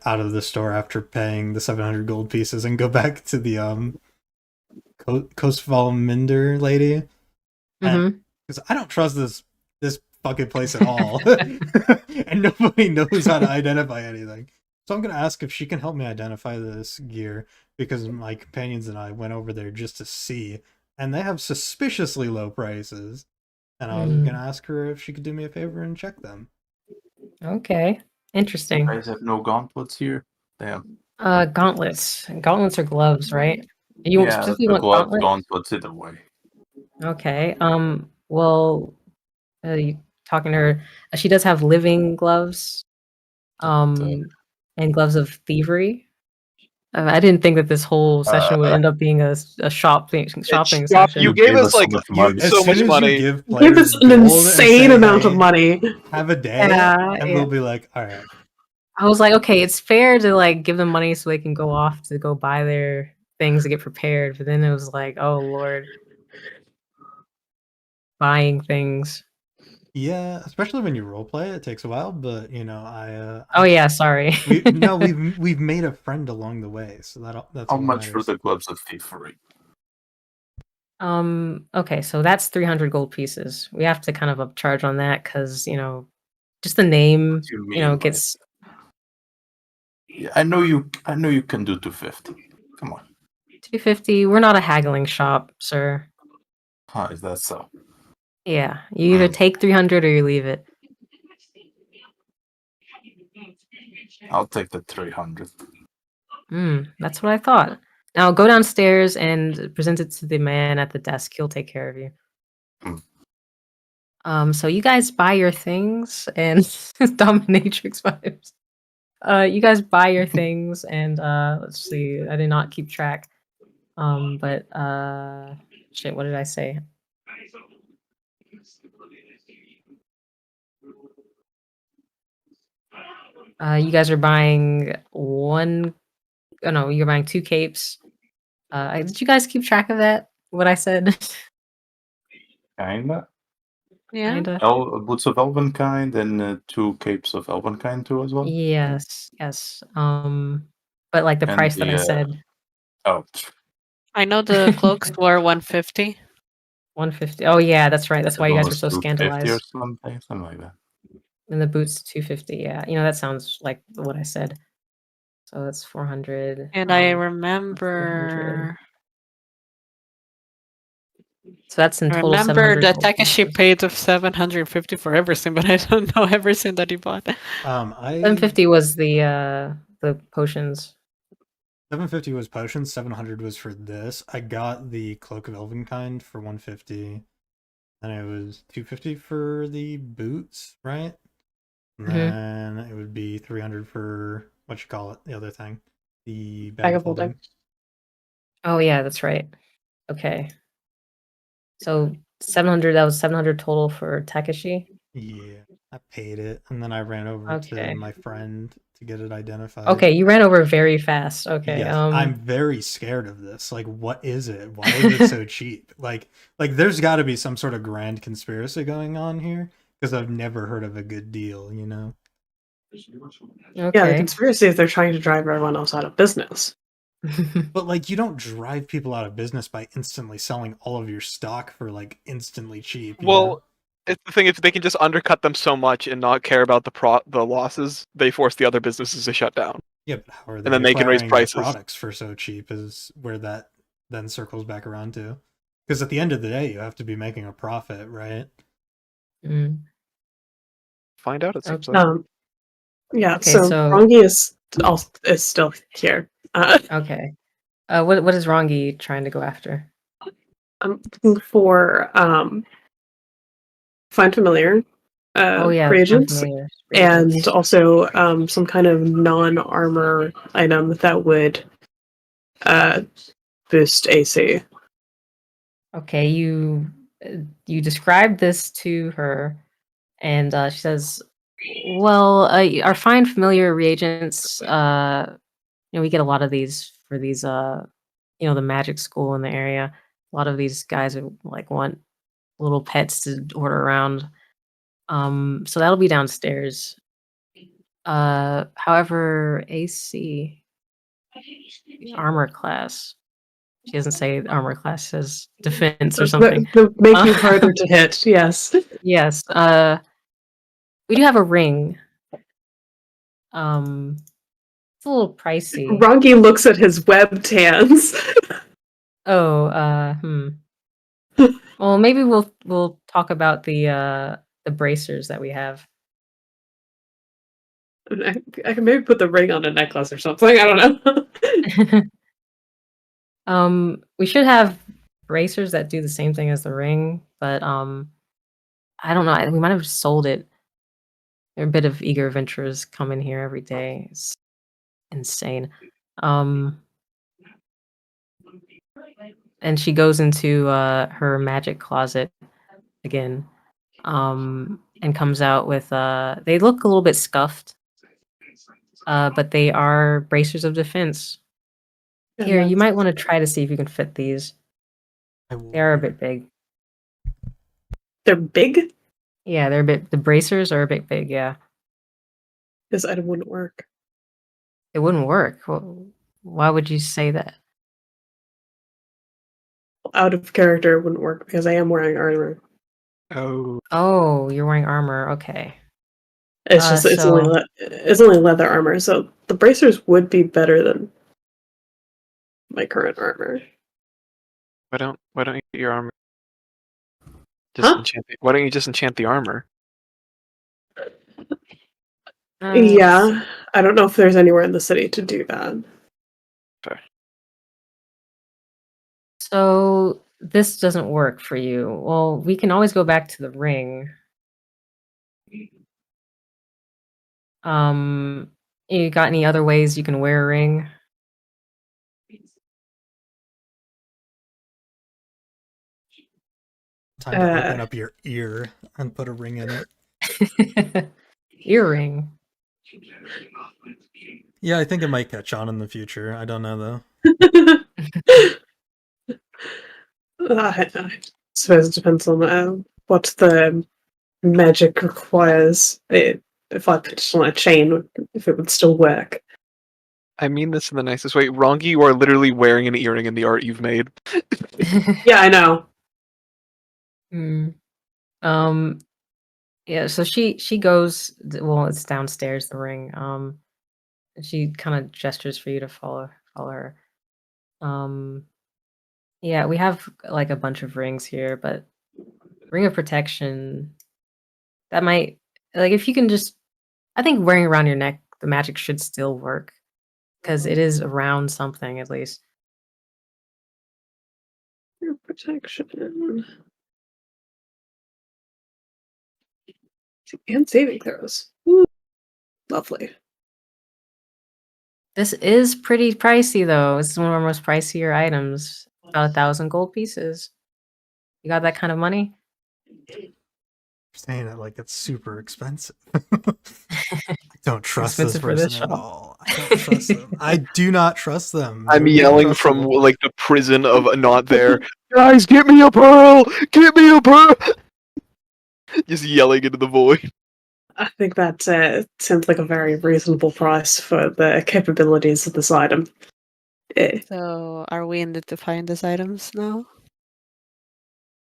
out of the store after paying the 700 gold pieces and go back to the Kostvalminder lady. Mhm. Because I don't trust this fucking place at all. And nobody knows how to identify anything. So I'm going to ask if she can help me identify this gear, because my companions and I went over there just to see, and they have suspiciously low prices. And I was going to ask her if she could do me a favor and check them. Okay. Interesting. You guys have no gauntlets here? Damn. Gauntlets. Gauntlets are gloves, right? You Yeah, specifically the want glove gauntlets? gauntlets either way. Okay. Well, you talking to her. She does have living gloves. And gloves of thievery. I didn't think that this whole session would end up being a shopping Stop. session. You gave us like much money. As so soon much as money. you give Give players us an gold and insane say, amount of "Hey, money. have a day," Yeah, and yeah. we'll be like, all right. I was like, okay, it's fair to like give them money so they can go off to go buy their things to get prepared. But then it was like, oh Lord, buying things. Yeah, especially when you roleplay, it takes a while. But you know, Oh yeah, sorry. we've made a friend along the way, so that's How all much for matters. the gloves of thievery? Okay, so that's 300 gold pieces. We have to kind of upcharge on that because just the name, What do you mean, like- gets. Yeah, I know you can do 250. Come on. 250. We're not a haggling shop, sir. Huh, is that so? Yeah, you either take 300 or you leave it. I'll take the 300. That's what I thought. Now go downstairs and present it to the man at the desk. He'll take care of you. So you guys buy your things and dominatrix vibes. You guys buy your things and let's see. I did not keep track. But shit, what did I say? You guys are buying one. Oh no, you're buying 2 capes. Did you guys keep track of that? What I said? Kinda. Yeah. Kinda. Boots of Elvenkind and 2 capes of Elvenkind too as well. Yes. But like the And price that I the, said, Oh, I know the cloaks were 150. 150. Oh yeah, that's right. That's the why you one guys were was so 250 or scandalized. something like that. And the boots 250. Yeah, that sounds like what I said. So that's 400. And I 300. remember. So that's in I total remember 700 that gold Takashi pieces. paid of 750 for everything, but I don't know everything that he bought. 750 was the potions. 750 was potions. 700 was for this. I got the Cloak of Elvenkind for 150. Then it was 250 for the boots, right? And then it would be 300 for what you call it, the other thing, the bag of holding. Oh yeah, that's right. Okay. So 700. That was 700 total for Takashi. Yeah, I paid it, and then I ran over to my friend to get it identified. Okay, you ran over very fast. Okay. Yes, I'm very scared of this. Like, what is it? Why is it so cheap? Like there's got to be some sort of grand conspiracy going on here, because I've never heard of a good deal, Yeah, the conspiracy is they're trying to drive everyone else out of business. But like, you don't drive people out of business by instantly selling all of your stock for like instantly cheap. Well, it's the thing is they can just undercut them so much and not care about the losses. They force the other businesses to shut down. Yeah, but how are they? And then they can raise acquiring their prices. products for so cheap is where that then circles back around to. Because at the end of the day, you have to be making a profit, right? Find out. It seems like. Yeah. Okay, So so- Rongi is still here. Okay. What is Rongi trying to go after? I'm looking for Find Familiar reagents, familiar. and also some kind of non-armor item that would boost AC. Okay, you described this to her, and she says, "Well, our fine familiar reagents. We get a lot of these for these. The magic school in the area. A lot of these guys who like want little pets to order around. So that'll be downstairs. However, AC armor class. She doesn't say armor class, says defense or something. Make you harder to hit. Yes. Yes. We do have a ring. It's a little pricey. Rongi looks at his webbed hands. Oh, Well, maybe we'll talk about the bracers that we have. I can maybe put the ring on a necklace or something. I don't know. We should have bracers that do the same thing as the ring, but I don't know. We might have sold it. There are a bit of eager adventurers come in here every day. It's insane. And she goes into her magic closet again, and comes out with they look a little bit scuffed, but they are bracers of defense. And Here, you that's- might want to try to see if you can fit these. They are a bit big. They're big? Yeah, they're a bit. The bracers are a bit big. Yeah, This item wouldn't work. it wouldn't work. Why would you say that? Out of character, it wouldn't work because I am wearing armor. Oh, Oh, you're wearing armor. Okay. It's just it's only leather armor, so the bracers would be better than my current armor. why don't you get your armor? Huh? Why don't you just enchant the armor? Yeah, I don't know if there's anywhere in the city to do that. Fair. So this doesn't work for you. Well, we can always go back to the ring. You got any other ways you can wear a ring? Time to open up your ear and put a ring in it. Earring. Yeah, I think it might catch on in the future. I don't know though. I suppose it depends on what the magic requires. If I put it on a chain, if it would still work. I mean this in the nicest way. Rongi, you are literally wearing an earring in the art you've made. Yeah, I know. Yeah, so she goes, well, it's downstairs, the ring. And she kind of gestures for you to follow her. Yeah, we have like a bunch of rings here, but ring of protection, that might, like, if you can just, I think wearing around your neck, the magic should still work because it is around something at least. Your protection. And saving throws. Ooh, lovely. This is pretty pricey though. This is one of our most pricier items. About 1,000 gold pieces. You got that kind of money? Saying it like it's super expensive. I don't trust this Expensive for this person at shop. all. I don't trust them. I do not trust them. I'm They're yelling from untrustable. like the prison of not there. Guys, get me a pearl! Get me a pearl! Just yelling into the void. I think that sounds like a very reasonable price for the capabilities of this item. So, are we in the to find these items now?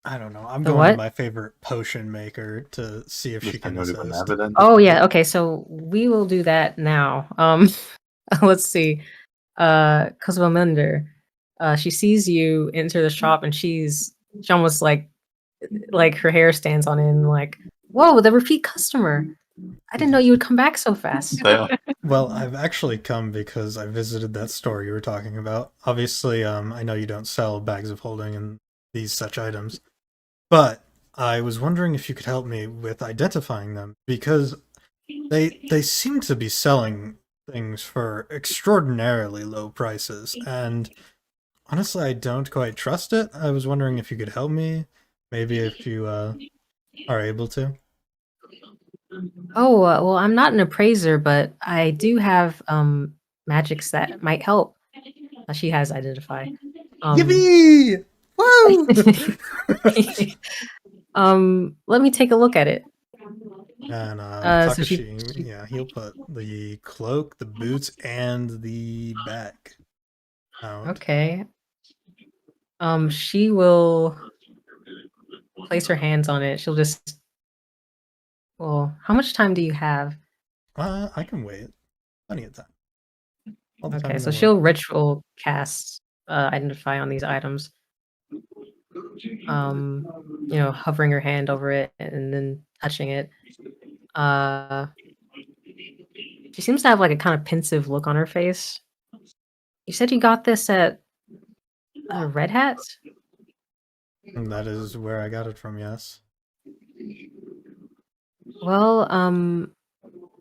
I don't know. I'm The going to what? my favorite potion maker to see if she Just can not even assist. evident. Oh yeah, okay, so we will do that now. Let's see. Cosmominder, she sees you enter the shop and she almost like her hair stands on end, like, whoa, the repeat customer. I didn't know you would come back so fast. Yeah. Well, I've actually come because I visited that store you were talking about. Obviously, I know you don't sell bags of holding and these such items, but I was wondering if you could help me with identifying them because they seem to be selling things for extraordinarily low prices, and honestly, I don't quite trust it. I was wondering if you could help me, maybe if you are able to. Oh, well, I'm not an appraiser, but I do have magics that might help. She has identify. Yippee! Woo! Let me take a look at it. And So Takashi, yeah, he'll put the cloak, the boots, and the bag out. Okay. She will place her hands on it. She'll just Well, how much time do you have? I can wait. Plenty of time. All the time Okay, in so the she'll world. ritual cast identify on these items. Hovering her hand over it and then touching it. She seems to have like a kind of pensive look on her face. You said you got this at Red Hat? And that is where I got it from, yes. Well,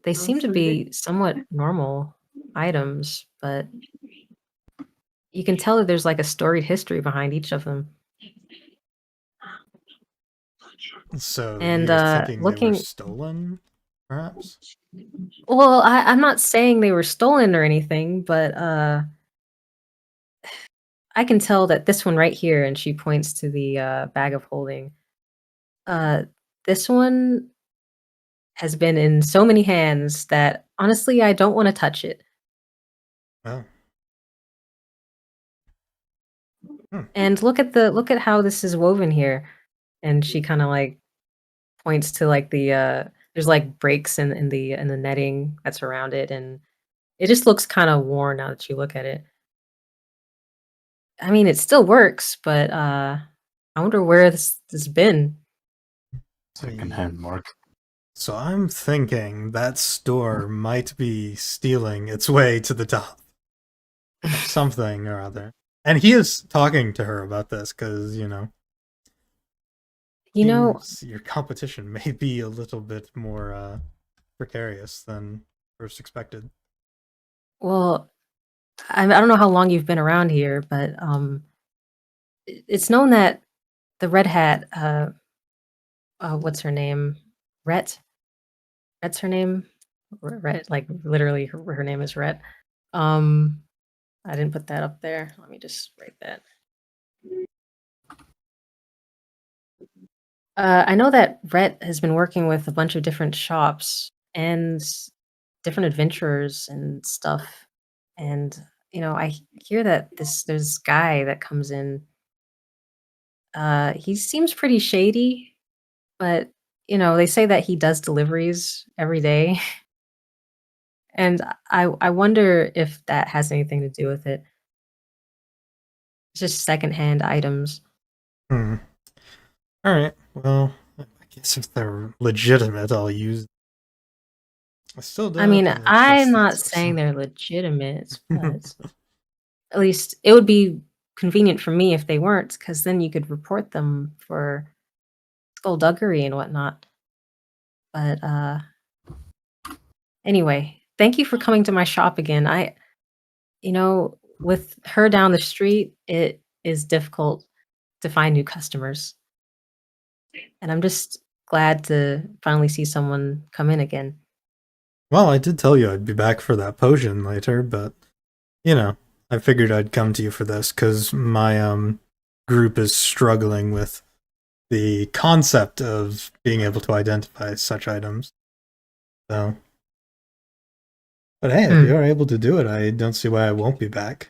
they seem to be somewhat normal items, but you can tell that there's like a storied history behind each of them. So And you're thinking they were looking, stolen, perhaps? well, I'm not saying they were stolen or anything, but I can tell that this one right here, and she points to the bag of holding. This one has been in so many hands that honestly I don't want to touch it. Oh. Hmm. And look at how this is woven here. And she kind of like points to like there's like breaks in the netting that's around it, and it just looks kind of worn now that you look at it. I mean, it still works, but I wonder where this been. Secondhand mark. So I'm thinking that store might be stealing its way to the top of something or other. And he is talking to her about this because, You know, seems your competition may be a little bit more precarious than first expected. well, I don't know how long you've been around here, but it's known that the Red Hat, what's her name? Rhett. Rhett's her name. Rhett, like literally, her name is Rhett. I didn't put that up there. Let me just write that. I know that Rhett has been working with a bunch of different shops and different adventurers and stuff. And I hear that there's this guy that comes in. He seems pretty shady, but they say that he does deliveries every day. And I wonder if that has anything to do with it. It's just secondhand items. Hmm. Alright, well, I guess if they're legitimate, I'll use. I still I don't mean, trust I'm that not source. saying they're legitimate, but at least it would be convenient for me if they weren't, because then you could report them for skullduggery and whatnot. But anyway, thank you for coming to my shop again. With her down the street, it is difficult to find new customers. And I'm just glad to finally see someone come in again. Well, I did tell you I'd be back for that potion later, but I figured I'd come to you for this because my group is struggling with the concept of being able to identify such items. So, but hey, if you're able to do it, I don't see why I won't be back.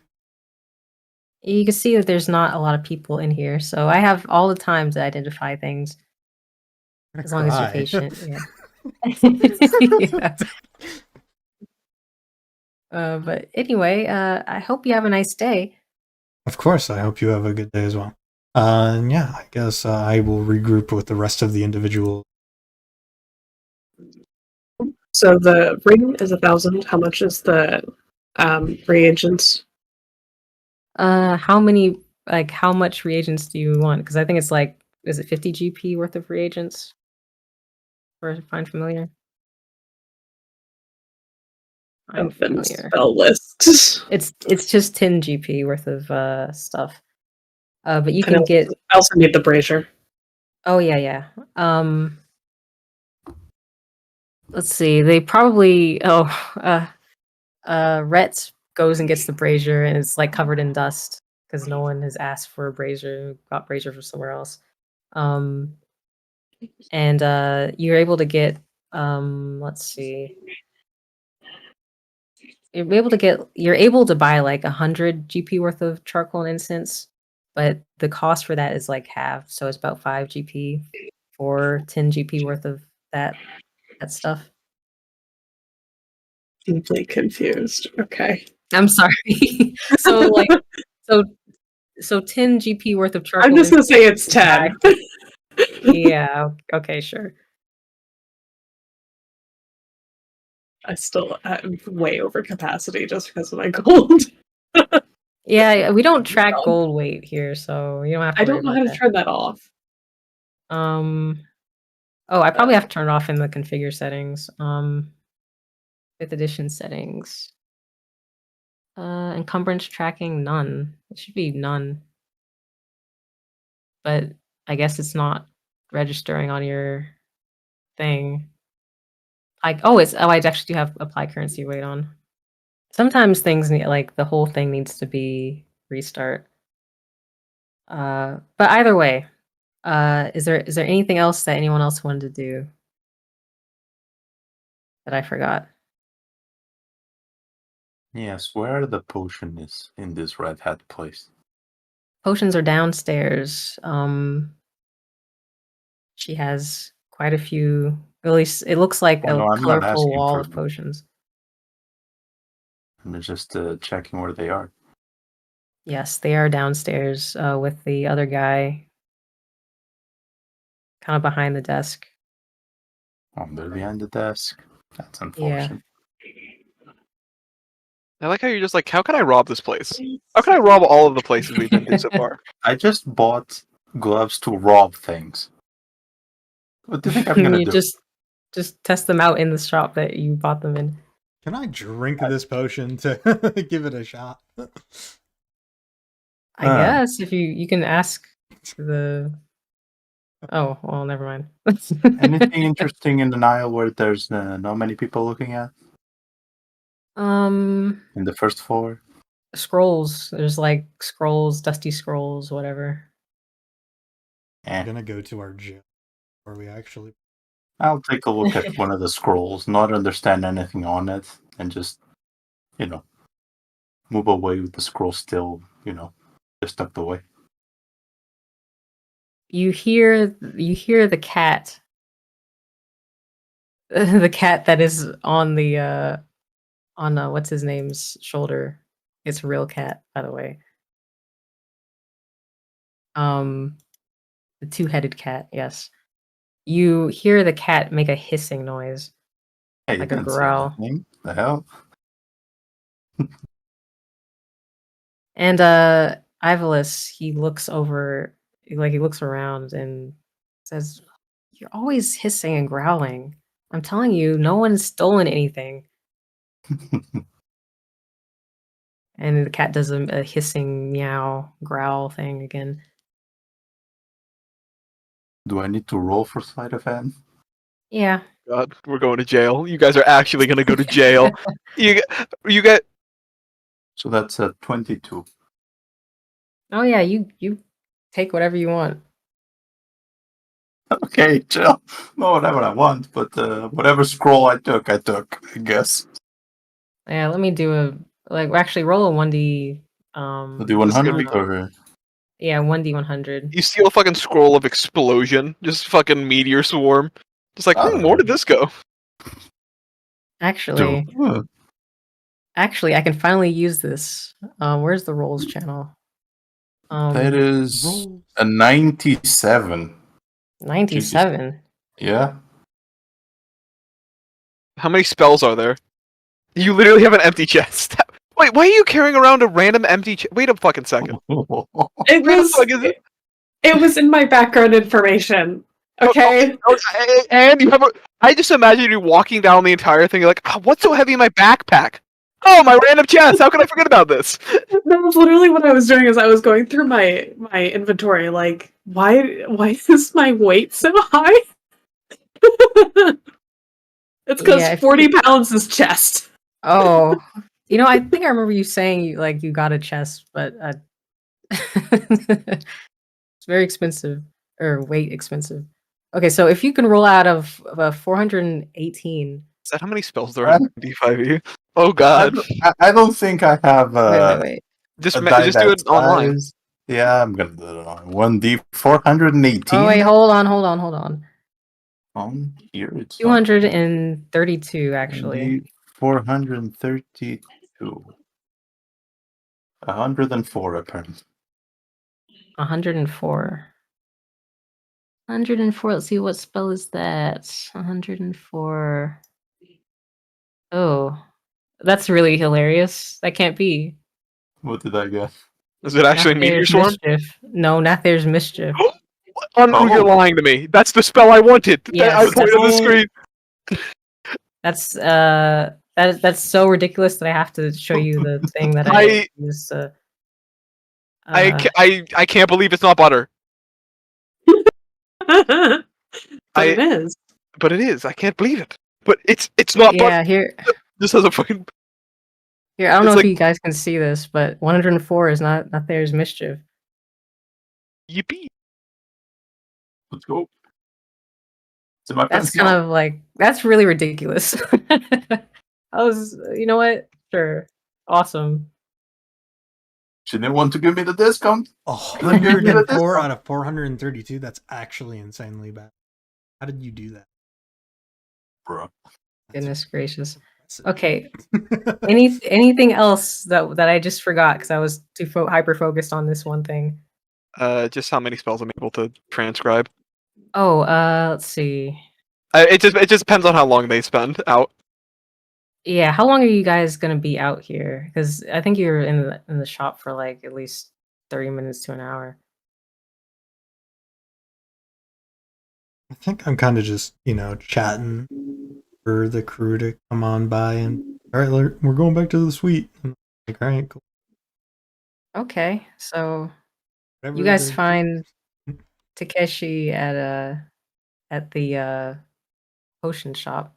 You can see that there's not a lot of people in here, so I have all the time to identify things as long as you're patient. Yeah. Yeah. But anyway, I hope you have a nice day. Of course, I hope you have a good day as well. And yeah, I guess I will regroup with the rest of the individual. So the ring is 1,000. How much is the reagents? How much reagents do you want? Because I think it's like, is it 50 GP worth of reagents for Find Familiar? Find Open Familiar. spell list. It's just 10 GP worth of stuff. But you And can get. I also need the brazier. Oh yeah. Let's see. They probably. Rhett goes and gets the brazier, and it's like covered in dust because no one has asked for a brazier. Got brazier from somewhere else. And you're able to get. Let's see. You're able to buy like 100 GP worth of charcoal and incense, but the cost for that is like half, so it's about 5 GP for 10 GP worth of that. that stuff. Deeply confused. Okay. I'm sorry. so like so so 10 GP worth of charcoal. I'm just gonna say it's inside 10. Yeah, okay, sure. I still am way over capacity just because of my gold. Yeah, we don't track God. gold weight here, so you don't have to I worry don't know about how to that. turn that off. Oh, I probably have to turn it off in the configure settings. 5th edition settings. Encumbrance tracking, none. It should be none. But I guess it's not registering on your thing. Like, oh, I actually do have apply currency weight on. Sometimes things need, like, the whole thing needs to be restart. But either way, is there anything else that anyone else wanted to do that I forgot? Yes, where the potion is in this red hat place. Potions are downstairs. She has quite a few. At least it looks like Oh, a no, I'm not colorful asking wall for of them. potions. I'm just checking where they are. Yes, they are downstairs with the other guy kind of behind the desk. Oh, they're behind the desk. That's Yeah. unfortunate. I like how you're just like, how can I rob this place? How can I rob all of the places we've been to so far? I just bought gloves to rob things. What do you think I'm gonna You do? just test them out in the shop that you bought them in. Can I drink this potion to give it a shot? I guess if you can ask the. Oh well, never mind. Anything interesting in the Nile where there's not many people looking at? In the first floor? Scrolls. There's like scrolls, dusty scrolls, whatever. I'm gonna go to our gym where we actually. I'll take a look at one of the scrolls, not understand anything on it, and just, move away with the scroll still, just tucked away. You hear the cat. The cat that is on the what's his name's shoulder. It's a real cat, by the way. The two-headed cat, yes. You hear the cat make a hissing noise. Hey, you Like a didn't say growl. anything. The hell? And Ivolus, he looks around and says, "You're always hissing and growling. I'm telling you, no one's stolen anything." And the cat does a hissing meow growl thing again. Do I need to roll for sleight of hand? Yeah. God, we're going to jail. You guys are actually gonna go to jail. you get So that's a 22. Oh yeah, you take whatever you want. Okay, chill. Not whatever I want, but whatever scroll I took, I guess. Yeah, let me do actually roll a 1d. We'll do This is gonna 100 be- or... Yeah, 1d100. you steal a fucking scroll of explosion, just fucking meteor swarm. Just like, where did this go? Actually, Huh. I can finally use this. Where's the rolls channel? That is Roll. a 97. 97. Yeah. How many spells are there? You literally have an empty chest. Wait, why are you carrying around a random empty chest? Wait a fucking second. It Where the was fuck is it? it was in my background information. Okay. And you have a. I just imagine you walking down the entire thing. You're like, what's so heavy in my backpack? Oh, my random chest. How could I forget about this? That was literally what I was doing. Is I was going through my inventory. Like, why is my weight so high? It's because Yeah, 40 pounds is chest. Oh, I think I remember you saying you got a chest, but it's very expensive or weight expensive. Okay, so if you can roll out of 418. Is that how many spells there are in D5e? Oh god. I don't think I have Wait. Just a die just do that it online. size. Yeah, I'm gonna do it on 1D 418. Oh wait, hold on. On here it's 232 actually. Indeed, 432. 104 apparently. 104. 104. Let's see, what spell is that? 104. Oh, that's really hilarious. That can't be. What did I get? Is it actually Meteor Nathir's Swarm? Mischief. No, Nathir's Mischief. Unru, you're lying to me. That's the spell I wanted. Yes, I pointed on the that's- screen. That's so ridiculous that I have to show you the thing that I used to. I can't believe it's not butter. But it is. But it is. I can't believe it. But it's not butter. Yeah, here. This has a fucking. Here, I don't It's know like- if you guys can see this, but 104 is not There's Mischief. Yippee. Let's go. It's in my That's pencil. kind of like, that's really ridiculous. You know what? Sure. Awesome. She didn't want to give me the discount. Oh, Let me give you the 104 discount. out of 432. That's actually insanely bad. How did you do that? Bro. Goodness gracious. Impressive. Okay. Anything else that I just forgot because I was too hyper focused on this one thing? Just how many spells I'm able to transcribe. Oh, let's see. It just depends on how long they spend out. Yeah, how long are you guys gonna be out here? Because I think you're in the shop for like at least 30 minutes to an hour. I think I'm kind of just, chatting for the crew to come on by and, all right, we're going back to the suite. And I'm like, all right, cool. Okay, so Whatever you guys they're- find Takeshi at the potion shop.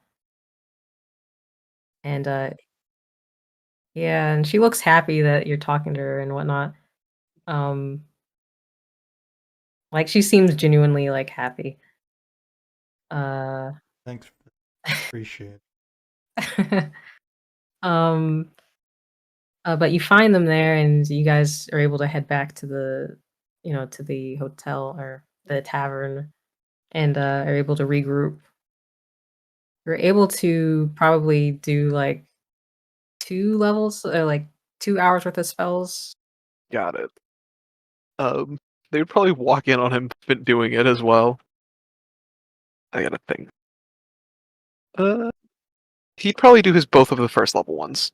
And yeah, and she looks happy that you're talking to her and whatnot. Like she seems genuinely like happy. Thanks. Appreciate it. But you find them there and you guys are able to head back to the hotel or the tavern and are able to regroup. You're able to probably do like 2 levels, like 2 hours worth of spells. Got it. They would probably walk in on him doing it as well. I gotta think. He'd probably do both of the first level ones.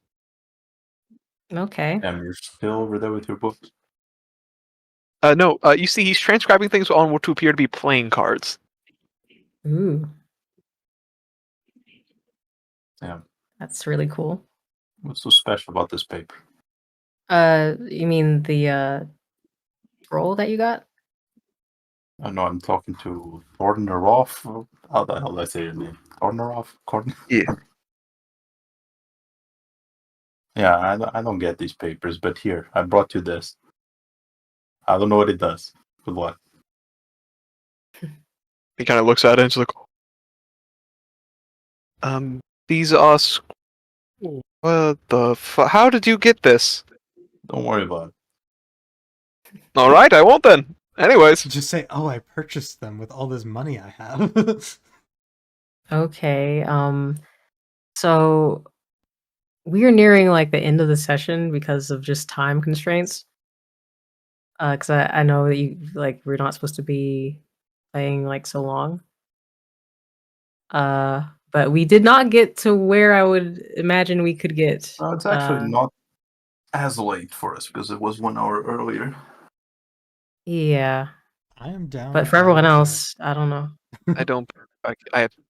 Okay. You're still over there with your books. No, you see, he's transcribing things on what to appear to be playing cards. Ooh, Yeah. that's really cool. What's so special about this paper? You mean the scroll that you got? I know I'm talking to Thorneroff. How the hell did I say your name? Thorneroff? Yeah. Yeah, I don't get these papers, but here, I brought you this. I don't know what it does. Good luck. He kind of looks at it and is like, these are. What the how did you get this? Don't worry about it. All right, I won't then. Anyways, Just say, oh, I purchased them with all this money I have. Okay. So we are nearing like the end of the session because of just time constraints. Because I know that we're not supposed to be playing like so long. But we did not get to where I would imagine we could get. No, it's actually not as late for us because it was 1 hour earlier. Yeah, I am down. but for everyone else, I don't know. I don't. I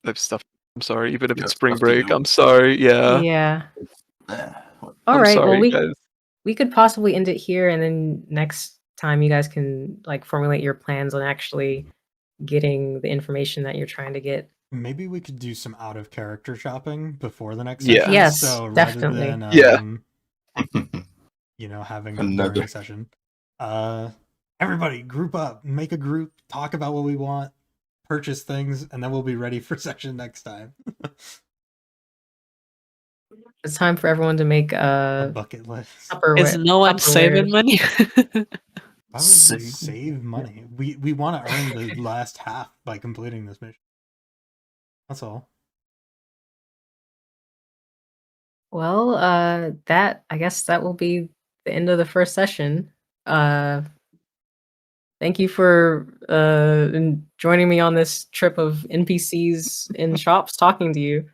have stuff. I'm sorry, even if You it's have spring stuff to break. do. I'm sorry. Yeah. Yeah. What- All I'm right. sorry, Well, guys. we could possibly end it here, and then next time you guys can like formulate your plans on actually getting the information that you're trying to get. Maybe we could do some out of character shopping before the next Yeah. session. Yes, so definitely. rather than Yeah. having Another. during a session. Everybody group up, make a group, talk about what we want, purchase things, and then we'll be ready for session next time. It's time for everyone to make A bucket list. Is no one saving money? Why would we save money? We want to earn the last half by completing this mission. That's all. Well, I guess that will be the end of the first session. Thank you for joining me on this trip of NPCs in shops talking to you.